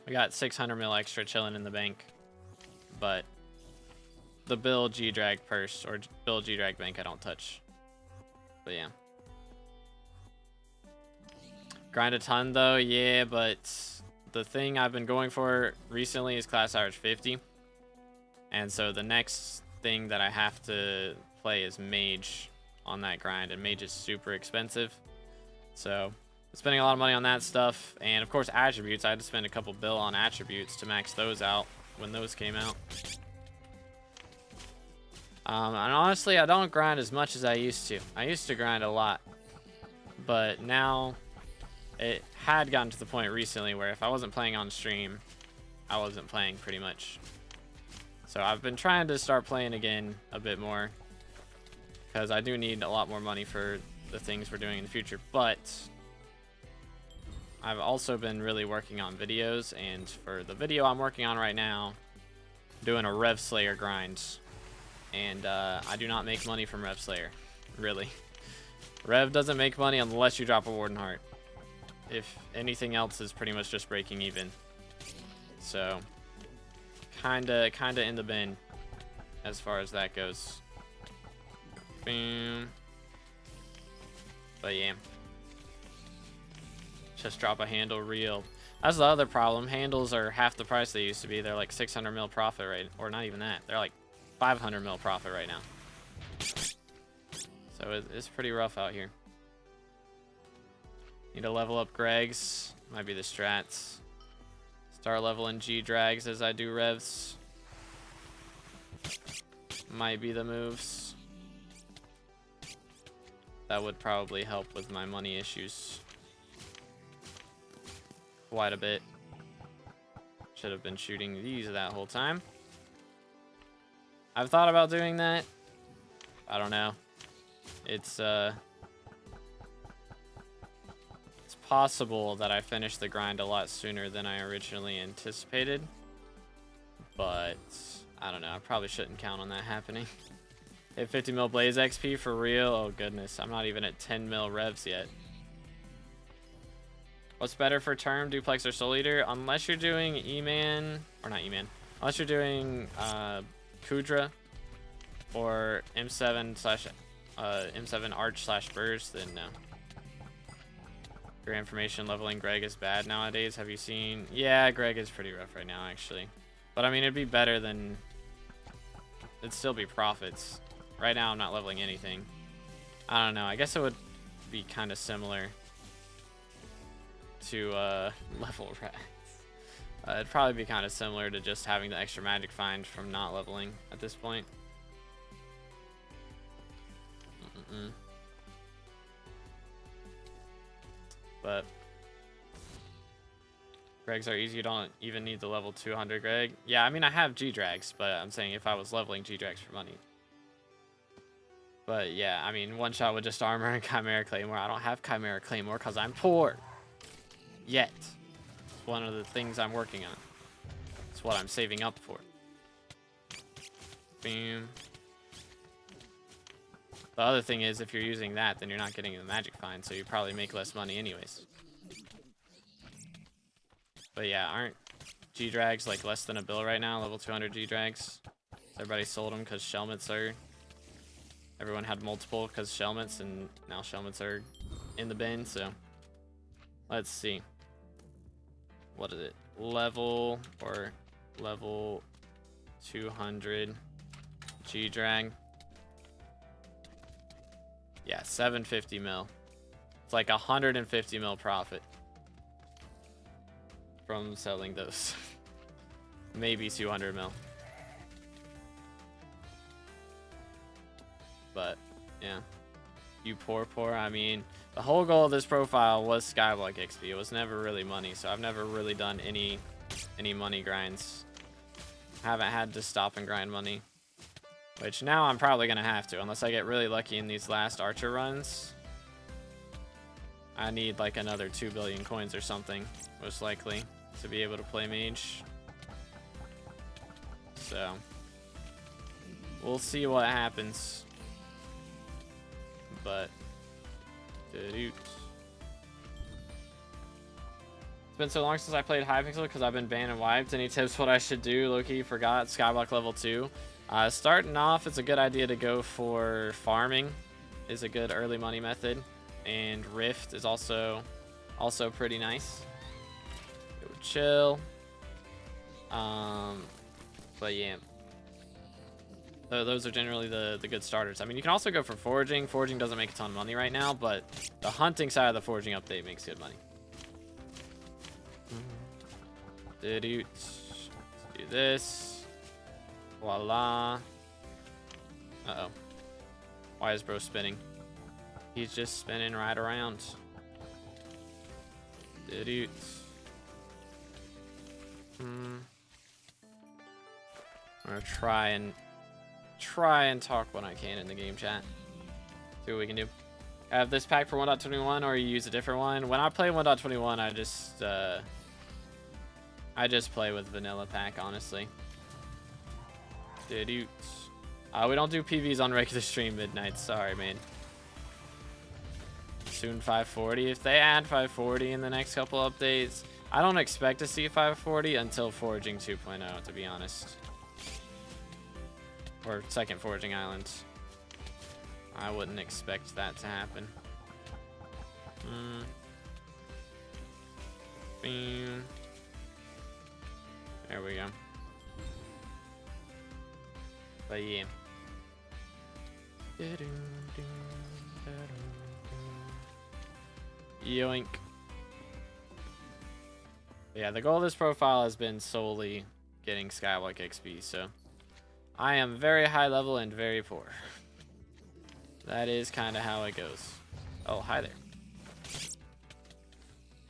We got 600 mil extra chilling in the bank. But the Bill G-Drag purse, or Bill G-Drag bank, I don't touch. But yeah. Grind a ton though, yeah, but the thing I've been going for recently is class average 50. And so the next thing that I have to play is mage on that grind, and mage is super expensive. So spending a lot of money on that stuff, and of course attributes. I had to spend a couple bill on attributes to max those out when those came out. And honestly, I don't grind as much as I used to. I used to grind a lot, but now it had gotten to the point recently where if I wasn't playing on stream, I wasn't playing pretty much. So I've been trying to start playing again a bit more, because I do need a lot more money for the things we're doing in the future. But I've also been really working on videos, and for the video I'm working on right now, I'm doing a Rev Slayer grind. And I do not make money from Rev Slayer, really. Rev doesn't make money unless you drop a Warden Heart. If anything else is pretty much just breaking even. So kinda in the bin as far as that goes. Boom. But yeah, just drop a handle real. That's the other problem. Handles are half the price they used to be. They're like 600 mil profit right, or not even that. They're like 500 mil profit right now. So it's pretty rough out here. Need to level up Greg's. Might be the strats. Start leveling G-Drags as I do revs. Might be the moves. That would probably help with my money issues quite a bit. Should have been shooting these that whole time. I've thought about doing that. I don't know. It's possible that I finish the grind a lot sooner than I originally anticipated, but I don't know. I probably shouldn't count on that happening. Hit 50 mil Blaze XP for real? Oh goodness, I'm not even at 10 mil revs yet. What's better for term, duplex or soul eater? Unless you're doing E-Man, or not E-Man, unless you're doing Kudra or M7 slash M7 Arch slash Burst, then no. Your information leveling Greg is bad nowadays. Have you seen? Yeah, Greg is pretty rough right now, actually. But I mean, it'd be better than... It'd still be profits. Right now, I'm not leveling anything. I don't know. I guess it would be kind of similar to level rats. It'd probably be kind of similar to just having the extra magic find from not leveling at this point. But Gregs are easy. You don't even need the level 200 Greg. Yeah, I mean, I have G-Drags, but I'm saying if I was leveling G-Drags for money. But yeah, I mean, one shot with just armor and Chimera Claymore. I don't have Chimera Claymore because I'm poor. Yet. It's one of the things I'm working on. It's what I'm saving up for. Boom. The other thing is, if you're using that, then you're not getting the magic find, so you probably make less money anyways. But yeah, aren't G-Drags like less than a bill right now? Level 200 G-Drags. Everybody sold them because Shelmets are... Everyone had multiple because Shelmets, and now Shelmets are in the bin, so... Let's see. What is it? Level 200 G-Drag. Yeah, 750 mil. It's like 150 mil profit from selling those. Maybe 200 mil. But yeah, you poor. I mean, the whole goal of this profile was SkyBlock XP. It was never really money, so I've never really done any money grinds. Haven't had to stop and grind money. Which now I'm probably going to have to, unless I get really lucky in these last Archer runs. I need like another 2 billion coins or something, most likely, to be able to play Mage. So, we'll see what happens. But, it's been so long since I played Hypixel because I've been banned and wiped. Any tips what I should do? Low-key forgot. SkyBlock level 2. Starting off, it's a good idea to go for farming. Is a good early money method, and Rift is also Also pretty nice. It would chill. But yeah. So those are generally the good starters. I mean, you can also go for foraging. Foraging doesn't make a ton of money right now, but the hunting side of the foraging update makes good money. Let's do this. Voila. Uh-oh. Why is bro spinning? He's just spinning right around. I'm gonna try and talk when I can in the game chat. See what we can do. I have this pack for 1.21, or you use a different one. When I play 1.21, I just play with vanilla pack, honestly. We don't do PVs on regular stream midnight. Sorry, man. Soon 540. If they add 540 in the next couple updates, I don't expect to see 540 until Foraging 2.0, to be honest. Or second Foraging Island. I wouldn't expect that to happen. There we go. But yeah. Yoink. Yeah, the goal of this profile has been solely getting SkyBlock XP, so I am very high level and very poor. That is kind of how it goes. Oh, hi there.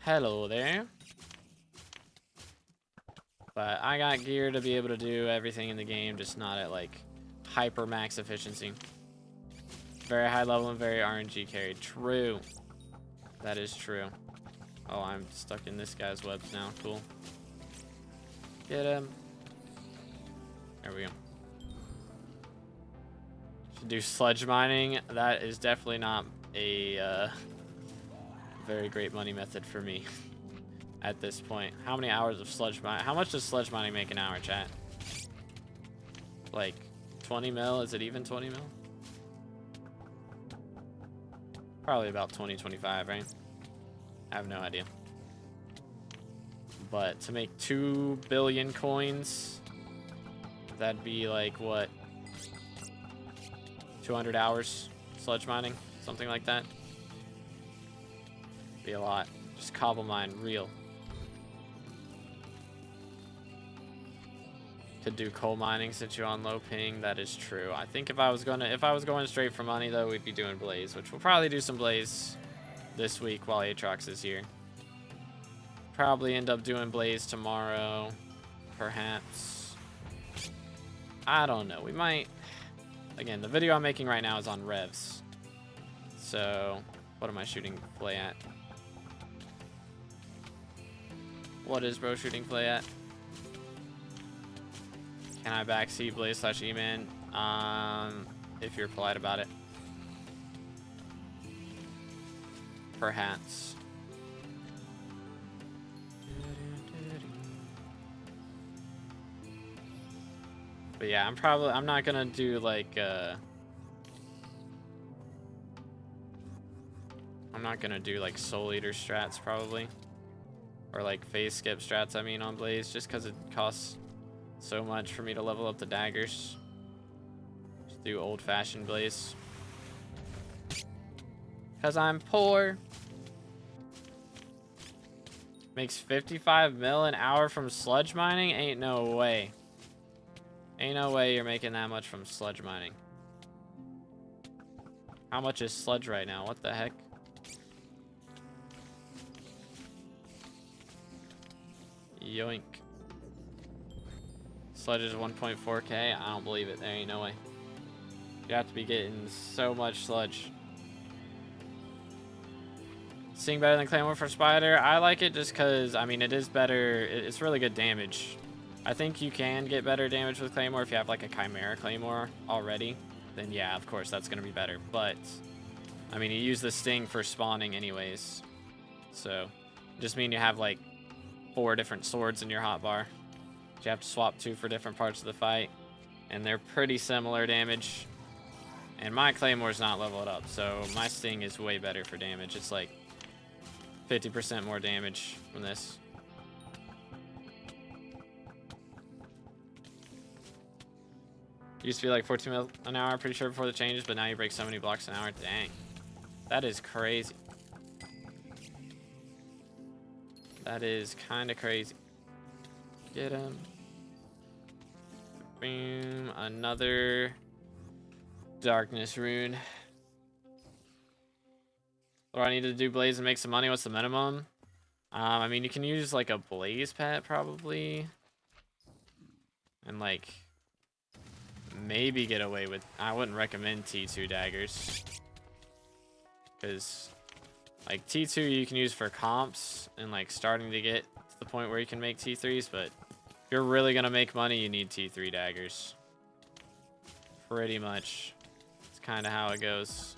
Hello there. But I got gear to be able to do everything in the game, just not at like hyper max efficiency. Very high level and very RNG carried. True. That is true. Oh, I'm stuck in this guy's webs now. Cool. Get him. There we go. Should do sludge mining. That is definitely not a very great money method for me at this point. How many hours of sludge mining? How much does sludge mining make an hour, chat? Like 20 mil? Is it even 20 mil? Probably about 20, 25, right? I have no idea. But to make 2 billion coins, that'd be like what? 200 hours sludge mining, something like that. Be a lot. Just cobble mine, real. Could do coal mining since you're on low ping. That is true. I think if I was going straight for money though, we'd be doing blaze, which we'll probably do some blaze this week while Aatrox is here. Probably end up doing blaze tomorrow, perhaps. I don't know. We might. Again, the video I'm making right now is on revs. So, what am I shooting play at? What is bro shooting play at? Can I backseat blaze / E-man? If you're polite about it. Perhaps. But yeah, I'm not gonna do like I'm not gonna do like Soul Eater strats probably, or like phase skip strats. I mean on blaze, just because it costs so much for me to level up the daggers. Just do old-fashioned blaze. Cause I'm poor. Makes 55 mil an hour from sludge mining? Ain't no way. Ain't no way you're making that much from sludge mining. How much is sludge right now? What the heck? Yoink. Sludge is 1.4k? I don't believe it. There ain't no way. You have to be getting so much sludge. Seeing better than Claymore for Spider? I like it just because, I mean, it is better. It's really good damage. I think you can get better damage with Claymore if you have like a Chimera Claymore already. Then yeah, of course, that's going to be better. But, I mean, you use the Sting for spawning anyways. So, just mean you have like 4 different swords in your hotbar. You have to swap 2 for different parts of the fight. And they're pretty similar damage. And my Claymore's not leveled up, so my Sting is way better for damage. It's like 50% more damage from this. It used to be like 14 mil an hour, pretty sure, before the changes, but now you break so many blocks an hour. Dang. That is crazy. That is kind of crazy. Get him. Boom. Another darkness rune. What do I need to do? Blaze and make some money? What's the minimum? I mean, you can use like a blaze pet probably. And like maybe get away with, I wouldn't recommend T2 daggers. Because like T2 you can use for comps and like starting to get to the point where you can make T3s, but if you're really gonna make money, you need T3 daggers. Pretty much. It's kind of how it goes.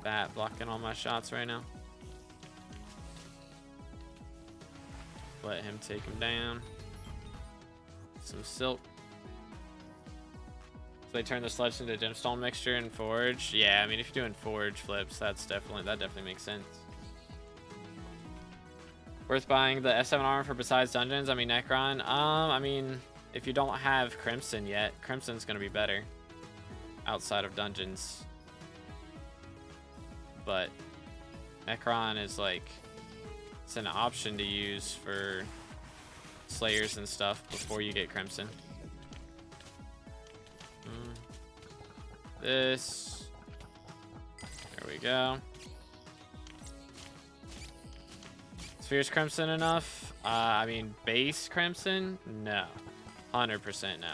That blocking all my shots right now. Let him take him down. Some silk. So they turn the sludge into gemstone mixture and forge. Yeah, I mean if you're doing forge flips, that definitely makes sense. Worth buying the S7 armor for besides dungeons? I mean Necron. I mean if you don't have Crimson yet, Crimson's gonna be better outside of dungeons. But Necron is like, it's an option to use for Slayers and stuff before you get Crimson. This. There we go. Is Fierce Crimson enough? I mean, base Crimson? No. 100% no.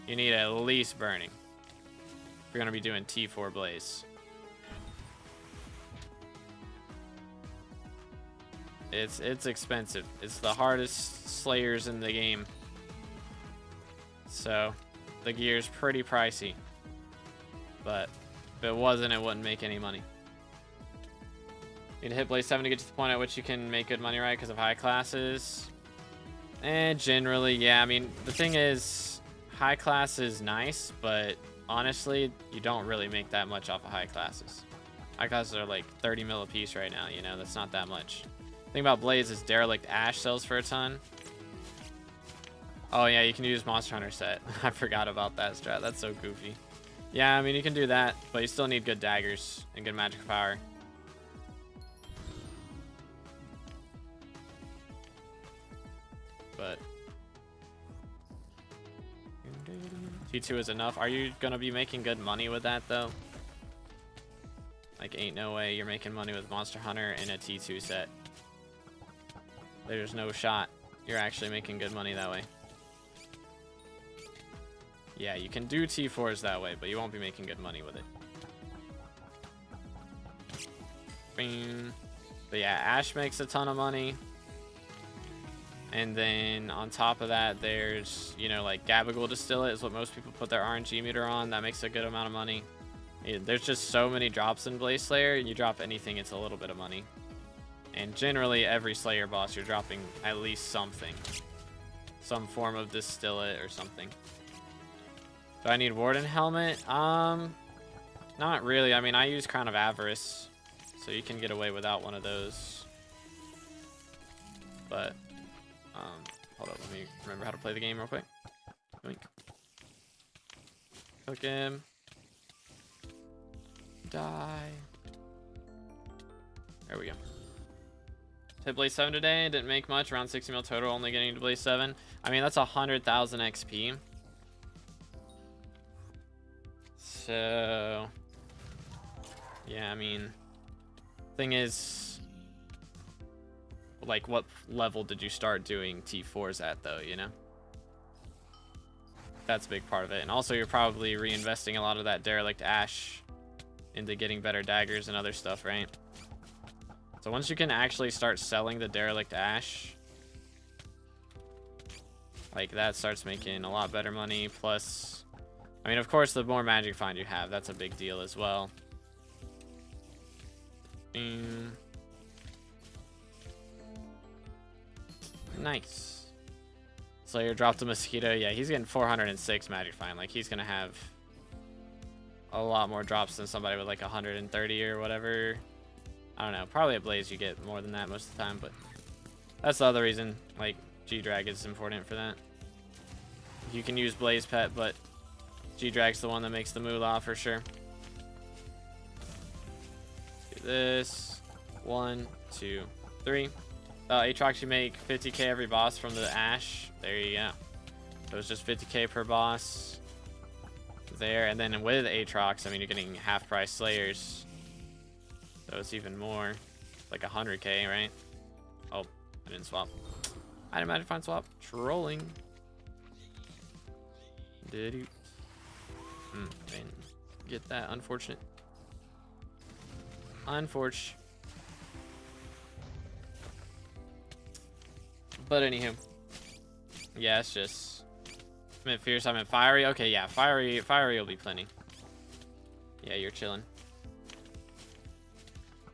You need at least Burning. If you're going to be doing T4 Blaze. It's expensive. It's the hardest Slayers in the game. So, the gear's pretty pricey. But if it wasn't, it wouldn't make any money. You need to hit Blaze 7 to get to the point at which you can make good money, right? Because of high classes. And generally, yeah. I mean, the thing is, high class is nice, but honestly, you don't really make that much off of high classes. High classes are like 30 mil a piece right now, you know? That's not that much. The thing about Blaze is Derelict Ash sells for a ton. Oh yeah, you can use Monster Hunter set. I forgot about that strat. That's so goofy. Yeah, I mean, you can do that, but you still need good daggers and good magic power. But T2 is enough. Are you gonna be making good money with that though? Like, ain't no way you're making money with Monster Hunter in a T2 set. There's no shot you're actually making good money that way. Yeah, you can do T4s that way, but you won't be making good money with it. Bing. But yeah, Ash makes a ton of money. And then on top of that, there's, you know, like Gabagool Distillate is what most people put their RNG meter on. That makes a good amount of money. There's just so many drops in Blaze Slayer. You drop anything, it's a little bit of money. And generally, every Slayer boss, you're dropping at least something. Some form of Distillate or something. Do I need Warden Helmet? Not really. I mean, I use Crown of Avarice, so you can get away without one of those. But, hold up, let me remember how to play the game real quick. Yoink. Click him. Die. There we go. Hit Blaze 7 today, didn't make much, around 60 mil total, only getting to Blaze 7. I mean, that's 100,000 XP. So, yeah, I mean, thing is, like, what level did you start doing T4s at, though, you know? That's a big part of it. And also, you're probably reinvesting a lot of that Derelict Ash into getting better daggers and other stuff, right? So once you can actually start selling the Derelict Ash, like, that starts making a lot better money. Plus, I mean, of course, the more magic find you have, that's a big deal as well. Nice. Slayer dropped a mosquito. Yeah, he's getting 406 magic find. Like, he's gonna have a lot more drops than somebody with like 130 or whatever. I don't know. Probably at Blaze you get more than that most of the time, but that's the other reason. Like, G-Drag is important for that. You can use Blaze Pet, but G-Drag's the one that makes the moolah for sure. Let's do this. 1, 2, 3. Aatrox, you make 50k every boss from the Ash. There you go. So it's just 50k per boss there. And then with Aatrox, I mean, you're getting half price Slayers. So it's even more. Like 100k, right? Oh, I didn't swap. I didn't imagine swap. Trolling. Didn't get that. Unfortunate. Unfortunate. But anywho, yeah, it's just I'm at fierce. I'm at fiery. Okay, yeah, fiery will be plenty. Yeah, you're chilling.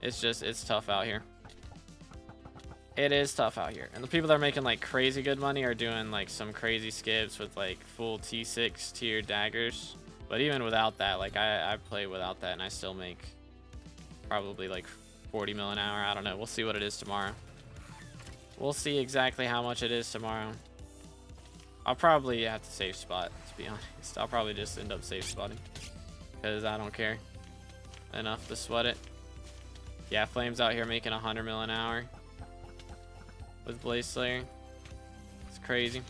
It's tough out here. It is tough out here, and the people that are making like crazy good money are doing like some crazy skips with like full T6 tier daggers. But even without that, like I play without that, and I still make probably like 40 mil an hour. I don't know. We'll see what it is tomorrow. We'll see exactly how much it is tomorrow. I'll probably have to safe spot, to be honest. I'll probably just end up safe spotting, because I don't care enough to sweat it. Yeah, Flame's out here making 100 mil an hour with Blaze Slayer. It's crazy.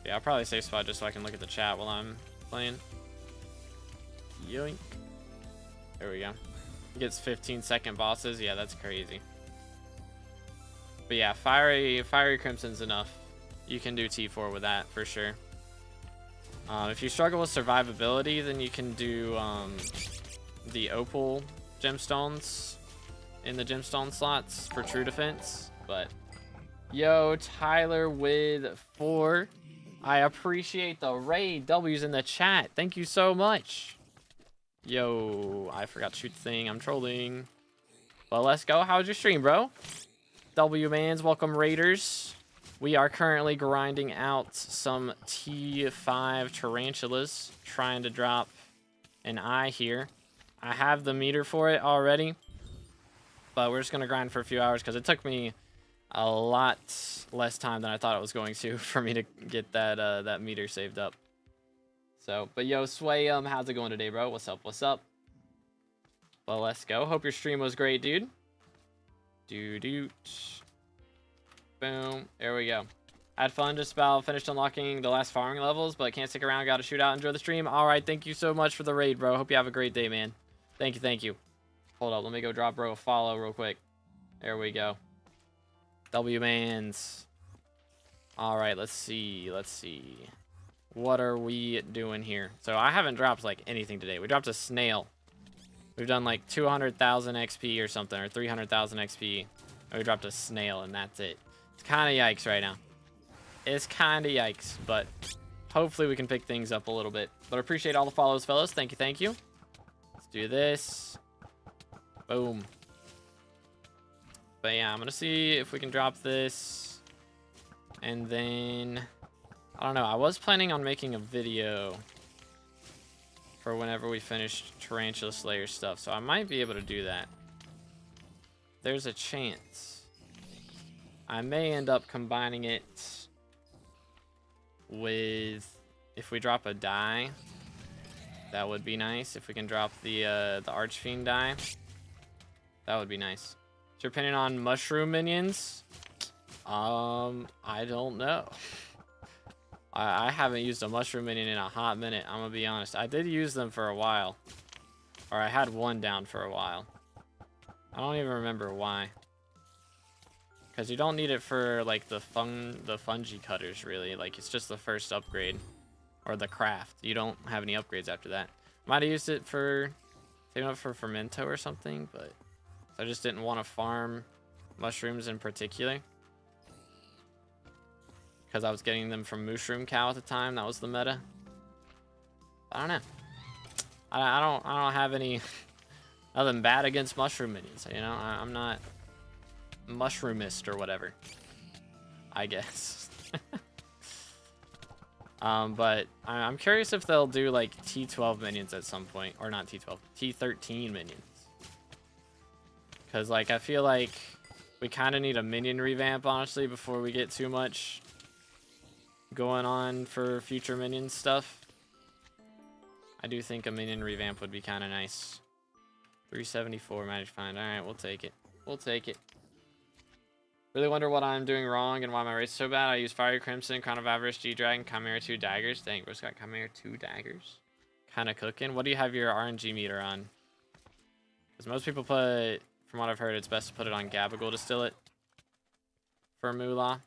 Yeah, I'll probably safe spot just so I can look at the chat while I'm playing. Yoink. There we go. He gets 15-second bosses. Yeah, that's crazy. But yeah, Fiery Crimson's enough. You can do T4 with that for sure. If you struggle with survivability, then you can do the Opal gemstones in the gemstone slots for true defense. But yo, Tyler with 4. I appreciate the raid. W's in the chat. Thank you so much. Yo, I forgot to shoot the thing. I'm trolling. But let's go. How's your stream, bro? W-Mans, welcome Raiders. We are currently grinding out some T5 tarantulas, trying to drop an eye here. I have the meter for it already, but we're just going to grind for a few hours because it took me a lot less time than I thought it was going to for me to get that that meter saved up. So, but yo, Sway, how's it going today, bro? What's up? What's up? Well, let's go. Hope your stream was great, dude. Doot. Boom. There we go. Had fun. Just about finished unlocking the last farming levels, but can't stick around. Got to shoot out. Enjoy the stream. All right. Thank you so much for the raid, bro. Hope you have a great day, man. Thank you. Thank you. Hold up. Let me go drop bro a follow real quick. There we go. W-Mans. All right. Let's see. Let's see. What are we doing here? So I haven't dropped like anything today. We dropped a snail. We've done like 200,000 XP or something, or 300,000 XP. And we dropped a snail, and that's it. It's kind of yikes right now. It's kind of yikes, but hopefully we can pick things up a little bit. But I appreciate all the follows, fellas. Thank you, thank you. Let's do this. Boom. But yeah, I'm going to see if we can drop this. And then, I don't know. I was planning on making a video for whenever we finish Tarantula Slayer stuff, so I might be able to do that. There's a chance. I may end up combining it with, if we drop a die, that would be nice. If we can drop the Archfiend die, that would be nice. Depending on mushroom minions, I don't know. I haven't used a mushroom minion in a hot minute, I'm gonna be honest. I did use them for a while. Or I had one down for a while. I don't even remember why. Because you don't need it for like the fungi cutters really. Like it's just the first upgrade. Or the craft. You don't have any upgrades after that. Might have used it for saving up for Fermento or something, but I just didn't want to farm mushrooms in particular. Because I was getting them from Mushroom Cow at the time. That was the meta. I don't know. I don't have any nothing bad against mushroom minions. You know, I'm not mushroomist or whatever, I guess. But I'm curious if they'll do like T12 minions at some point, or not T12, T13 minions. Because like I feel like we kind of need a minion revamp, honestly, before we get too much going on for future minion stuff. I do think a minion revamp would be kind of nice. 374 magic find. All right, we'll take it. We'll take it. Really wonder what I'm doing wrong and why my race is so bad. I use Fiery Crimson, Crown of Avarice, G-Dragon, Chimera 2 daggers. Dang, bro's got Chimera 2 daggers. Kind of cooking. What do you have your RNG meter on? Because most people put, from what I've heard, it's best to put it on Gabagool Distillate for Moolah.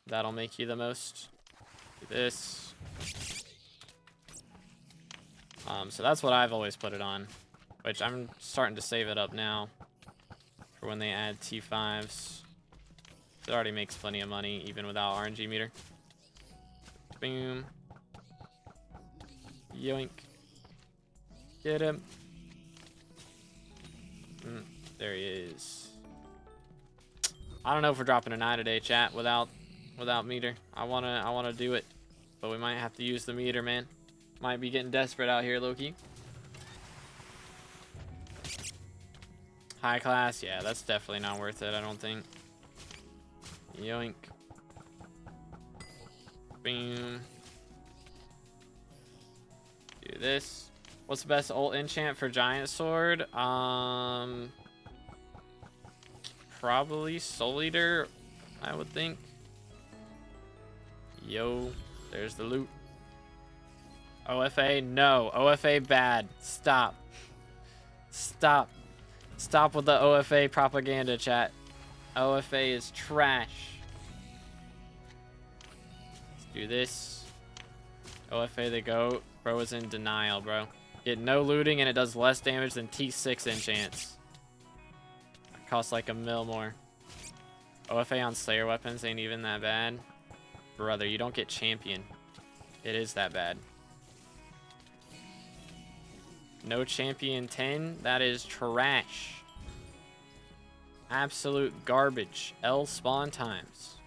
That'll make you the most. Do this. So that's what I've always put it on, which I'm starting to save it up now for when they add T5s. It already makes plenty of money even without RNG meter. Boom. Yoink. Get him. There he is. I don't know if we're dropping an eye today, chat, without meter. I wanna do it, but we might have to use the meter, man. Might be getting desperate out here, Loki. High class, yeah, that's definitely not worth it, I don't think. Yoink. Boom. Do this. What's the best ult enchant for Giant Sword? Probably Soul Eater, I would think. Yo, there's the loot. OFA, no. OFA bad. Stop. Stop. Stop with the OFA propaganda, chat. OFA is trash. Let's do this. OFA the GOAT. Bro is in denial, bro. Get no looting and it does less damage than T6 enchants. It costs like $1 mil more. OFA on Slayer weapons ain't even that bad. Brother, you don't get champion. It is that bad. No champion 10? That is trash. Absolute garbage. L spawn times.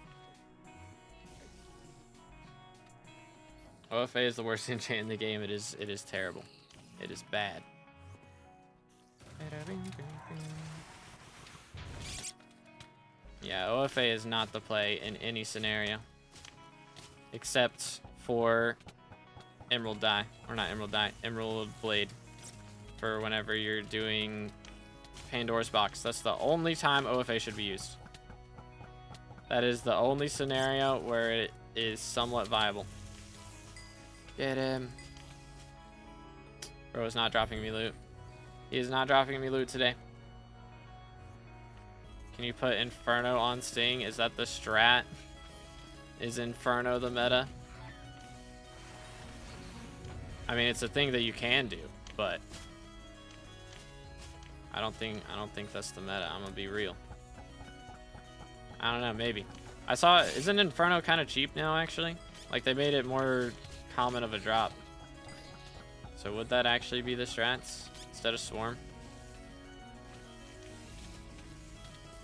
OFA is the worst enchant in the game. It is terrible. It is bad. Yeah, OFA is not the play in any scenario. Except for Emerald Dye. Or not Emerald Dye. Emerald Blade. For whenever you're doing Pandora's Box. That's the only time OFA should be used. That is the only scenario where it is somewhat viable. Get him. Bro is not dropping me loot. He is not dropping me loot today. Can you put Inferno on Sting? Is that the strat? Is Inferno the meta? I mean, it's a thing that you can do, but I don't think that's the meta. I'm gonna be real. I don't know, maybe. I saw, isn't Inferno kind of cheap now, actually? Like, they made it more common of a drop. So would that actually be the strats instead of Swarm?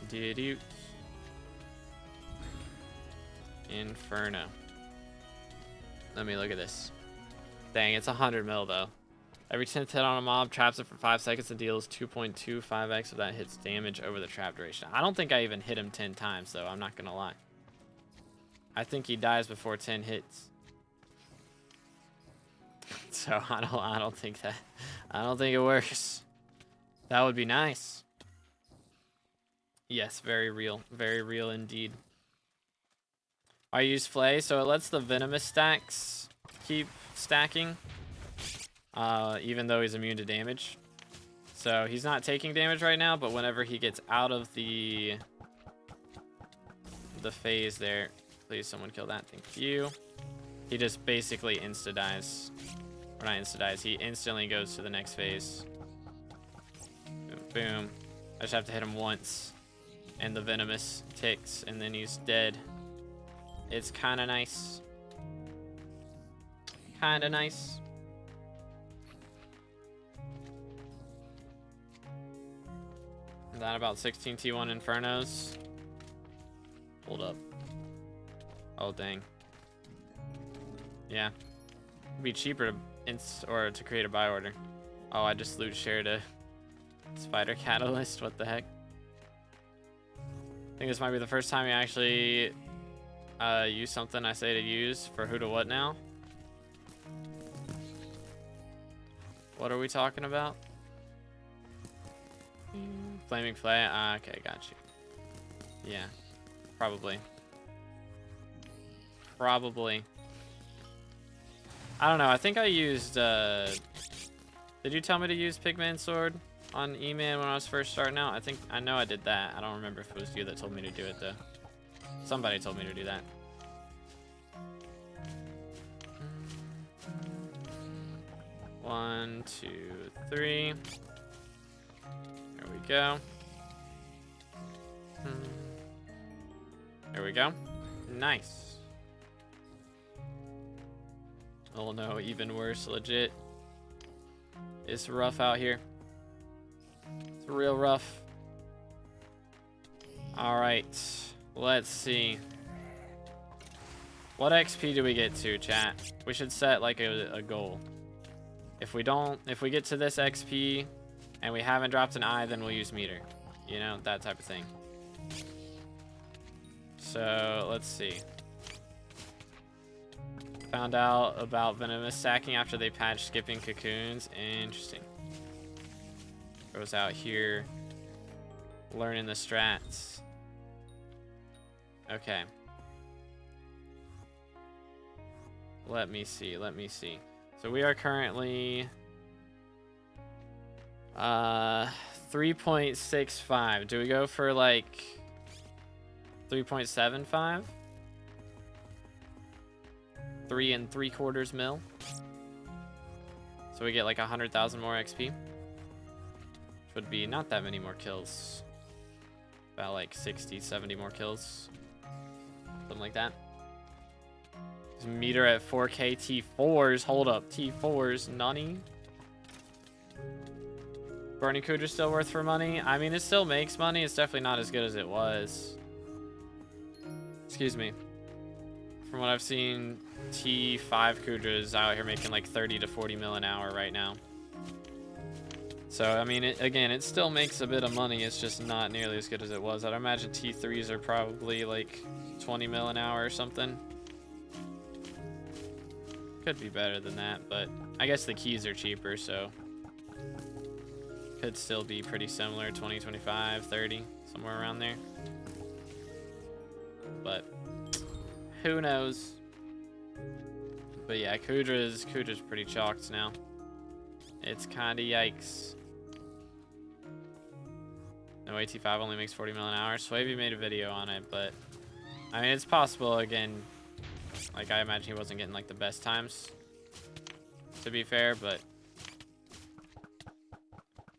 Did you? Inferno. Let me look at this. Dang, it's 100 mil though. Every 10th hit on a mob traps it for 5 seconds and deals 2.25x of that hit's damage over the trap duration. I don't think I even hit him 10 times though, I'm not gonna lie. I think he dies before 10 hits. So I don't think it works. That would be nice. Yes, very real indeed. I use Flay, so it lets the venomous stacks keep stacking, even though he's immune to damage. So he's not taking damage right now, but whenever he gets out of the phase there, please someone kill that, thank you. He just basically insta-dies. Or not insta-dies, he instantly goes to the next phase. Boom, boom. I just have to hit him once. And the venomous ticks, and then he's dead. It's kind of nice. Kind of nice. That about 16 T1 Infernos. Hold up. Oh, dang. Yeah. It'd be cheaper to create a buy order. Oh, I just loot shared a spider catalyst. What the heck? I think this might be the first time you actually use something I say to use for who to what now. What are we talking about? Flaming flame. Okay, got you. Yeah, probably. Probably. I don't know. I think I used. Did you tell me to use Pigman Sword on E-Man when I was first starting out? I know I did that. I don't remember if it was you that told me to do it though. Somebody told me to do that. One, two, three. There we go. There we go. Nice. Oh no, even worse, legit. It's rough out here. It's real rough. Alright, let's see. What XP do we get to, chat? We should set like a goal. If we get to this XP and we haven't dropped an eye, then we'll use meter. You know, that type of thing. So, let's see. Found out about venomous sacking after they patched skipping cocoons. Interesting. Goes out here learning the strats. Okay. Let me see. So we are currently 3.65. Do we go for like 3.75? 3 3/4 mil. So we get like 100,000 more XP. Which would be not that many more kills. About like 60, 70 more kills. Something like that. Meter at 4K T4s. Hold up. T4s. Nunny. Burning Cudra's still worth for money. I mean, it still makes money. It's definitely not as good as it was. Excuse me. From what I've seen, T5 Cudra's out here making like 30 to 40 mil an hour right now. So, I mean, it still makes a bit of money. It's just not nearly as good as it was. I'd imagine T3s are probably like 20 mil an hour or something. Could be better than that, but I guess the keys are cheaper, so could still be pretty similar. 20, 25, 30, somewhere around there. But who knows? But yeah, Cudra's pretty chalked now. It's kinda yikes. No, AT5 only makes 40 mil an hour. Swavey made a video on it, but I mean, it's possible. Again, like I imagine he wasn't getting like the best times, to be fair, but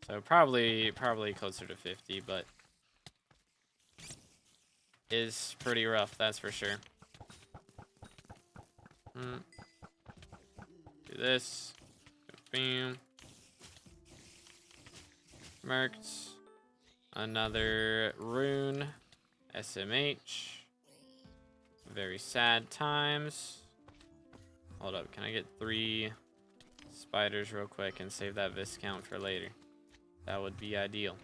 so probably closer to 50, but is pretty rough, that's for sure. Do this. Bam. Merked. Another rune. SMH. Very sad times. Hold up, can I get 3 spiders real quick and save that viscount for later? That would be ideal.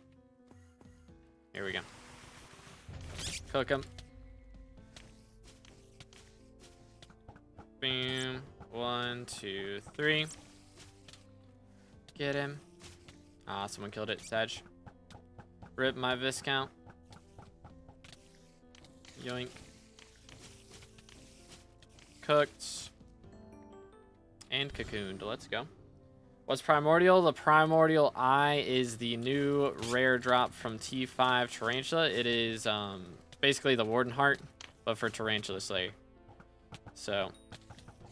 Here we go. Cook them. Boom. 1, 2, 3. Get him. Ah, someone killed it. Sag. Rip my viscount. Yoink. Cooked. And cocooned. Let's go. What's Primordial? The Primordial Eye is the new rare drop from T5 Tarantula. It is basically the Warden Heart, but for Tarantula Slayer. So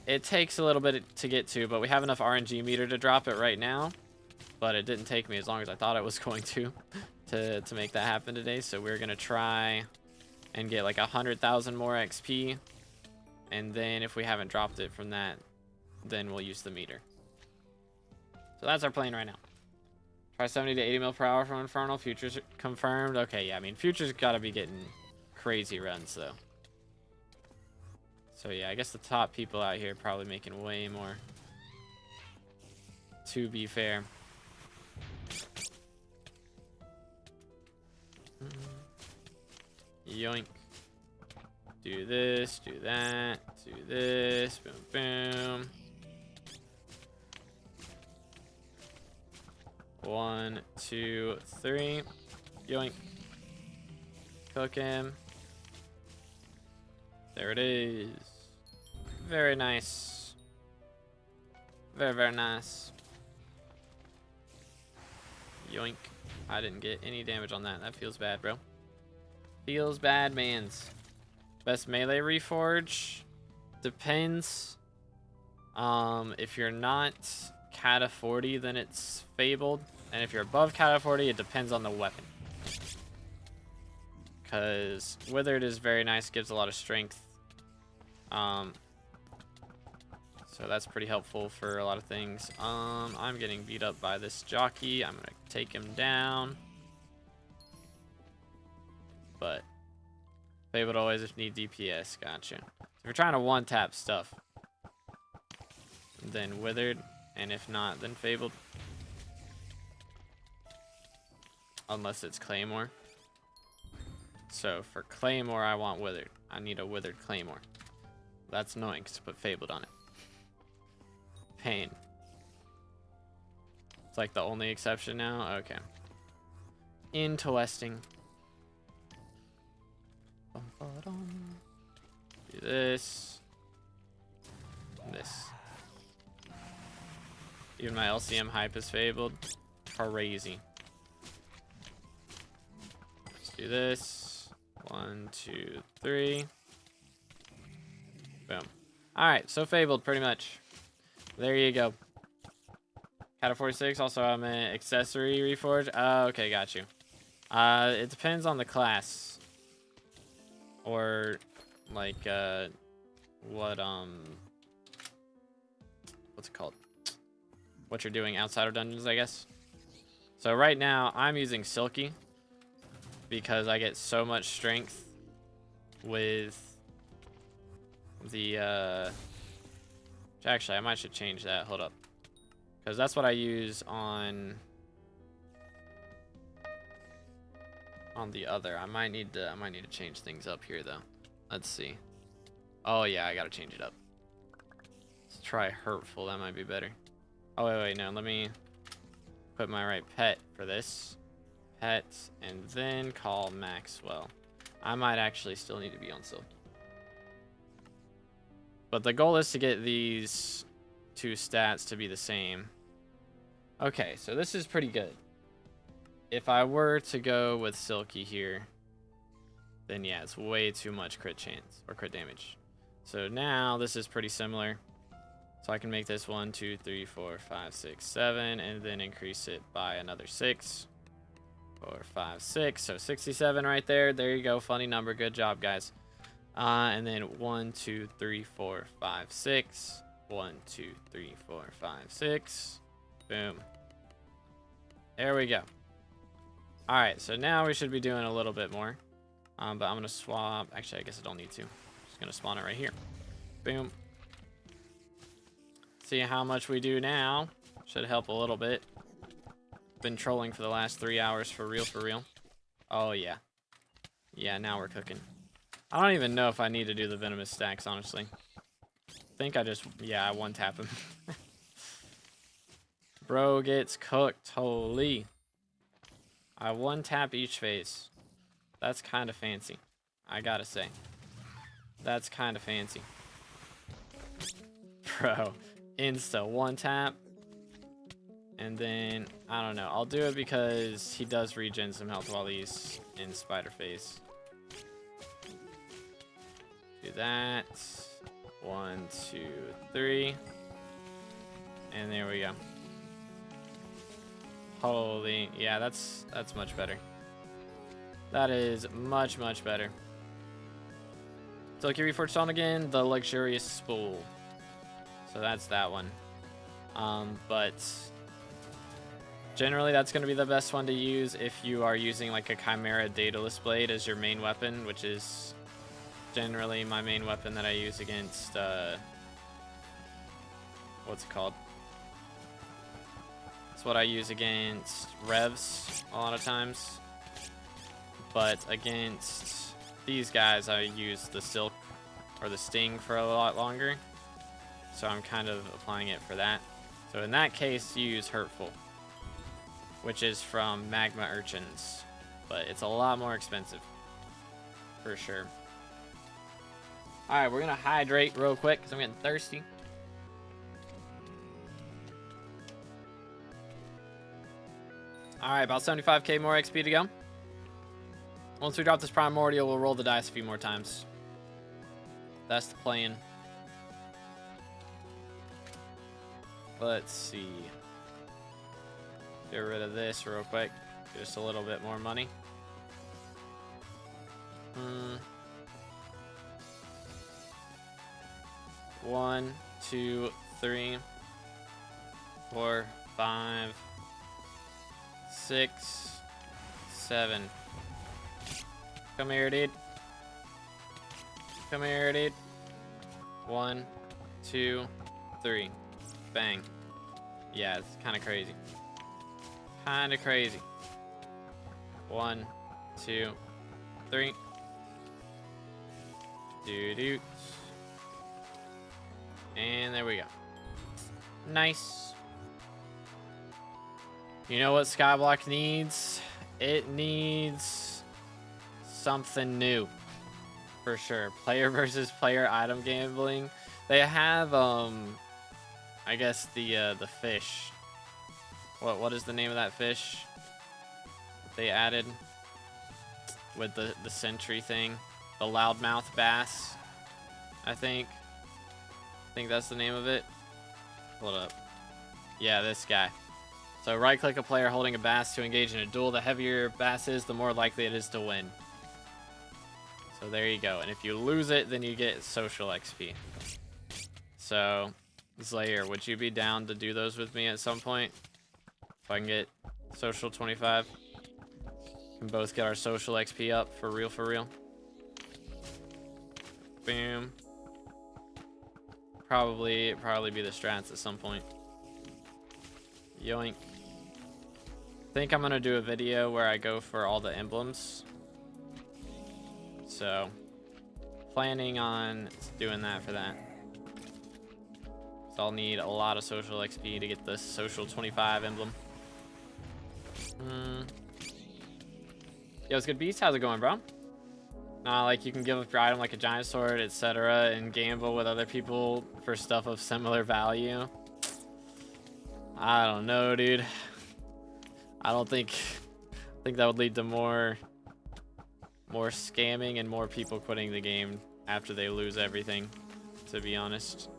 it takes a little bit to get to, but we have enough RNG meter to drop it right now. But it didn't take me as long as I thought it was going to make that happen today. So we're gonna try and get like 100,000 more XP, and then if we haven't dropped it from that, then we'll use the meter. So that's our plan right now. Try 70 to 80 mil per hour from Infernal. Futures confirmed. Okay, yeah, I mean, Futures gotta be getting crazy runs though. So yeah, I guess the top people out here probably making way more, to be fair. Yoink. Do this, do that, do this, boom, boom. 1, 2, 3. Yoink. Cook him. There it is. Very nice. Very, very nice. Yoink. I didn't get any damage on that. That feels bad, bro. Feels bad, mans. Best melee reforge? Depends. If you're not Cata 40, then it's Fabled. And if you're above Cata 40, it depends on the weapon. Because Withered is very nice, gives a lot of strength. So that's pretty helpful for a lot of things. I'm getting beat up by this jockey. I'm going to take him down. But Fabled always if need DPS. Gotcha. If you're trying to one-tap stuff, then Withered. And if not, then Fabled. Unless it's Claymore. So for Claymore, I want Withered. I need a Withered Claymore. That's annoying because I put Fabled on it. Pain. It's like the only exception now? Okay. Interesting. Do this. This. Even my LCM hype is Fabled. Crazy. Let's do this. 1, 2, 3. Boom. Alright, so Fabled pretty much. There you go. Cata 46, also I'm an accessory reforge. Oh, okay, got you. It depends on the class. Or like what's it called? What you're doing outside of dungeons, I guess. So right now I'm using Silky because I get so much strength with the actually I should change that. Hold up. Because that's what I use on the other. I might need to change things up here though. Let's see. Oh yeah, I gotta change it up. Let's try Hurtful. That might be better. Oh wait, no. Let me put my right pet for this. Pet, and then call Maxwell. I might actually still need to be on Silk. But the goal is to get these two stats to be the same. Okay, so this is pretty good. If I were to go with Silky here, then yeah, it's way too much crit chance or crit damage. So now this is pretty similar. So I can make this 1, 2, 3, 4, 5, 6, 7, and then increase it by another 6. 4, 5, 6. So 67 right there. There you go. Funny number. Good job, guys. And then 1, 2, 3, 4, 5, 6. 1, 2, 3, 4, 5, 6. Boom. There we go. All right, so now we should be doing a little bit more. But I'm going to swap. Actually, I guess I don't need to. I'm just going to spawn it right here. Boom. See how much we do now. Should help a little bit. Been trolling for the last 3 hours for real, for real. Oh, yeah. Yeah, now we're cooking. I don't even know if I need to do the venomous stacks, honestly. I think I just, yeah, I one-tap him. Bro gets cooked. Holy. I one-tap each phase. That's kind of fancy. I gotta say. That's kind of fancy. Bro. Insta one-tap. And then, I don't know. I'll do it because he does regen some health while he's in spider phase. Do that. 1, 2, 3. And there we go. Holy, yeah, that's much better. That is much, much better. So like you reforged on again, the luxurious spool. So that's that one. But generally that's going to be the best one to use if you are using like a Chimera Daedalus Blade as your main weapon, which is generally my main weapon that I use against, what's it called? It's what I use against revs a lot of times. But against these guys, I use the silk or the sting for a lot longer. So I'm kind of applying it for that. So in that case, you use hurtful, which is from magma urchins, but it's a lot more expensive for sure. All right, we're gonna hydrate real quick because I'm getting thirsty. All right, about 75k more XP to go. Once we drop this Primordial, we'll roll the dice a few more times. That's the plan. Let's see. Get rid of this real quick. Just a little bit more money. 1, 2, 3, 4, 5, 6, 7. Come here, dude. Come here, dude. 1, 2, 3. Bang. Yeah, it's kind of crazy. Kind of crazy. 1, 2, 3. Doo-doo. And there we go. Nice. You know what SkyBlock needs? It needs something new. For sure. Player versus player item gambling. They have, I guess the fish. What is the name of that fish they added with the sentry thing? The loudmouth bass, I think that's the name of it. Hold up. Yeah, this guy. So right click a player holding a bass to engage in a duel. The heavier bass is, the more likely it is to win. So there you go. And if you lose it, then you get social XP. So Slayer, would you be down to do those with me at some point? If I can get social 25. We can both get our social XP up for real, for real. Boom. Probably be the strats at some point. Yoink. I think I'm gonna do a video where I go for all the emblems. So, planning on doing that for that. So I'll need a lot of social XP to get this social 25 emblem. Yo, it's good beast. How's it going, bro? Like you can give up your item like a giant sword, etc., and gamble with other people for stuff of similar value. I don't know, dude. I think that would lead to more scamming and more people quitting the game after they lose everything, to be honest.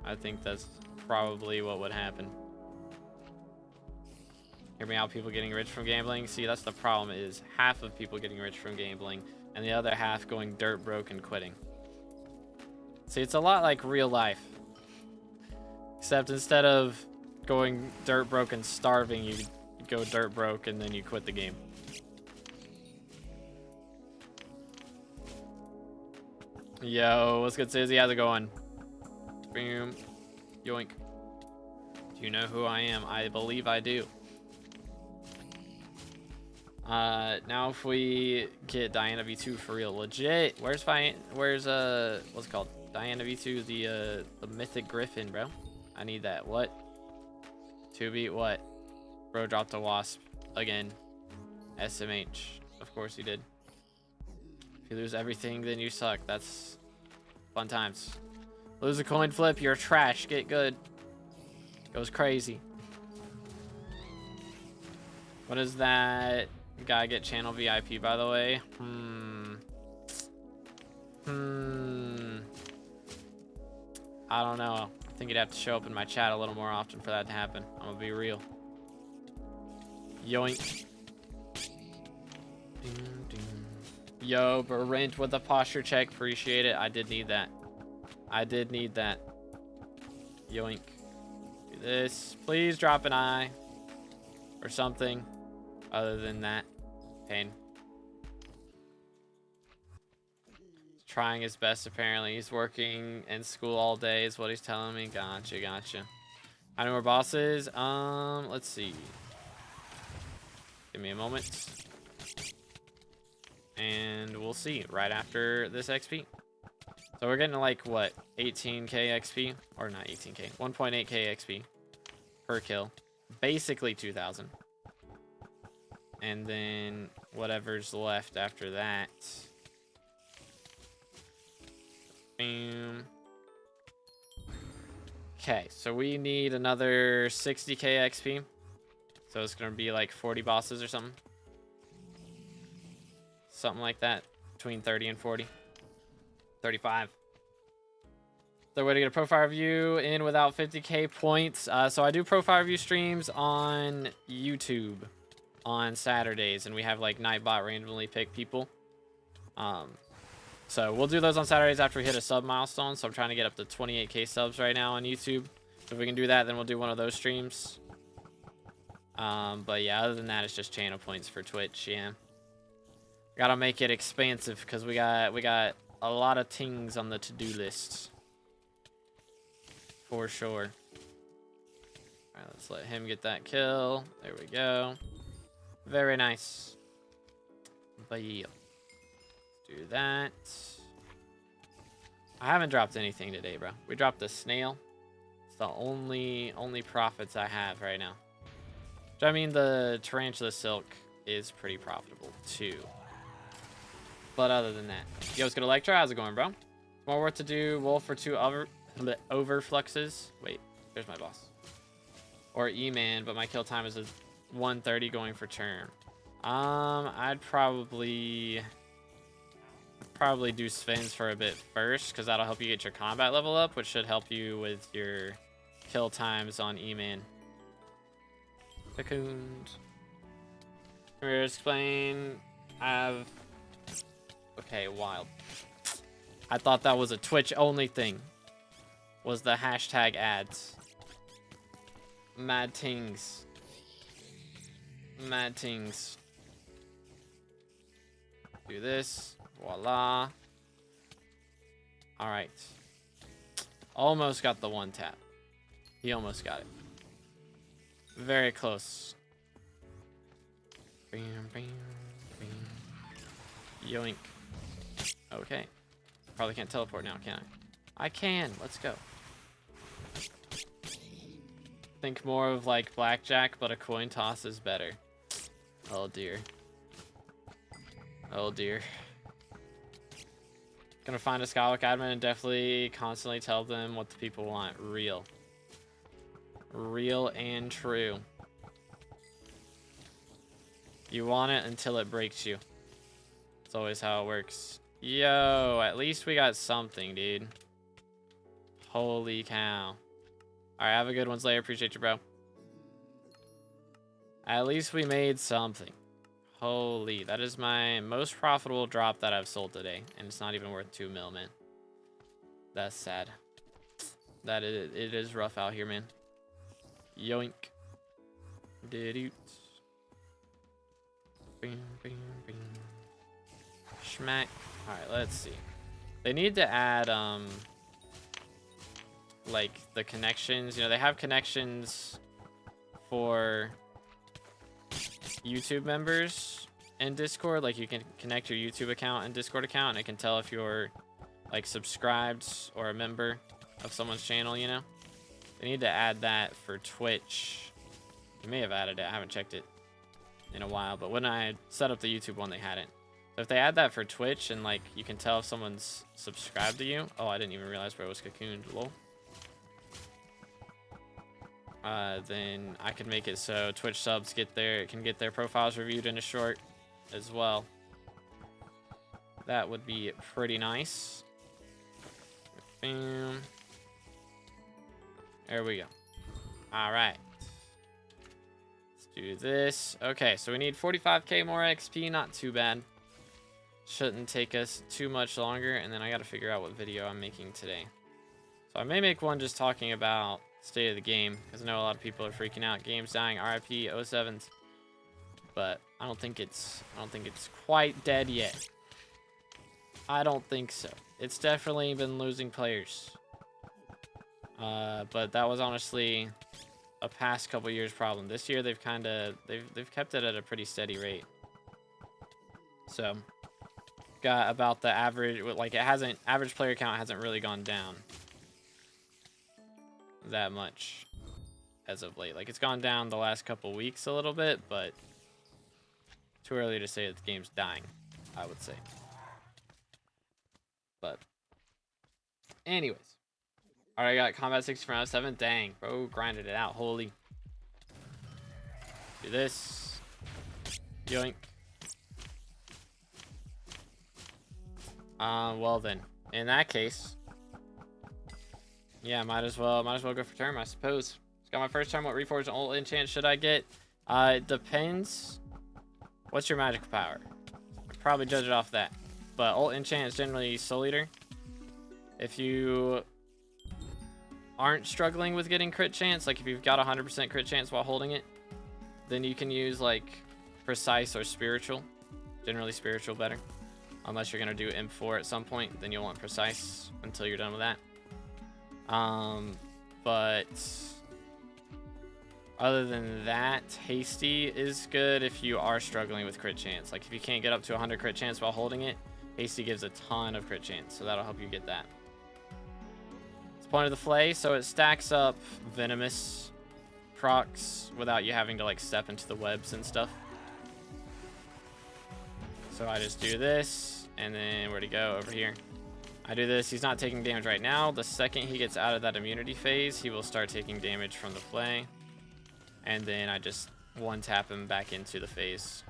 I think that's probably what would happen. Hear me out, people getting rich from gambling. See, that's the problem, is half of people getting rich from gambling and the other half going dirt broke and quitting. See, it's a lot like real life. Except instead of going dirt broke and starving, you go dirt broke and then you quit the game. Yo, what's good, Sizzy? How's it going? Boom. Yoink. Do you know who I am? I believe I do. Now if we get Diana V2 for real legit, where's what's it called? Diana V2, the mythic griffin, bro. I need that. What? 2 beat what? Bro dropped a wasp again. SMH. Of course he did. If you lose everything, then you suck. That's fun times. Lose a coin flip, you're trash. Get good. Goes crazy. What is that? Gotta get channel VIP, by the way. I don't know. I think you'd have to show up in my chat a little more often for that to happen. I'm gonna be real. Yoink. Yo, Brent with the posture check. Appreciate it. I did need that. Yoink. Do this. Please drop an eye. Or something. Other than that. Pain. trying his best, apparently. He's working in school all day is what he's telling me. Gotcha, gotcha. How many more bosses? Let's see. Give me a moment. And we'll see right after this XP. So we're getting like, what, 18k XP? Or not 18k, 1.8k XP per kill. Basically 2,000. And then whatever's left after that. Boom. Okay, so we need another 60k XP. So it's going to be like 40 bosses or something. Something like that. Between 30 and 40. 35. The way to get a profile review in without 50k points. So I do profile review streams on YouTube on Saturdays. And we have like Nightbot randomly pick people. So we'll do those on Saturdays after we hit a sub milestone. So I'm trying to get up to 28k subs right now on YouTube. So if we can do that, then we'll do one of those streams. But yeah, other than that, it's just channel points for Twitch. Yeah, gotta make it expansive because we got a lot of things on the to-do list for sure. All right, let's let him get that kill. There we go. Very nice. But yeah. Do that. I haven't dropped anything today, bro. We dropped a snail. It's the only profits I have right now. Which, I mean, the tarantula silk is pretty profitable too. But other than that, yo, it's good Electra. How's it going, bro? More work to do. Wolf for 2 overfluxes. Wait, there's my boss. Or E-man, but my kill time is a 1:30 going for turn. I'd probably do Sphinx for a bit first, because that'll help you get your combat level up, which should help you with your kill times on E-man. Cocooned. Can we explain? Okay, wild. I thought that was a Twitch only thing. Was the hashtag ads. Mad tings. Mad tings. Do this. Voila. Alright. Almost got the 1 tap. He almost got it. Very close. Bam, bam, bam. Yoink. Okay. Probably can't teleport now, can I? I can. Let's go. Think more of like blackjack, but a coin toss is better. Oh dear. Oh dear. Gonna find a SkyBlock admin and definitely constantly tell them what the people want. Real. Real and true. You want it until it breaks you. That's always how it works. Yo, at least we got something, dude. Holy cow. Alright, have a good one, Slayer. Appreciate you, bro. At least we made something. Holy, that is my most profitable drop that I've sold today. And it's not even worth 2 mil, man. That's sad. It is rough out here, man. Yoink. Did Bing, bing, bing. Schmack. Alright, let's see. They need to add, like, the connections. You know, they have connections for YouTube members in Discord. Like, you can connect your YouTube account and Discord account, and it can tell if you're, like, subscribed or a member of someone's channel, you know? They need to add that for Twitch. They may have added it. I haven't checked it in a while, but when I set up the YouTube one, they hadn't. So if they add that for Twitch and like you can tell if someone's subscribed to you. Oh, I didn't even realize where it was cocooned. Lol. Then I could make it so Twitch subs can get their profiles reviewed in a short as well. That would be pretty nice. Bam. There we go. All right. Let's do this. Okay, so we need 45k more XP. Not too bad. Shouldn't take us too much longer. And then I got to figure out what video I'm making today. So I may make one just talking about state of the game, because I know a lot of people are freaking out. Game's dying. RIP 07s. But I don't think it's quite dead yet. I don't think so. It's definitely been losing players. But that was honestly a past couple years problem. This year they've kept it at a pretty steady rate. So got about the average, like average player count hasn't really gone down that much as of late. Like it's gone down the last couple weeks a little bit, but too early to say that the game's dying, I would say. But anyways. Alright, I got combat 64 out of 7. Dang, bro, grinded it out. Holy. Do this. Yoink. Well then, in that case, yeah, might as well go for turn, I suppose. It's got my first turn. What reforged and ult enchant should I get? It depends. What's your magical power? I'd probably judge it off that. But ult enchant is generally Soul Eater. If you aren't struggling with getting crit chance, like if you've got 100% crit chance while holding it, then you can use like precise or spiritual. Generally spiritual better. Unless you're gonna do imp4 at some point, then you'll want precise until you're done with that. But other than that, hasty is good if you are struggling with crit chance. Like if you can't get up to 100 crit chance while holding it, hasty gives a ton of crit chance, so that'll help you get that. It's point of the flay, so it stacks up venomous procs without you having to like step into the webs and stuff. So I just do this, and then where'd he go? Over here. I do this. He's not taking damage right now. The second he gets out of that immunity phase, he will start taking damage from the flay. And then I just one tap him back into the phase.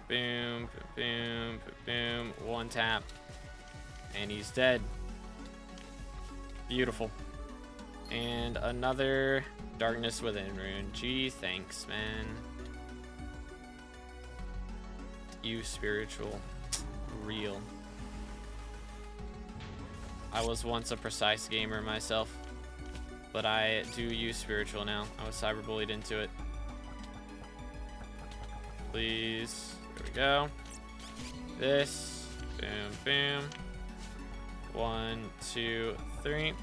Boom, boom, boom, boom, boom. One tap, and he's dead. Beautiful. And another Darkness Within rune. Gee, thanks, man. You spiritual. Real. I was once a precise gamer myself, but I do use spiritual now. I was cyberbullied into it. Please. There we go. This. Boom, boom. 1, 2, 3.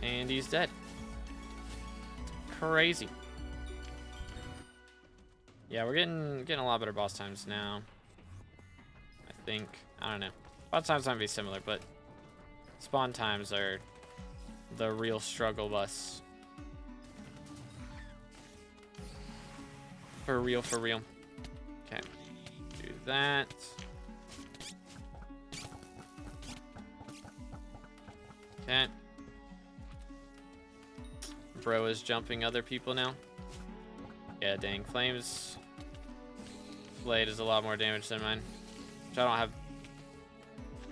And he's dead. Crazy. Yeah, we're getting a lot better boss times now. I think. I don't know. Boss times might be similar, but spawn times are the real struggle bus. For real, for real. Okay. Do that. Okay. Bro is jumping other people now. Yeah, dang. Flames blade is a lot more damage than mine. Which I don't have.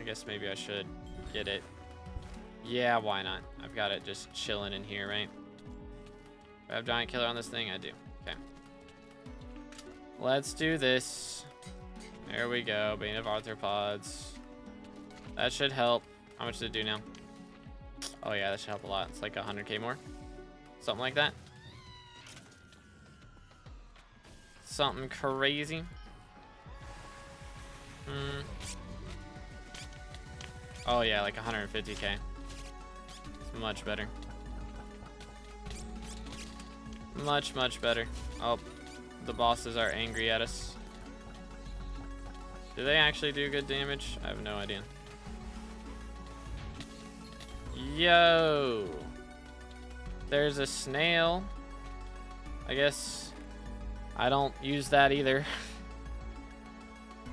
I guess maybe I should get it. Yeah, why not? I've got it just chilling in here, right? Do I have Giant Killer on this thing? I do. Okay. Let's do this. There we go. Bane of Arthropods. That should help. How much did it do now? Oh yeah, that should help a lot. It's like 100k more. Something like that. Something crazy. Oh yeah, like 150k. It's much better. Much, much better. Oh, the bosses are angry at us. Do they actually do good damage? I have no idea. Yo! There's a snail. I guess I don't use that either.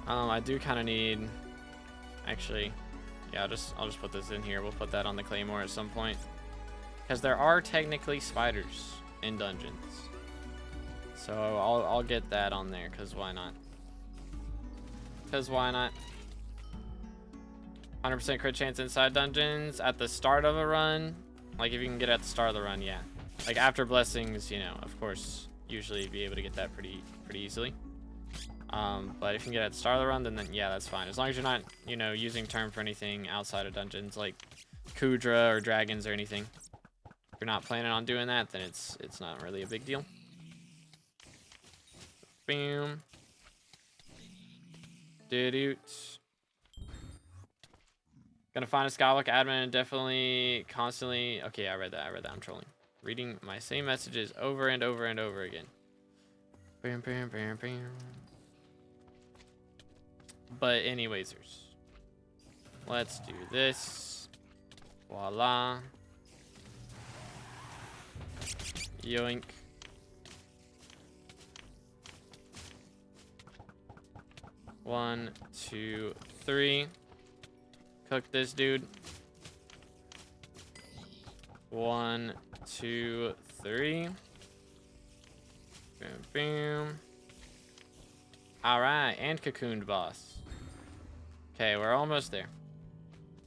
I do kind of need. Actually, yeah, I'll just put this in here. We'll put that on the claymore at some point, because there are technically spiders in dungeons. So I'll get that on there, because why not? Because why not? 100% crit chance inside dungeons at the start of a run. Like if you can get it at the start of the run, yeah. Like after blessings, you know, of course, usually be able to get that pretty easily. But if you can get it at the start of the run, then yeah, that's fine. As long as you're not, you know, using term for anything outside of dungeons like Kudra or dragons or anything. If you're not planning on doing that, then it's not really a big deal. Boom. Doot. Gonna find a SkyBlock admin and definitely constantly. Okay, I read that. I'm trolling. Reading my same messages over and over and over again. Bam, bam, bam, bam. But anywaysers, let's do this. Voila. Yoink. One, two, three. Cook this dude. 1, 2, 3. Boom, boom. All right, and cocooned boss. Okay, we're almost there.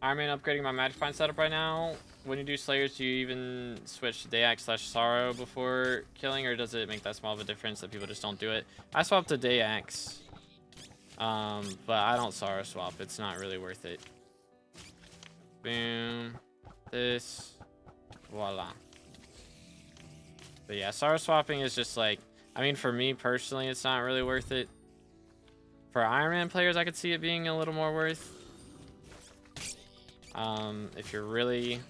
I'm upgrading my magic find setup right now. When you do slayers, do you even switch to Dayax/Sorrow before killing, or does it make that small of a difference that people just don't do it? I swap to Dayax, but I don't Sorrow swap. It's not really worth it. Boom. This. Voila. But yeah, Sorrow swapping is just like, I mean, for me personally, it's not really worth it. For Iron Man players, I could see it being a little more worth. If you're really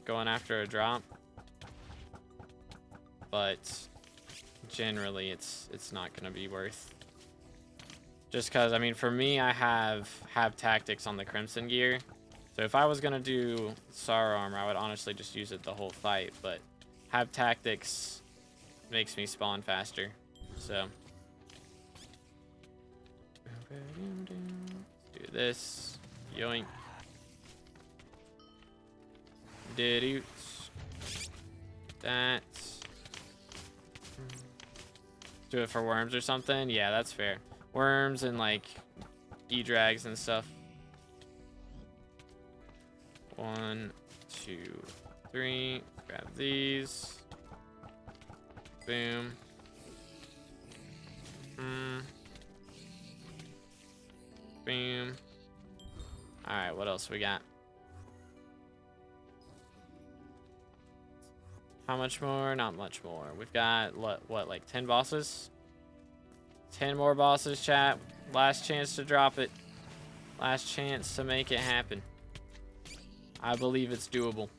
going after a drop. But generally, it's not going to be worth. Just because, I mean, for me, I have tactics on the Crimson gear. So if I was going to do Sorrow armor, I would honestly just use it the whole fight. But have tactics makes me spawn faster. So do this. Yoink. Did it. That. Do it for worms or something? Yeah, that's fair. Worms and like E-drags and stuff. 1, 2, 3. Grab these. Boom. Boom. Alright, what else we got? How much more? Not much more. We've got, what, like 10 bosses? 10 more bosses, chat. Last chance to drop it. Last chance to make it happen. I believe it's doable.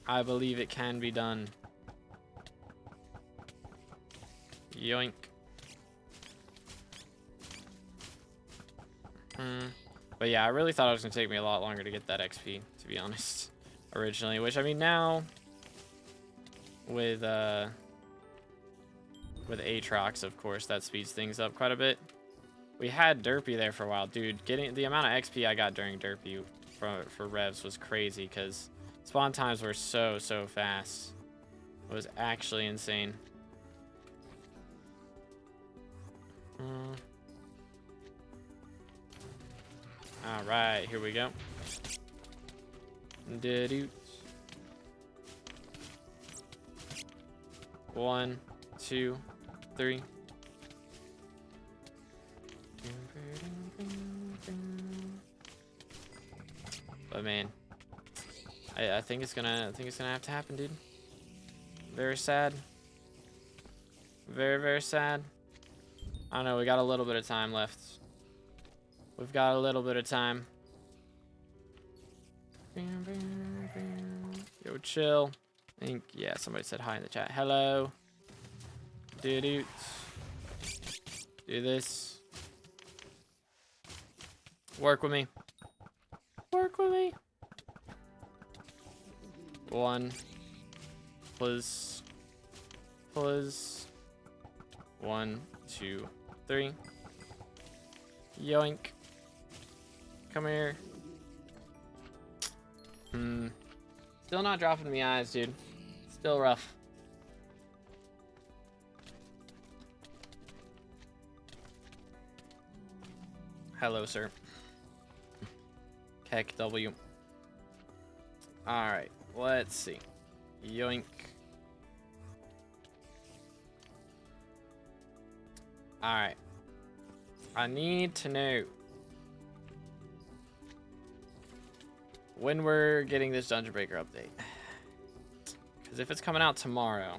I believe it can be done. Yoink. But yeah, I really thought it was going to take me a lot longer to get that XP, to be honest, originally. Which, I mean, now, with Aatrox, of course, that speeds things up quite a bit. We had Derpy there for a while. Dude, getting the amount of XP I got during Derpy for revs was crazy, because spawn times were so fast. It was actually insane. All right, here we go. Did it. 1, 2, 3. But man, I think it's gonna have to happen, dude. Very sad. Very sad. I don't know, we got a little bit of time left. We've got a little bit of time. Yo, chill. I think, yeah, somebody said hi in the chat. Hello. Do this. Work with me. Work with me. 1. Please. 1, 2, 3. Yoink. Come here. Still not dropping me eyes, dude. Still rough. Hello, sir. Heck W. Alright, let's see. Yoink. Alright. I need to know when we're getting this Dungeon Breaker update. Because if it's coming out tomorrow,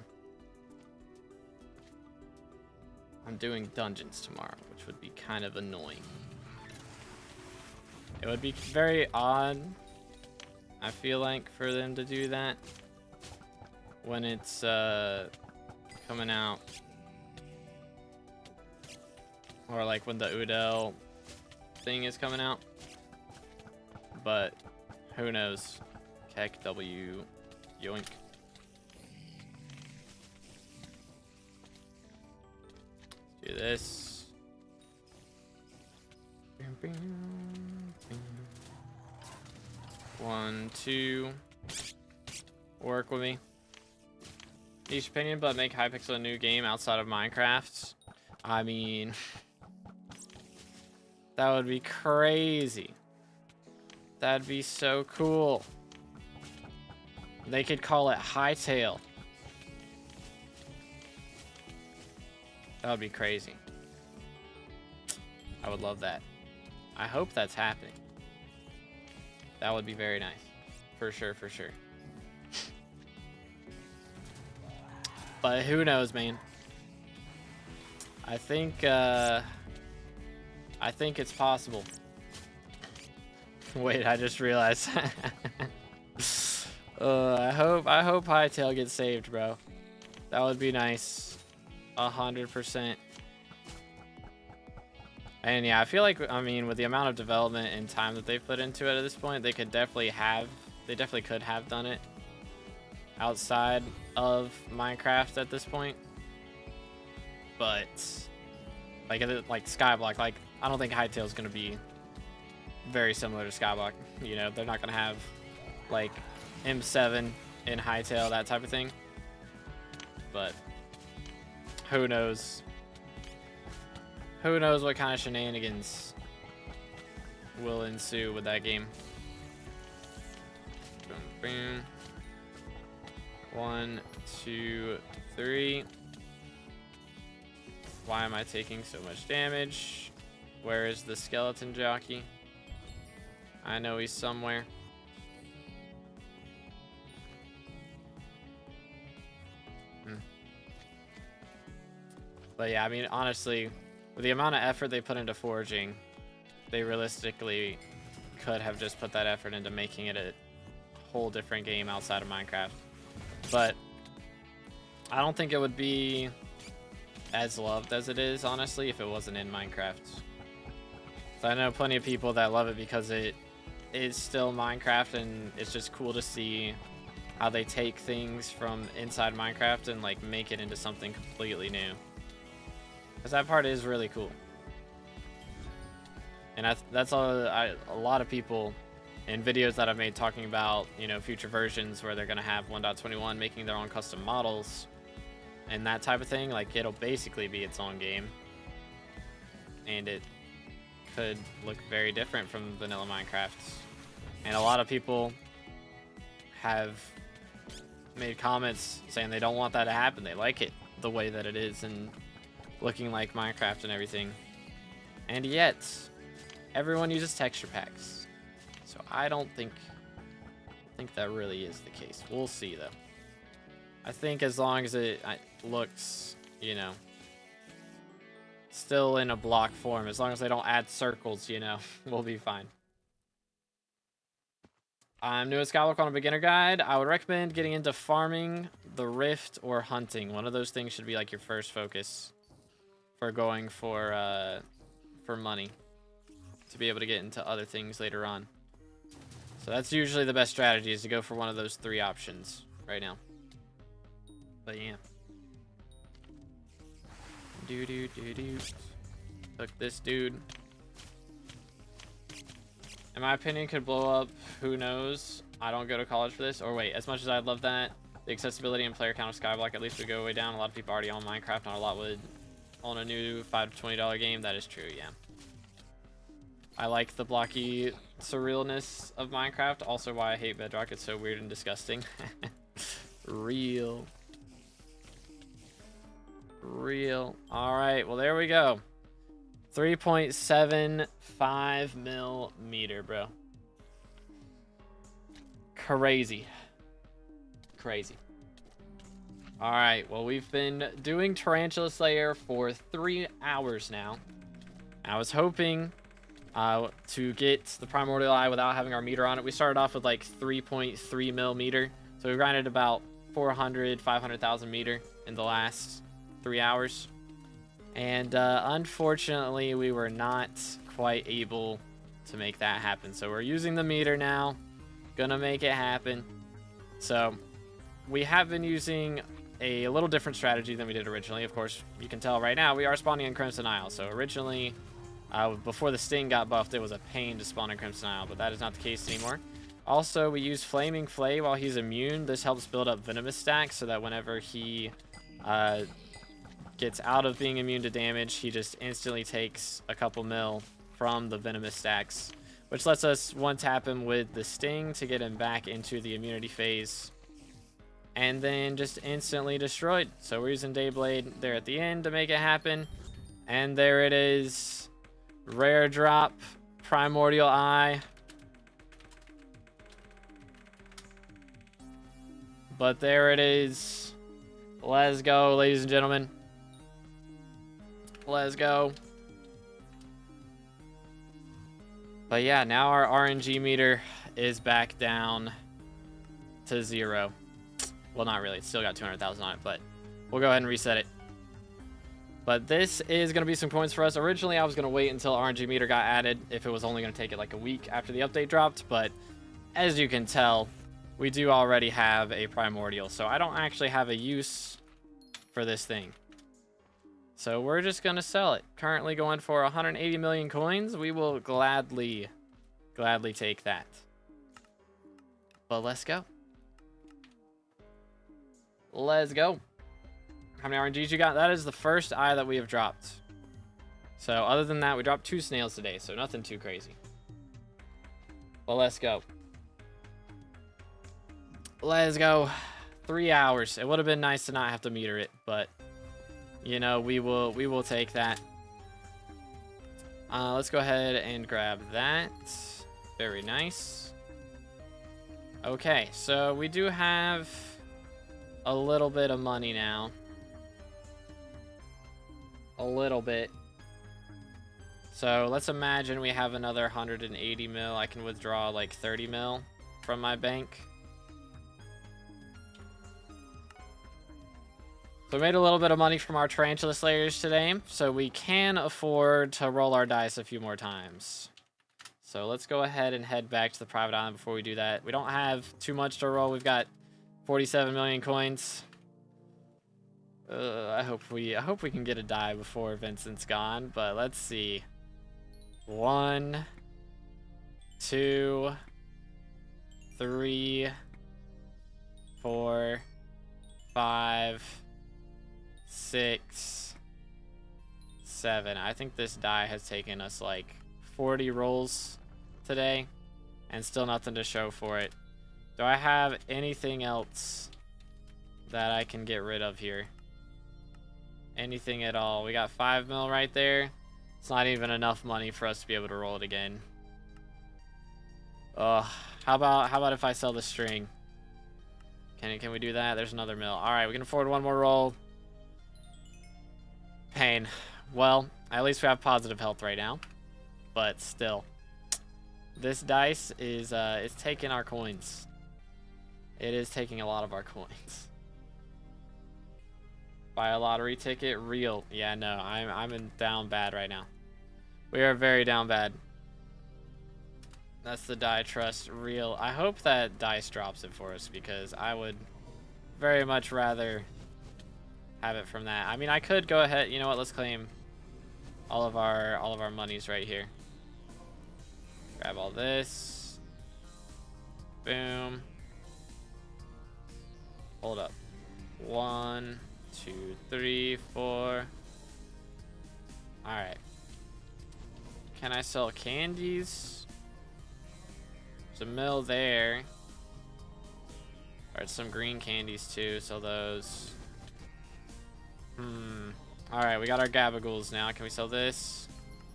I'm doing dungeons tomorrow, which would be kind of annoying. It would be very odd, I feel like, for them to do that when it's coming out, or like when the Udell thing is coming out. But who knows? Keck W, yoink. Do this. 1, 2. Work with me. Each opinion, but make Hypixel a new game outside of Minecraft. I mean, that would be crazy. That'd be so cool. They could call it Hightail. That would be crazy. I would love that. I hope that's happening. That would be very nice. For sure, for sure. But who knows, man. I think it's possible. Wait, I just realized. I hope Hightail gets saved, bro. That would be nice. 100%. And yeah, I feel like, I mean, with the amount of development and time that they've put into it at this point, they definitely could have done it outside of Minecraft at this point. But like SkyBlock, like I don't think Hytail is going to be very similar to SkyBlock. You know, they're not going to have like M7 in Hytail, that type of thing. But who knows? Who knows what kind of shenanigans will ensue with that game. Boom, boom. 1, 2, 3. Why am I taking so much damage? Where is the skeleton jockey? I know he's somewhere. But yeah, I mean, honestly, with the amount of effort they put into foraging, they realistically could have just put that effort into making it a whole different game outside of Minecraft. But I don't think it would be as loved as it is, honestly, if it wasn't in Minecraft. So I know plenty of people that love it because it is still Minecraft, and it's just cool to see how they take things from inside Minecraft and like make it into something completely new. Because that part is really cool. And that's a lot of people in videos that I've made talking about, you know, future versions where they're going to have 1.21 making their own custom models and that type of thing. Like, it'll basically be its own game. And it could look very different from vanilla Minecraft. And a lot of people have made comments saying they don't want that to happen. They like it the way that it is and looking like Minecraft and everything. And yet, everyone uses texture packs. So I don't think that really is the case. We'll see, though. I think as long as it looks, you know, still in a block form, as long as they don't add circles, you know, we'll be fine. I'm new at SkyBlock on a beginner guide. I would recommend getting into farming, the rift, or hunting. One of those things should be like your first focus for going for money, to be able to get into other things later on. So that's usually the best strategy, is to go for one of those 3 options right now. But yeah. Look, this dude, in my opinion, could blow up. Who knows? I don't go to college for this. Or wait, as much as I'd love that, the accessibility and player count of SkyBlock at least would go way down. A lot of people already own Minecraft, not a lot would own a new $5 to $20 game. That is true, yeah. I like the blocky surrealness of Minecraft. Also why I hate Bedrock. It's so weird and disgusting. Real. Alright, well there we go. 3.75 millimeter, bro. Crazy. Alright, well we've been doing Tarantula Slayer for 3 hours now. I was hoping to get the Primordial Eye without having our meter on it. We started off with like 3.3 mil meter, so we grinded about 500,000 meter in the last 3 hours. And unfortunately, we were not quite able to make that happen. So we're using the meter now, gonna make it happen. So we have been using a little different strategy than we did originally. Of course, you can tell right now we are spawning in Crimson Isle. So originally, before the Sting got buffed, it was a pain to spawn in Crimson Isle, but that is not the case anymore. Also, we use Flaming Flay while he's immune. This helps build up Venomous stacks so that whenever he gets out of being immune to damage, he just instantly takes a couple mil from the Venomous stacks, which lets us one-tap him with the Sting to get him back into the immunity phase, and then just instantly destroyed. So we're using Dayblade there at the end to make it happen. And there it is. Rare drop, Primordial Eye. But there it is. Let's go, ladies and gentlemen. Let's go. But yeah, now our RNG meter is back down to 0. Well, not really. It's still got 200,000 on it, but we'll go ahead and reset it. But this is going to be some points for us. Originally, I was going to wait until RNG meter got added if it was only going to take it like a week after the update dropped. But as you can tell, we do already have a Primordial. So I don't actually have a use for this thing. So we're just going to sell it. Currently going for 180 million coins. We will gladly take that. But let's go. Let's go. How many RNGs you got? That is the first eye that we have dropped. So other than that, we dropped 2 snails today, so nothing too crazy. But let's go. Let's go. 3 hours. It would have been nice to not have to meter it, but you know, we will take that. Let's go ahead and grab that. Very nice. Okay, so we do have a little bit of money now. A little bit. So let's imagine we have another 180 mil. I can withdraw like 30 mil from my bank. So we made a little bit of money from our Tarantula Slayers today, so we can afford to roll our dice a few more times. So let's go ahead and head back to the private island before we do that. We don't have too much to roll. We've got 47 million coins. I hope we can get a die before Vincent's gone, but let's see. 1, 2, 3, 4, 5, 6, 7. I think this die has taken us like 40 rolls today and still nothing to show for it. Do I have anything else that I can get rid of here? Anything at all? We got 5 mil right there. It's not even enough money for us to be able to roll it again. How about if I sell the string? Can we do that? There's another mil. All right, we can afford one more roll. Pain. Well, at least we have positive health right now, but still, this dice is it's taking our coins. It is taking a lot of our coins. Buy a lottery ticket, real. Yeah, no, I'm in down bad right now. We are very down bad. That's the die trust, real. I hope that dice drops it for us because I would very much rather have it from that. I mean, I could go ahead. You know what? Let's claim all of our monies right here. Grab all this. Boom. Hold up. 1, 2, 3, 4. All right. Can I sell candies? There's a mill there. All right, some green candies too. Sell those. All right, we got our gabagools now. Can we sell this?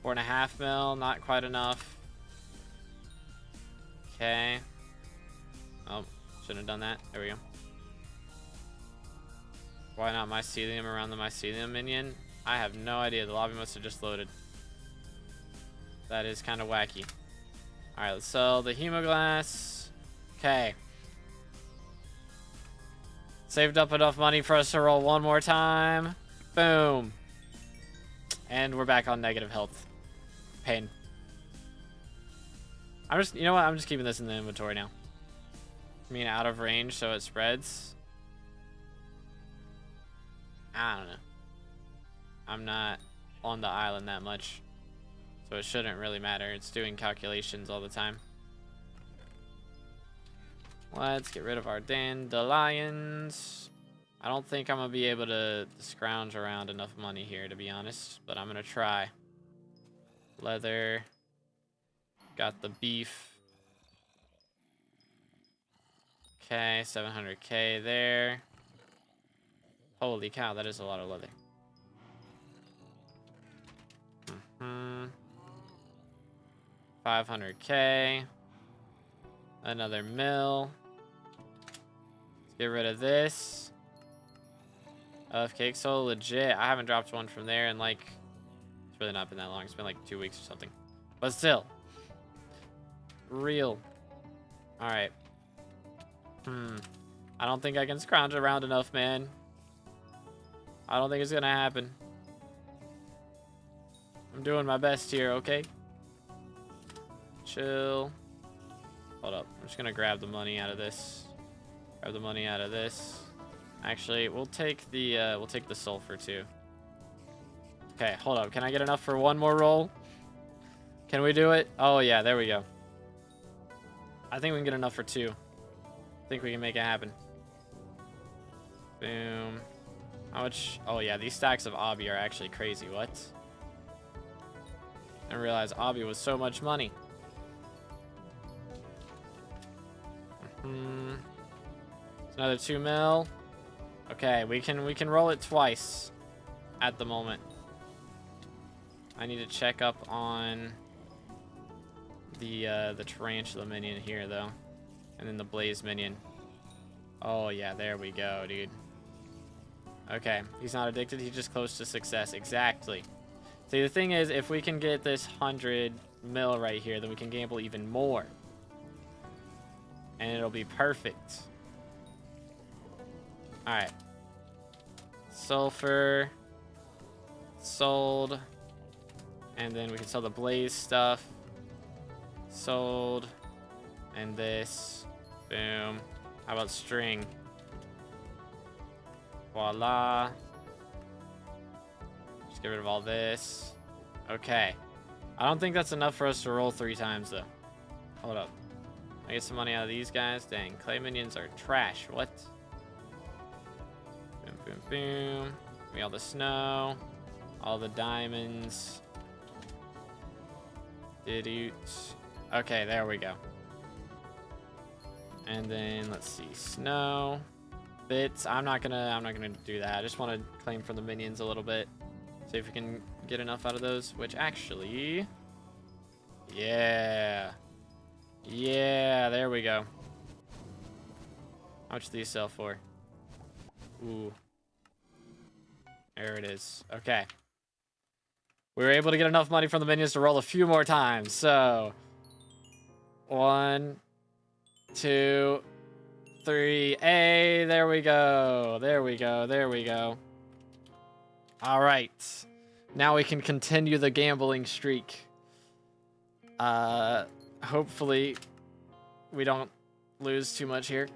4.5 mil, not quite enough. Okay. Oh, shouldn't have done that. There we go. Why not mycelium around the mycelium minion? I have no idea. The lobby must have just loaded. That is kind of wacky. All right, let's sell the hemoglass. Okay. Saved up enough money for us to roll one more time. Boom. And we're back on negative health. Pain. You know what? I'm just keeping this in the inventory now. I mean, out of range, so it spreads. I don't know. I'm not on the island that much, so it shouldn't really matter. It's doing calculations all the time. Let's get rid of our dandelions. I don't think I'm gonna be able to scrounge around enough money here, to be honest, but I'm gonna try. Leather. Got the beef. Okay, 700k there. Holy cow, that is a lot of leather. 500k. Another mill. Let's get rid of this. Hypixel, legit. I haven't dropped one from there in like, it's really not been that long. It's been like 2 weeks or something. But still. Real. Alright. I don't think I can scrounge around enough, man. I don't think it's gonna happen. I'm doing my best here, okay? Chill. Hold up. I'm just gonna grab the money out of this. Grab the money out of this. Actually, we'll take the sulfur too. Okay, hold up. Can I get enough for one more roll? Can we do it? Oh yeah, there we go. I think we can get enough for two. I think we can make it happen. Boom. How much? Oh yeah, these stacks of obby are actually crazy. What? I didn't realize obby was so much money. It's another 2 mil. Okay, we can roll it twice at the moment. I need to check up on the tarantula minion here though, and then the blaze minion. Oh yeah, there we go, dude. Okay, he's not addicted. He's just close to success. Exactly. See, the thing is, if we can get this 100 mil right here, then we can gamble even more. And it'll be perfect. Alright. Sulfur. Sold. And then we can sell the blaze stuff. Sold. And this. Boom. How about string? Voila. Just get rid of all this. Okay. I don't think that's enough for us to roll 3 times, though. Hold up. I get some money out of these guys. Dang, clay minions are trash. What? Boom, boom, boom. Give me all the snow. All the diamonds. Okay, there we go. And then let's see, snow. Bits. I'm not gonna do that. I just want to claim from the minions a little bit. See if we can get enough out of those. Which actually, yeah, there we go. How much do these sell for? Ooh, there it is. Okay, we were able to get enough money from the minions to roll a few more times. So 1, 2, 3. Hey, there we go. There we go. There we go. All right. Now we can continue the gambling streak. Hopefully we don't lose too much here.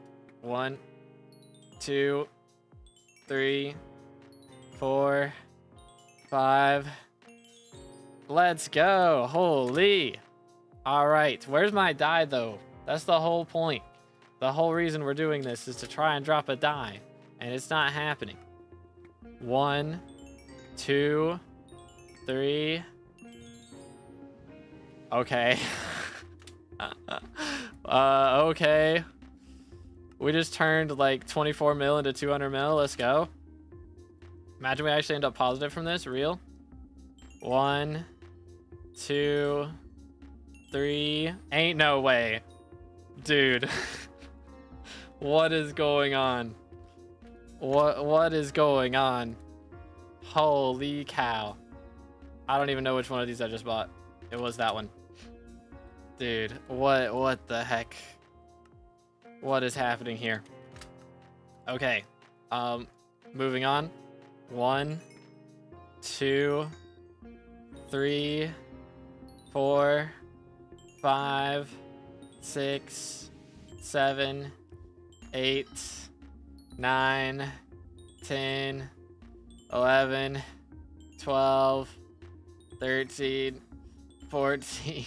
1, 2, 3, 4, 5. Let's go. Holy. All right. Where's my die, though? That's the whole point. The whole reason we're doing this is to try and drop a die, and it's not happening. 1, 2, 3. Okay. Okay. We just turned like 24 mil into 200 mil. Let's go. Imagine we actually end up positive from this. Real. 1, 2, 3. Ain't no way. Dude. What is going on? What is going on? Holy cow. I don't even know which one of these I just bought. It was that one. Dude, what the heck? What is happening here? Okay. Moving on. 1, 2, 3, 4, 5, 6, 7, 8, 9, 10, 11, 12, 13, 14,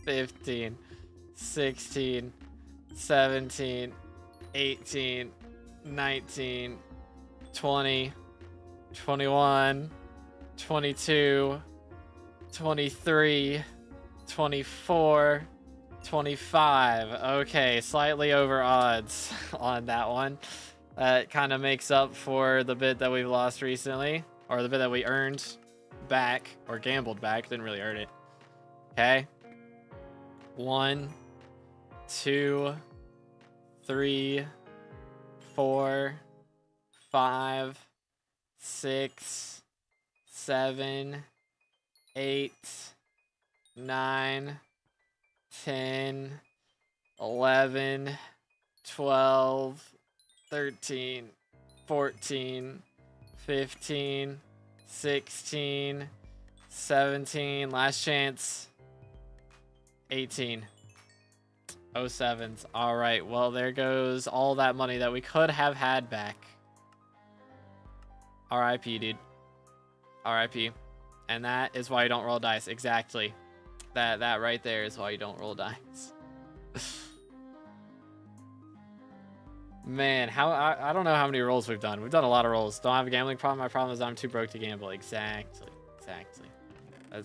15, 16, 17, 18, 19, 20, 21, 22, 23, 24, 25. Okay, slightly over odds on that one. That kind of makes up for the bit that we've lost recently, or the bit that we earned back, or gambled back. Didn't really earn it. Okay. 1, 2, 3, 4, 5, 6, 7, 8, 9, 10, 11, 12, 13, 14, 15, 16, 17, last chance, 18. 07s. All right, well, there goes all that money that we could have had back. RIP, dude. RIP. And that is why you don't roll dice. Exactly. That right there is why you don't roll dice. Man, I don't know how many rolls we've done. We've done a lot of rolls. Don't have a gambling problem. My problem is I'm too broke to gamble. Exactly.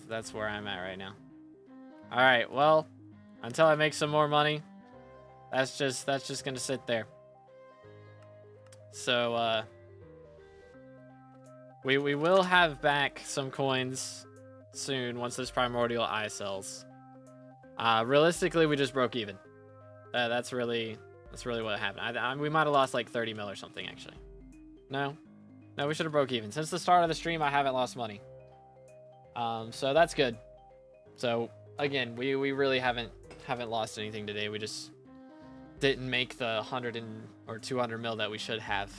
That's where I'm at right now. All right, well, until I make some more money, that's just gonna sit there. So we will have back some coins soon once this Primordial eye sells. Realistically, we just broke even. That's really what happened. We might have lost like 30 mil or something, actually. No, we should have broke even. Since the start of the stream, I haven't lost money. So that's good. So again, we really haven't lost anything today. We just didn't make the 100 or 200 mil that we should have.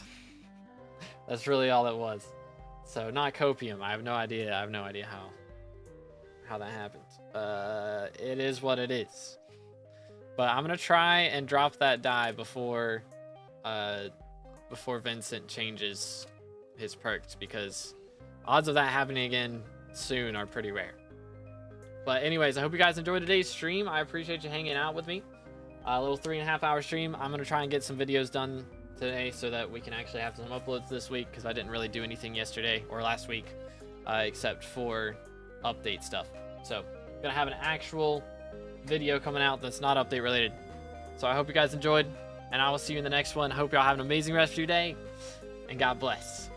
That's really all it was. So not copium. I have no idea. How that happened. It is what it is. But I'm gonna try and drop that die before Vincent changes his perks, because odds of that happening again soon are pretty rare. But anyways, I hope you guys enjoyed today's stream. I appreciate you hanging out with me. A little 3.5 hour stream. I'm gonna try and get some videos done today so that we can actually have some uploads this week, because I didn't really do anything yesterday or last week except for update stuff. So gonna have an actual video coming out that's not update related. So I hope you guys enjoyed, and I will see you in the next one. Hope y'all have an amazing rest of your day, and God bless.